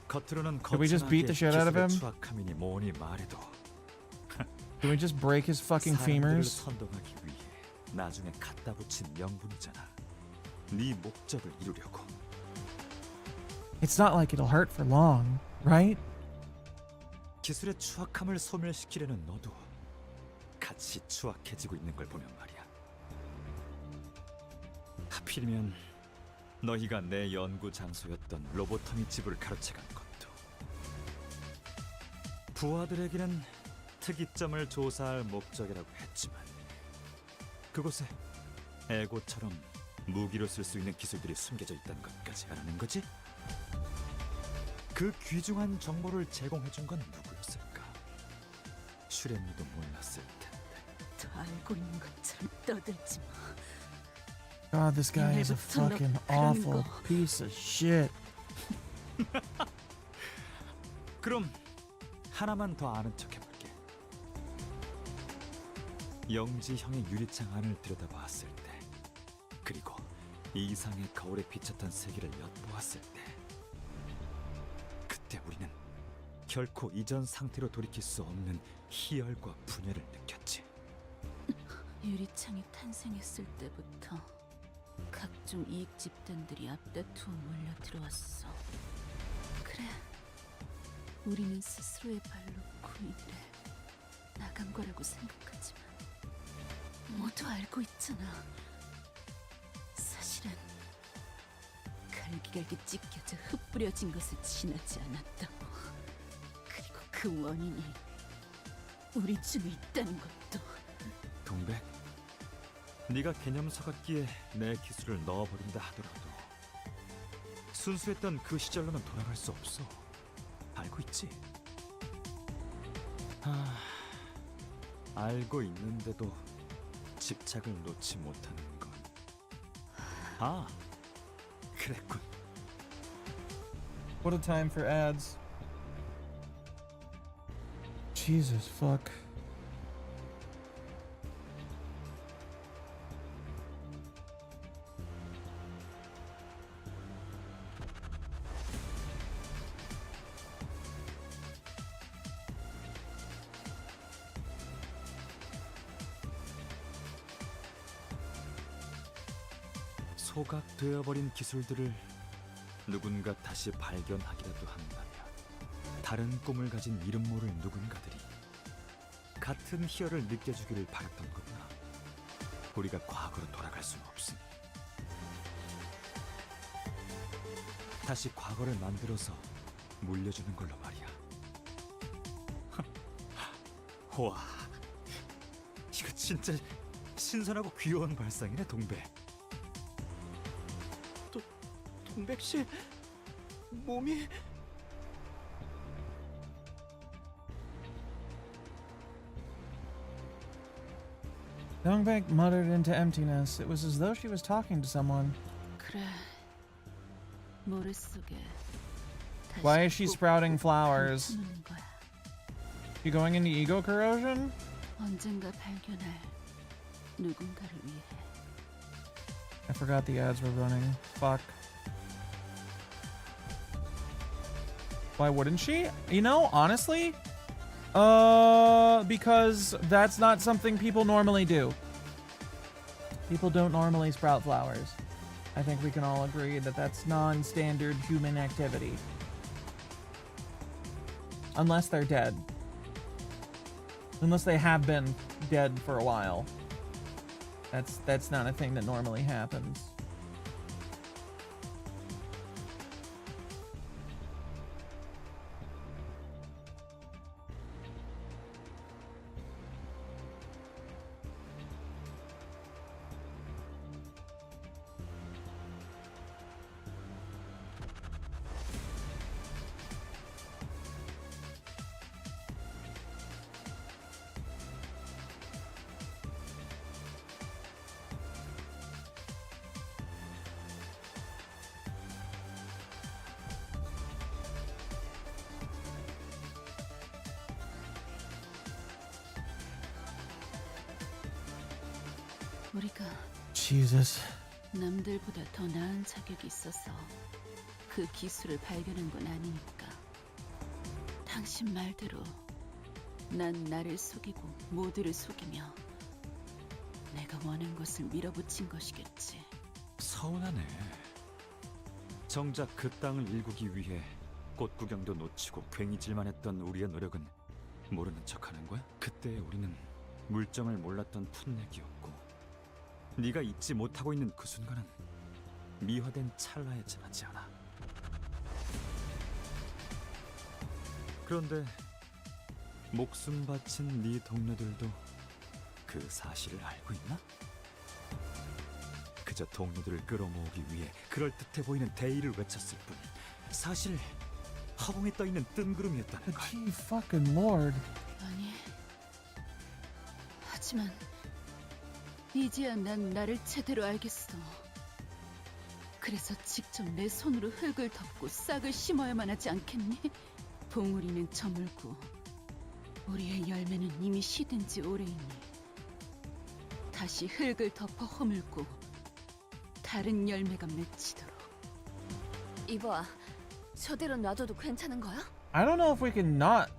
겉으로는 Can we just beat the shit out of him? 추악함이니 뭐니 말해도 Can we just break his fucking femurs? 선동하기 위해 나중에 갖다 붙인 명분이잖아. 네 목적을 이루려고. It's not like it'll hurt for long, right? 기술의 추악함을 소멸시키려는 너도 같이 추악해지고 있는 걸 보면 말이야. 하필이면 너희가 내 연구 장소였던 로보토미 지부를 가로채간 것도 부하들에게는 특이점을 조사할 목적이라고 했지만 그곳에 에고처럼 무기로 쓸 수 있는 기술들이 숨겨져 있다는 것까지 알아낸 거지? 그 귀중한 정보를 제공해준 건 누구였을까? 슈렌니도 몰랐을 텐데. 더 알고 있는 것처럼 떠들지 마. God, this guy is a 옛날부터 너 fucking 그러는 awful 거. piece of shit. 그럼 하나만 더 아는 척 해볼게. 영지 형의 유리창 안을 들여다봤을 때, 그리고 이상의 거울에 비쳤던 세계를 엿보았을 때, 그때 우리는 결코 이전 상태로 돌이킬 수 없는 희열과 분열을 느꼈지. 유리창이 탄생했을 때부터 각종 이익 집단들이 앞다투어 몰려 들어왔어. 그래, 우리는 스스로의 발로 구인을 나간 거라고 생각하지만 모두 알고 있잖아. 사실은 갈기갈기 찢겨져 흩뿌려진 것을 지나지 않았다고. 그리고 그 원인이 우리 중에 있다는 것도. 동백, 네가 개념 서갑기에 내 기술을 넣어버린다 하더라도 순수했던 그 시절로는 돌아갈 수 없어. 알고 있지? 알고 있는데도 집착을 놓지 못하는 건. 그랬군. What a time for ads. Jesus fuck. 소각되어버린 기술들을 누군가 다시 발견하기라도 한다면 다른 꿈을 가진 이름 모를 누군가들이 같은 희열을 느껴주기를 바랐던 거구나. 우리가 과거로 돌아갈 수는 없으니 다시 과거를 만들어서 물려주는 걸로 말이야. 와, 이거 진짜 신선하고 귀여운 발상이네, 동배. 동백 씨 몸이 Youngbank muttered into emptiness. It was as though she was talking to someone. 그래, 머릿속에 다시 Why is she 꼭 sprouting flowers? 품는 거야. You going into ego corrosion? 언젠가 발견할 누군가를 위해. I forgot the ads were running. Fuck. Why wouldn't she? You know, honestly, because that's not something people normally do. People don't normally sprout flowers. I think we can all agree that that's non-standard human activity. Unless they're dead. Unless they have been dead for a while. That's not a thing that normally happens. 우리가 Jesus. 남들보다 더 나은 자격이 있어서 그 기술을 발견한 건 아니니까. 당신 말대로 난 나를 속이고 모두를 속이며 내가 원한 것을 밀어붙인 것이겠지. 서운하네. 정작 그 땅을 일구기 위해 꽃 구경도 놓치고 괭이질만 했던 우리의 노력은 모르는 척하는 거야? 그때 우리는 물정을 몰랐던 풋내기였고 네가 잊지 못하고 있는 그 순간은 미화된 찰나에 지나지 않아. 그런데 목숨 바친 네 동료들도 그 사실을 알고 있나? 그저 동료들을 끌어모으기 위해 그럴듯해 보이는 대의를 외쳤을 뿐 사실 허공에 떠있는 뜬구름이었다는 걸. Gee fucking lord. 아니, 하지만 이제야 난 나를 제대로 알겠어. 그래서 직접 내 손으로 흙을 덮고 싹을 심어야만 하지 않겠니? 봉우리는 저물고 우리의 열매는 이미 시든 지 오래이니 다시 흙을 덮어 허물고 다른 열매가 맺히도록. 이봐, 저대로 놔둬도 괜찮은 거야? I don't know if we can not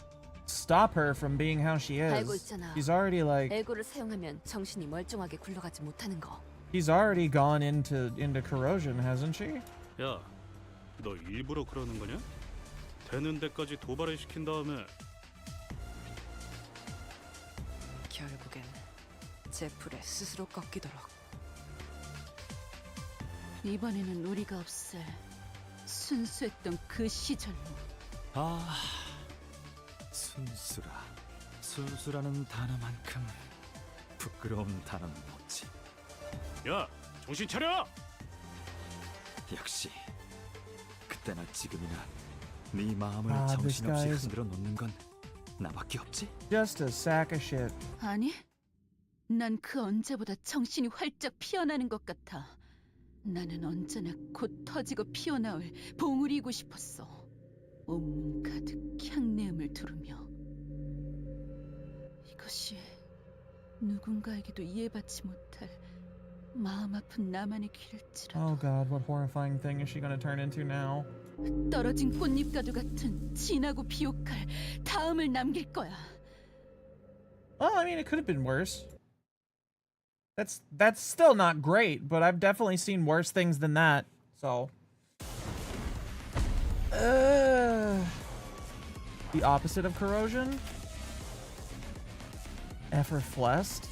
stop her from being how she 알고 is. 있잖아. She's already like 에고를 사용하면 정신이 멀쩡하게 굴러가지 못하는 거. she's already gone into corrosion, hasn't she? 야, 너 일부러 그러는 거냐? 되는 데까지 도발을 시킨 다음에 결국엔 제풀에 스스로 꺾이도록. 이번에는 우리가 없앨 순수했던 그 시절로. 아, 순수라. 순수라는 단어만큼 부끄러운 단어는 없지. 야, 정신 차려! 역시 그때나 지금이나 네 마음을 Ah, this 정신없이 guy is- 흔들어 놓는 건 나밖에 없지? Just a sack of shit. 아니, 난 그 언제보다 정신이 활짝 피어나는 것 같아. 나는 언제나 곧 터지고 피어나올 봉우리이고 싶었어. 온몸 가득 향내음을 두르며. 이것이 누군가에게도 이해받지 못할 마음 아픈 나만의 길일지라도. Oh god, what horrifying thing is she gonna turn into now? 떨어진 꽃잎과도 같은 진하고 비옥할 다음을 남길 거야. Well, I mean, it could have been worse. That's still not great, but I've definitely seen worse things than that. So, the opposite of corrosion. Efferflesced.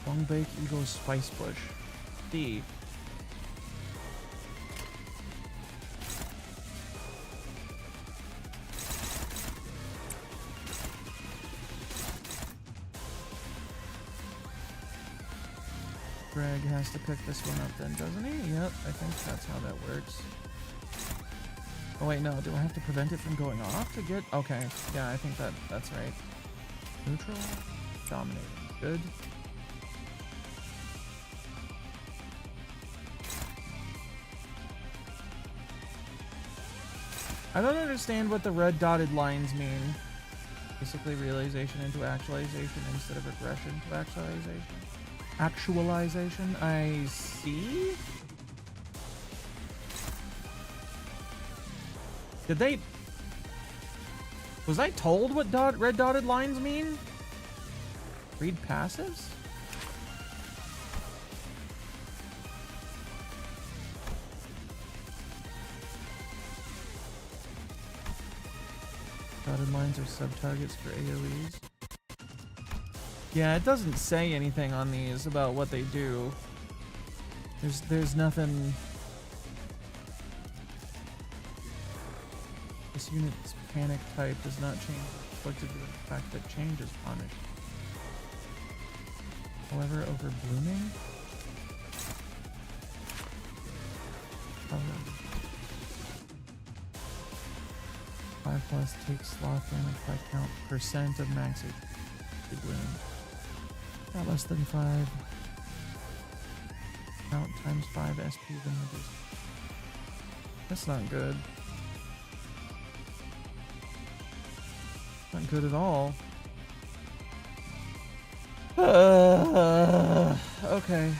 Longbake Eagle Spice Bush. D. Greg has to pick this one up then, doesn't he? Yep, I think that's how that works. Oh wait, no, do I have to prevent it from going off to get... Okay, yeah, I think that's right. Neutral, dominating, good. I don't understand what the red dotted lines mean. Basically realization into actualization instead of regression to actualization. Actualization, I see? Did they... Was I told what red dotted lines mean? Read passives? Dotted lines are sub-targets for AoEs. Yeah, it doesn't say anything on these about what they do. There's nothing... This unit's panic type does not change reflected with the fact that change is punished. However, over blooming... 5+ takes sloth damage by count percent of max HP bloom. Not less than 5. Count times 5 SP then reduce. That's not good. Not good at all. Okay.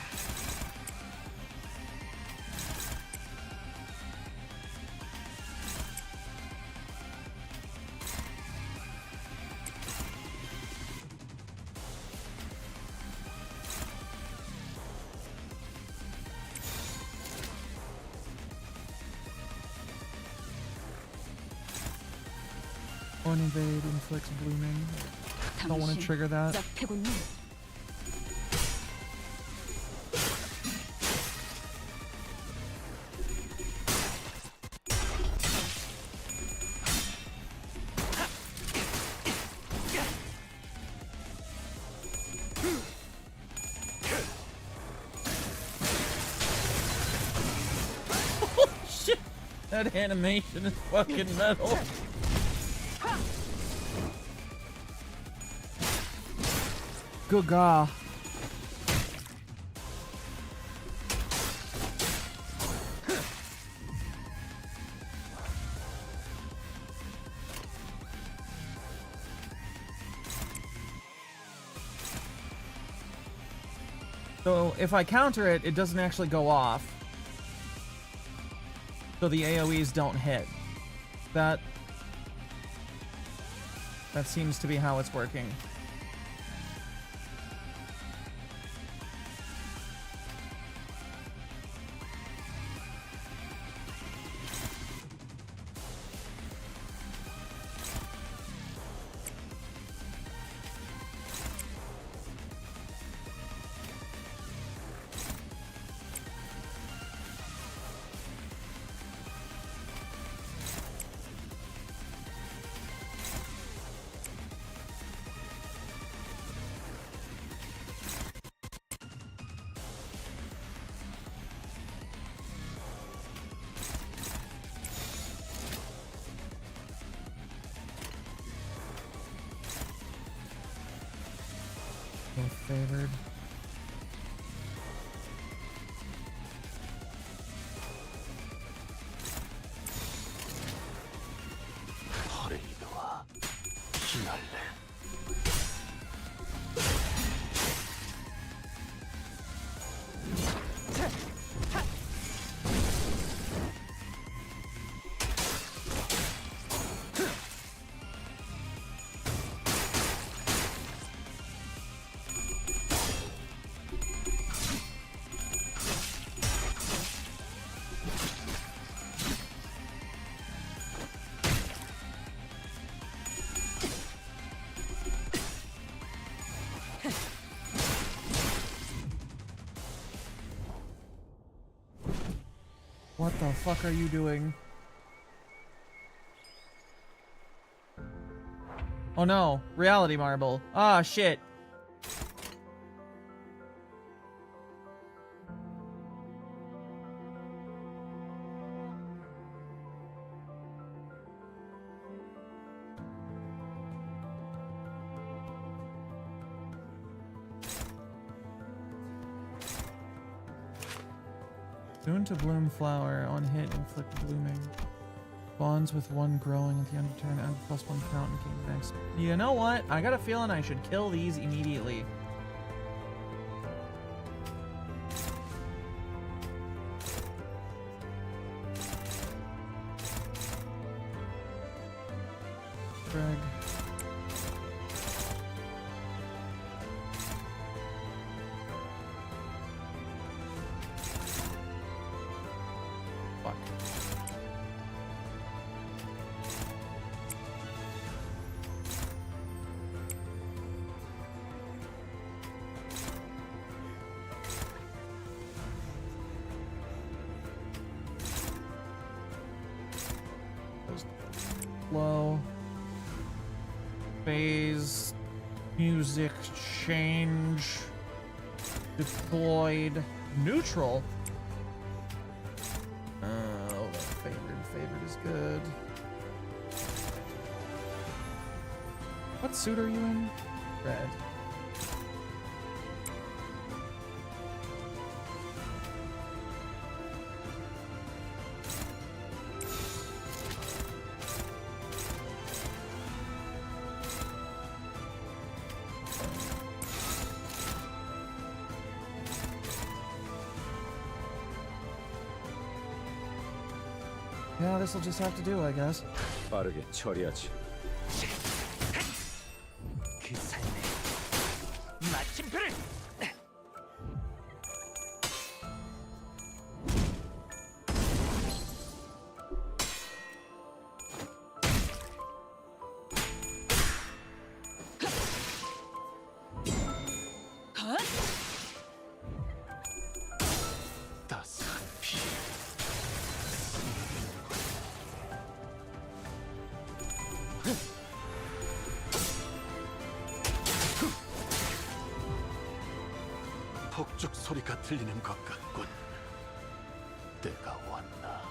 On evade inflicts blooming. Don't want to trigger that. 짭패군요. Shit! That animation is fucking metal. Good God. So if I counter it, it doesn't actually go off. So the AoEs don't hit. That seems to be how it's working. Both favored. 파레이드와 피날레. What the fuck are you doing? Oh no, reality marble. Ah, shit. Soon to bloom flower. On hit, inflict blooming. Bonds with one growing at the end of turn. Add +1 count and gain next. You know what? I got a feeling I should kill these immediately. Greg. Fuck. Low. Phase. Music change. Deployed. Neutral. Oh, favored is good. What suit are you in? Red. Yeah, this'll just have to do, I guess. 빠르게 처리하지. 그 삶의 마침표를. 폭죽 소리가 들리는 것 같군. 때가 왔나?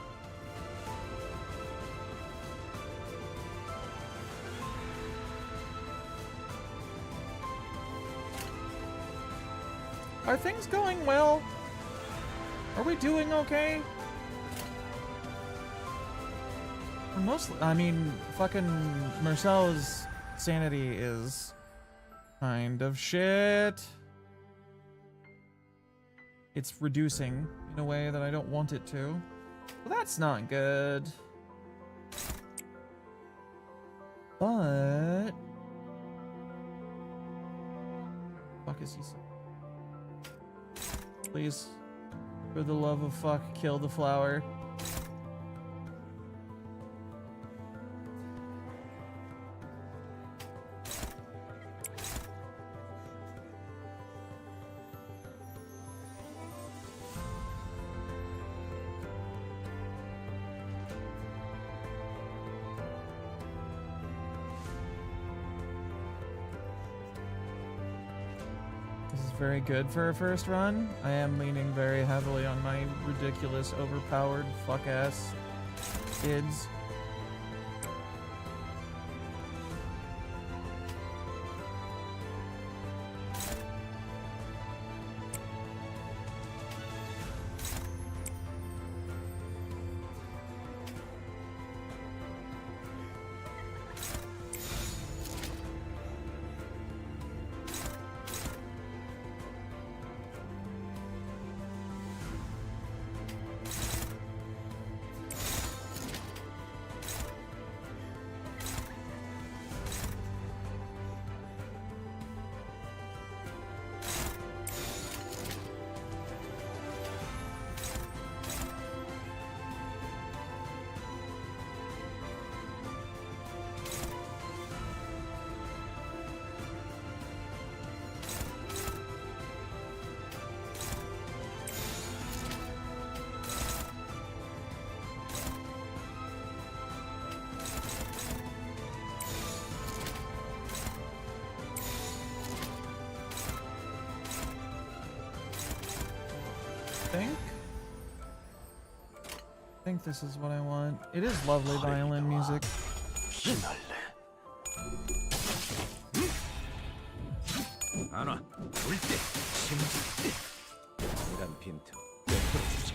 Are things going well? Are we doing okay? Mostly, I mean, fucking Marcel's sanity is kind of shit. It's reducing in a way that I don't want it to. Well, that's not good. But... fuck is he saying? Please, for the love of fuck, kill the flower. Very good for a first run. I am leaning very heavily on my ridiculous, overpowered, fuck-ass kids. I think this is what I want. It is lovely violin music. 안와 울때 심질 때 이란 빈틈 내풀어주지.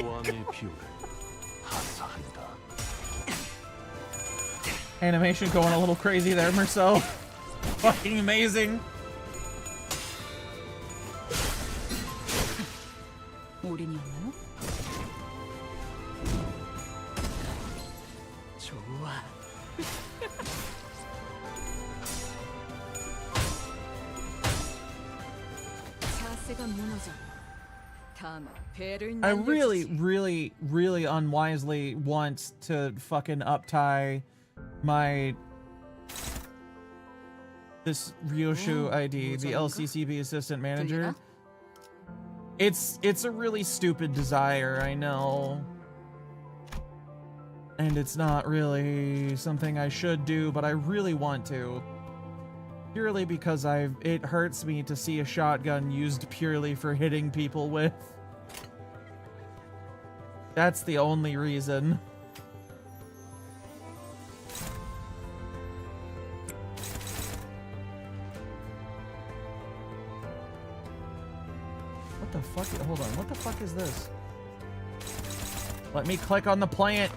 왕의 비율을 하사한다. Animation going a little crazy there, Marcel. Fucking amazing. 올인이었나요? 좋아. 자세가 무너져. 다음에 배를 I 날려주지. really unwisely want to fucking uptie my this Ryoshu ID, the LCCB assistant manager. It's a really stupid desire, I know. And it's not really something I should do, but I really want to. Purely because it hurts me to see a shotgun used purely for hitting people with. That's the only reason. What the fuck? Hold on. What the fuck is this? Let me click on the plant.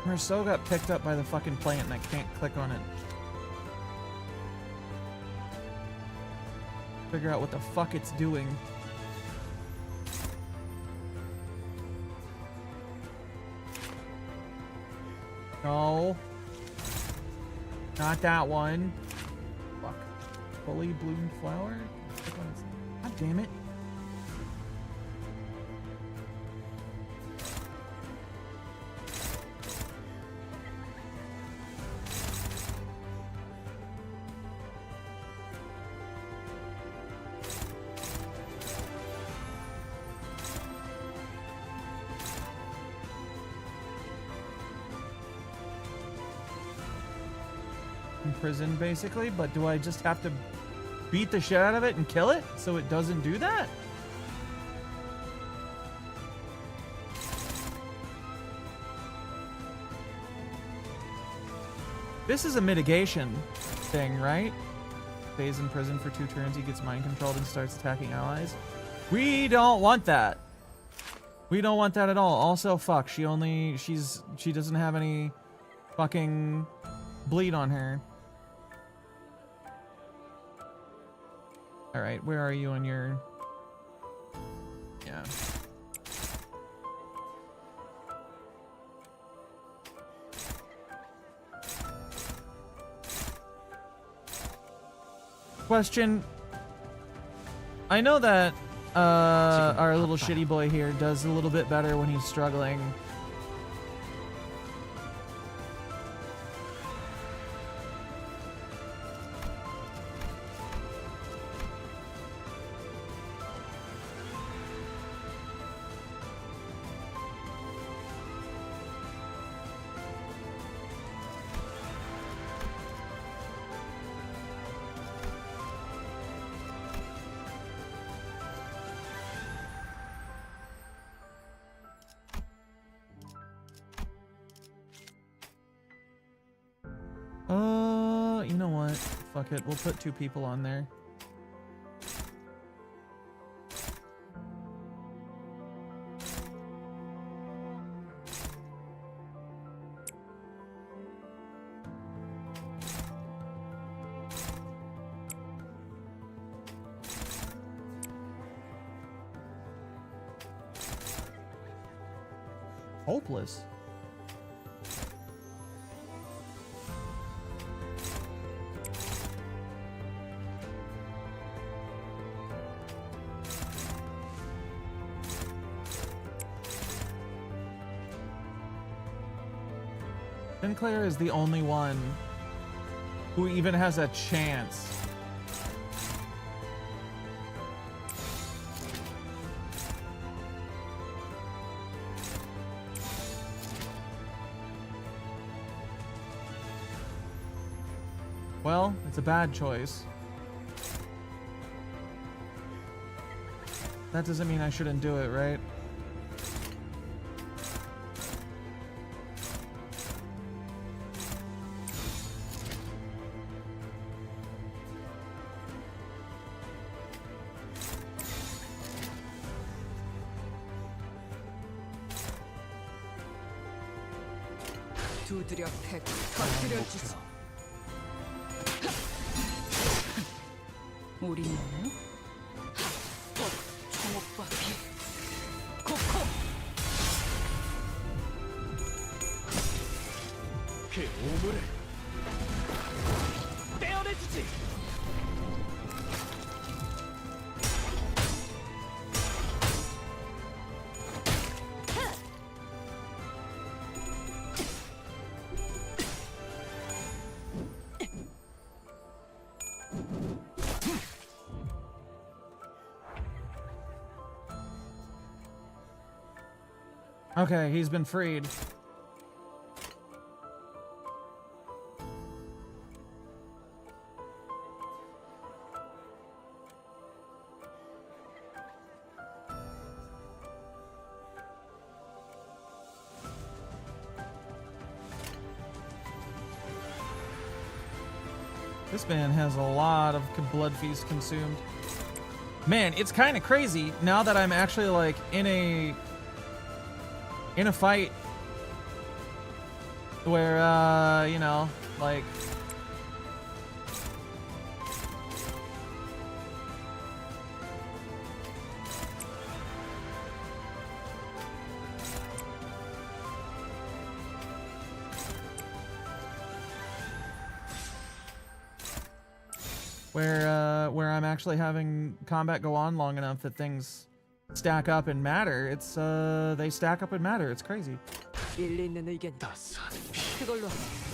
Marceau got picked up by the fucking plant and I can't click on it. Figure out what the fuck it's doing. No. Not that one. Fuck. Fully bloomed flower? God damn it. In prison, basically, but do I just have to beat the shit out of it and kill it so it doesn't do that? This is a mitigation thing, right? Stays in prison for 2 turns, he gets mind controlled and starts attacking allies. We don't want that. We don't want that at all. Also, fuck, she doesn't have any fucking bleed on her. Alright, where are you on your... Yeah. Question. I know that our little shitty boy here does a little bit better when he's struggling. You know what? Fuck it. We'll put 2 people on there. Hopeless. Sinclair is the only one who even has a chance. Well, it's a bad choice. That doesn't mean I shouldn't do it, right? 두드려 패고 터뜨려주지. 우리는 총옥바퀴 코코. 그 오물을 떼어내주지. Okay, he's been freed. This man has a lot of blood feast consumed. Man, it's kind of crazy now that I'm actually like in a fight where you know, like where I'm actually having combat go on long enough that things stack up and matter. It's they stack up and matter. It's crazy. 일리 있는 의견이다. 그걸로 하자.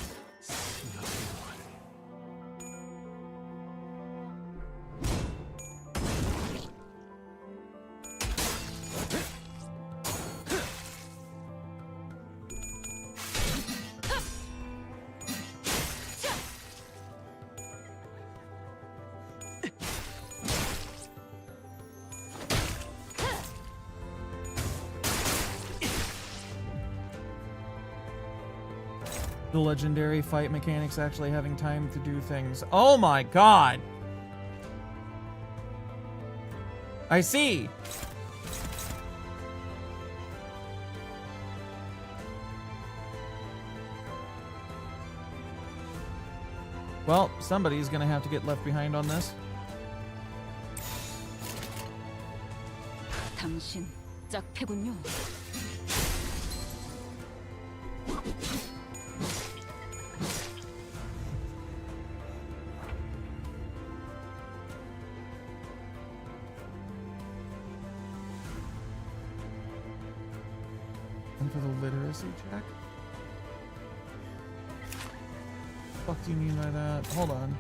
The legendary fight mechanics actually having time to do things. Oh my god! I see! Well, somebody's gonna have to get left behind on this. 당신 짝패군요. And for the literacy check? What do you mean by that? Hold on.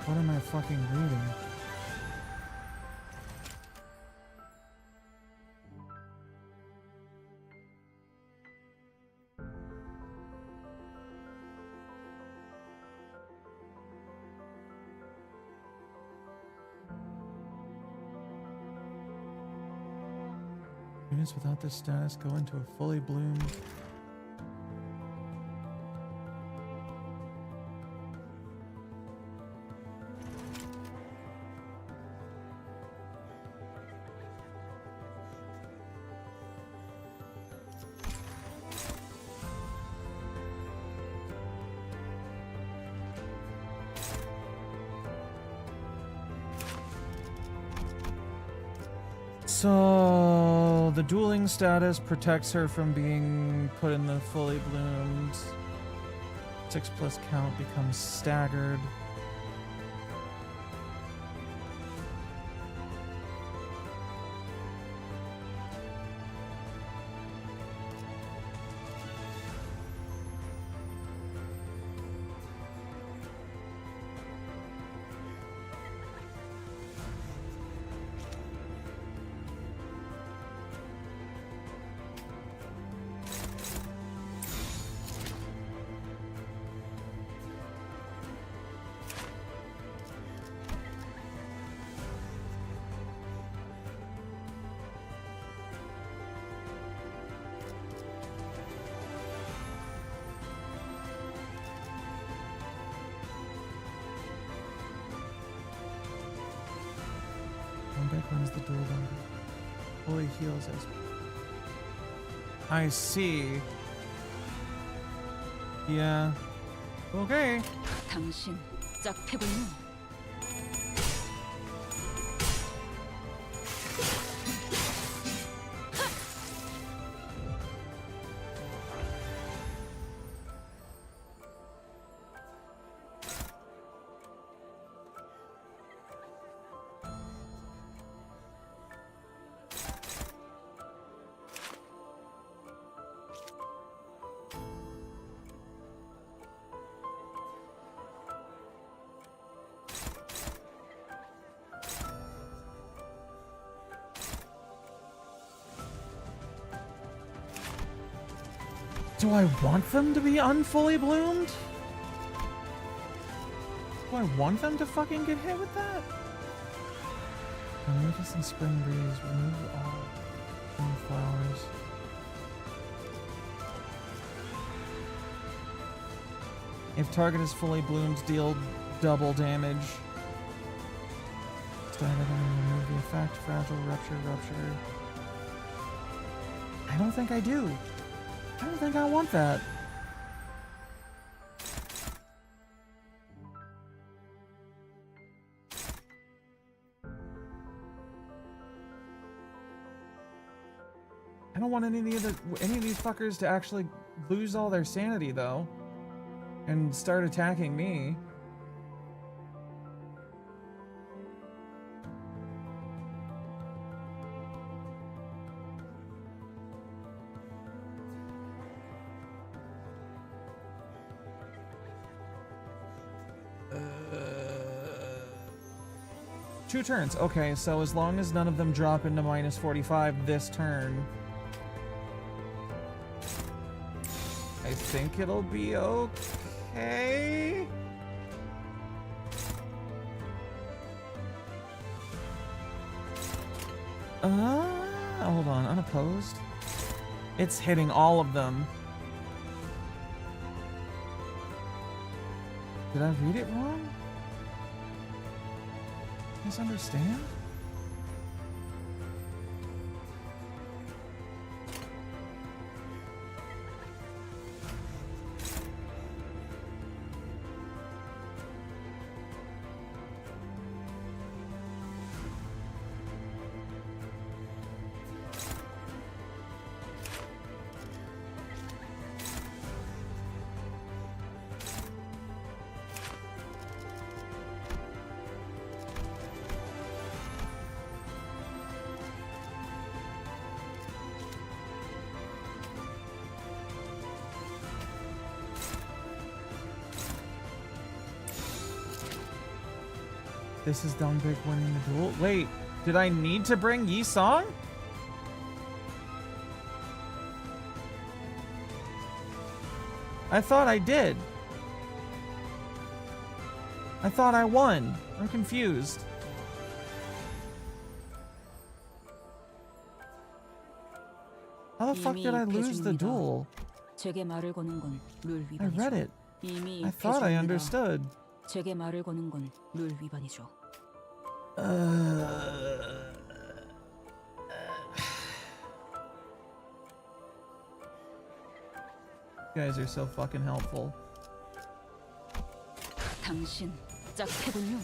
What am I fucking reading? Units without this status go into a fully bloomed. So the dueling status protects her from being put in the fully bloomed. 6+ count becomes staggered. Back runs the duel longer. Fully heals as. I see. Yeah. Okay. 당신 짝패군요. Do I want them to be unfully bloomed? Do I want them to fucking get hit with that? Magnificent spring breeze, remove all spring flowers. If target is fully bloomed, deal double damage. Start remove the effect, fragile, rupture. I don't think I do. I don't think I want that. I don't want any of these fuckers to actually lose all their sanity though and start attacking me. Two turns. Okay, so as long as none of them drop into minus 45 this turn, I think it'll be okay. Hold on, unopposed. It's hitting all of them. Did I read it wrong? Misunderstand? This is Dunbig winning the duel. Wait, did I need to bring Yi Song? I thought I did. I thought I won. I'm confused. How the fuck did I lose the duel? 제게 말을 거는 건 룰 I 위반이죠. read it. 이미 I thought I 패주입니다. understood. 제게 말을 거는 건 룰 위반이죠. You guys are so fucking helpful. 당신 짝패군요.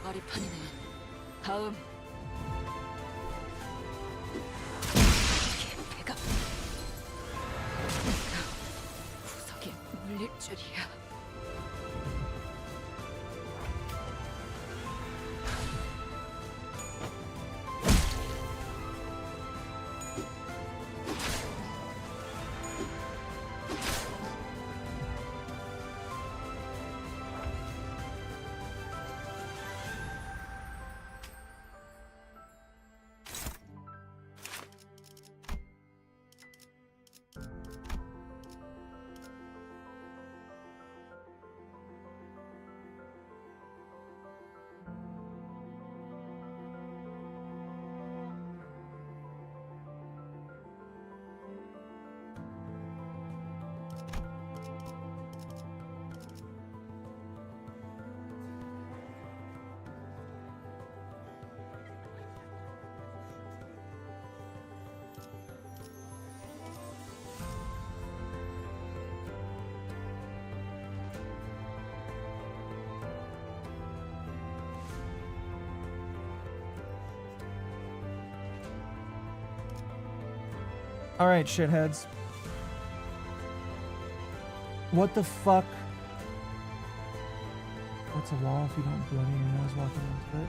나가리판이네. 다음. 개패가 구석에 물릴 줄이야. Alright, shitheads. What the fuck? What's a wall if you don't bloody your nose walking into it?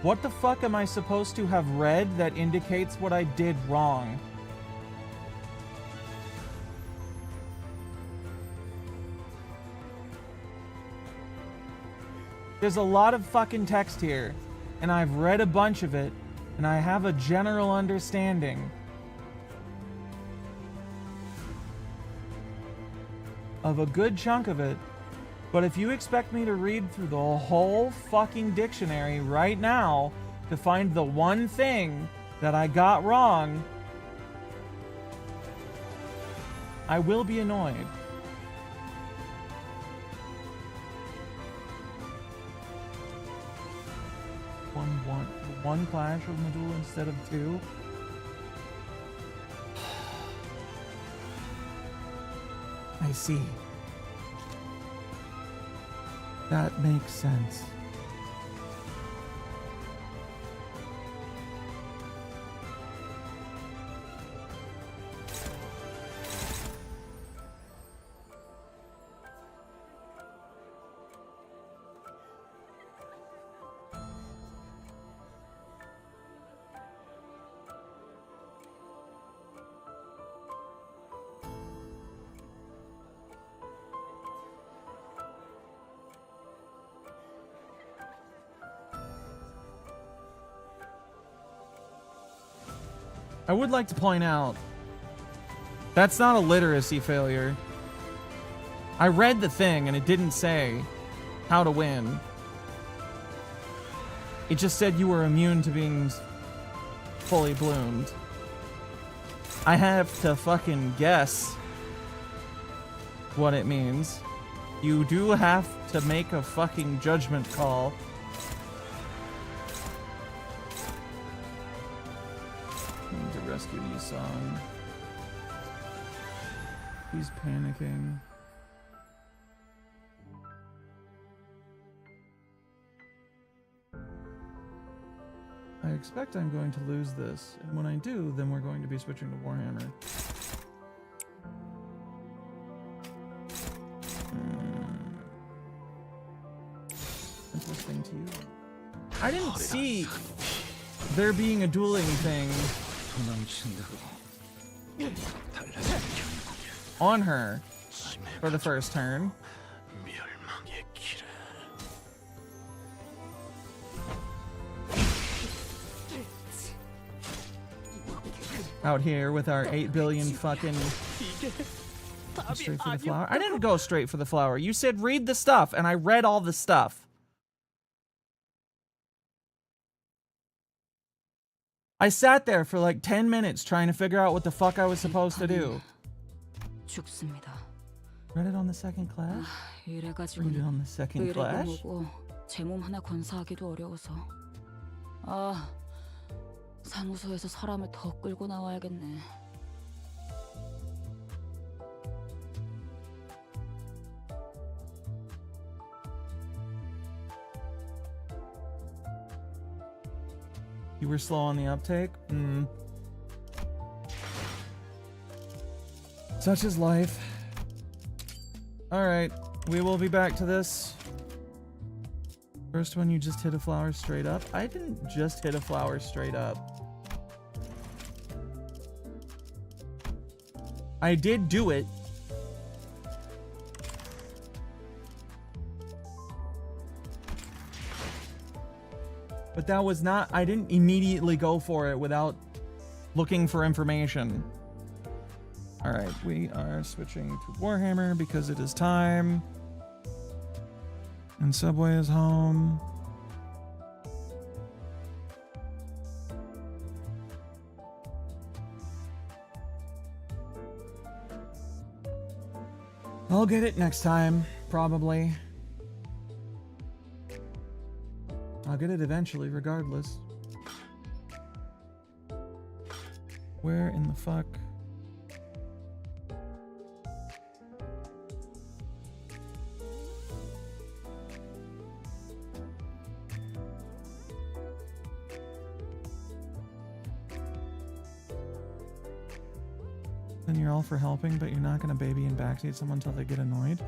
What the fuck am I supposed to have read that indicates what I did wrong? There's a lot of fucking text here, and I've read a bunch of it, and I have a general understanding of a good chunk of it, but if you expect me to read through the whole fucking dictionary right now to find the one thing that I got wrong, I will be annoyed. One clash of Medul instead of two. I see. That makes sense. I would like to point out, that's not a literacy failure. I read the thing and it didn't say how to win. It just said you were immune to being fully bloomed. I have to fucking guess what it means. You do have to make a fucking judgment call. Rescue Yi-song. He's panicking. I expect I'm going to lose this, and when I do, then we're going to be switching to Warhammer. Interesting to you. I didn't see there being a dueling thing on her for the first turn. Out here with our 8 billion fucking straight for the flower. I didn't go straight for the flower. You said read the stuff, and I read all the stuff. I sat there for like 10 minutes trying to figure out what the fuck I was supposed to do. 죽습니다. Read it on the second class? Read it on the second class? 제 몸 하나 건사하기도 어려워서. 아, 사무소에서 사람을 더 끌고 나와야겠네. You were slow on the uptake? Such is life. Alright, we will be back to this. First one, you just hit a flower straight up. I didn't just hit a flower straight up. I did do it. But that was not, I didn't immediately go for it without looking for information. Alright, we are switching to Warhammer because it is time. And Subway is home. I'll get it next time, probably. I'll get it eventually, regardless. Where in the fuck? Then you're all for helping, but you're not gonna baby and backseat someone until they get annoyed?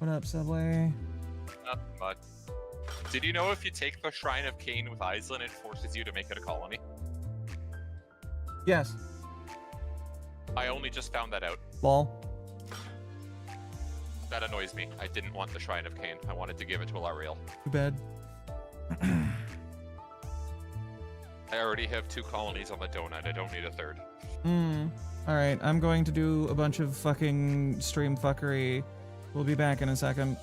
What up, Subway? Not much. Did you know if you take the Shrine of Cain with Iceland, it forces you to make it a colony? Yes. I only just found that out. Lol. That annoys me. I didn't want the Shrine of Cain. I wanted to give it to Alariel. Too bad. I already have 2 colonies on the donut. I don't need a 3rd. Alright, I'm going to do a bunch of fucking stream fuckery. We'll be back in a second.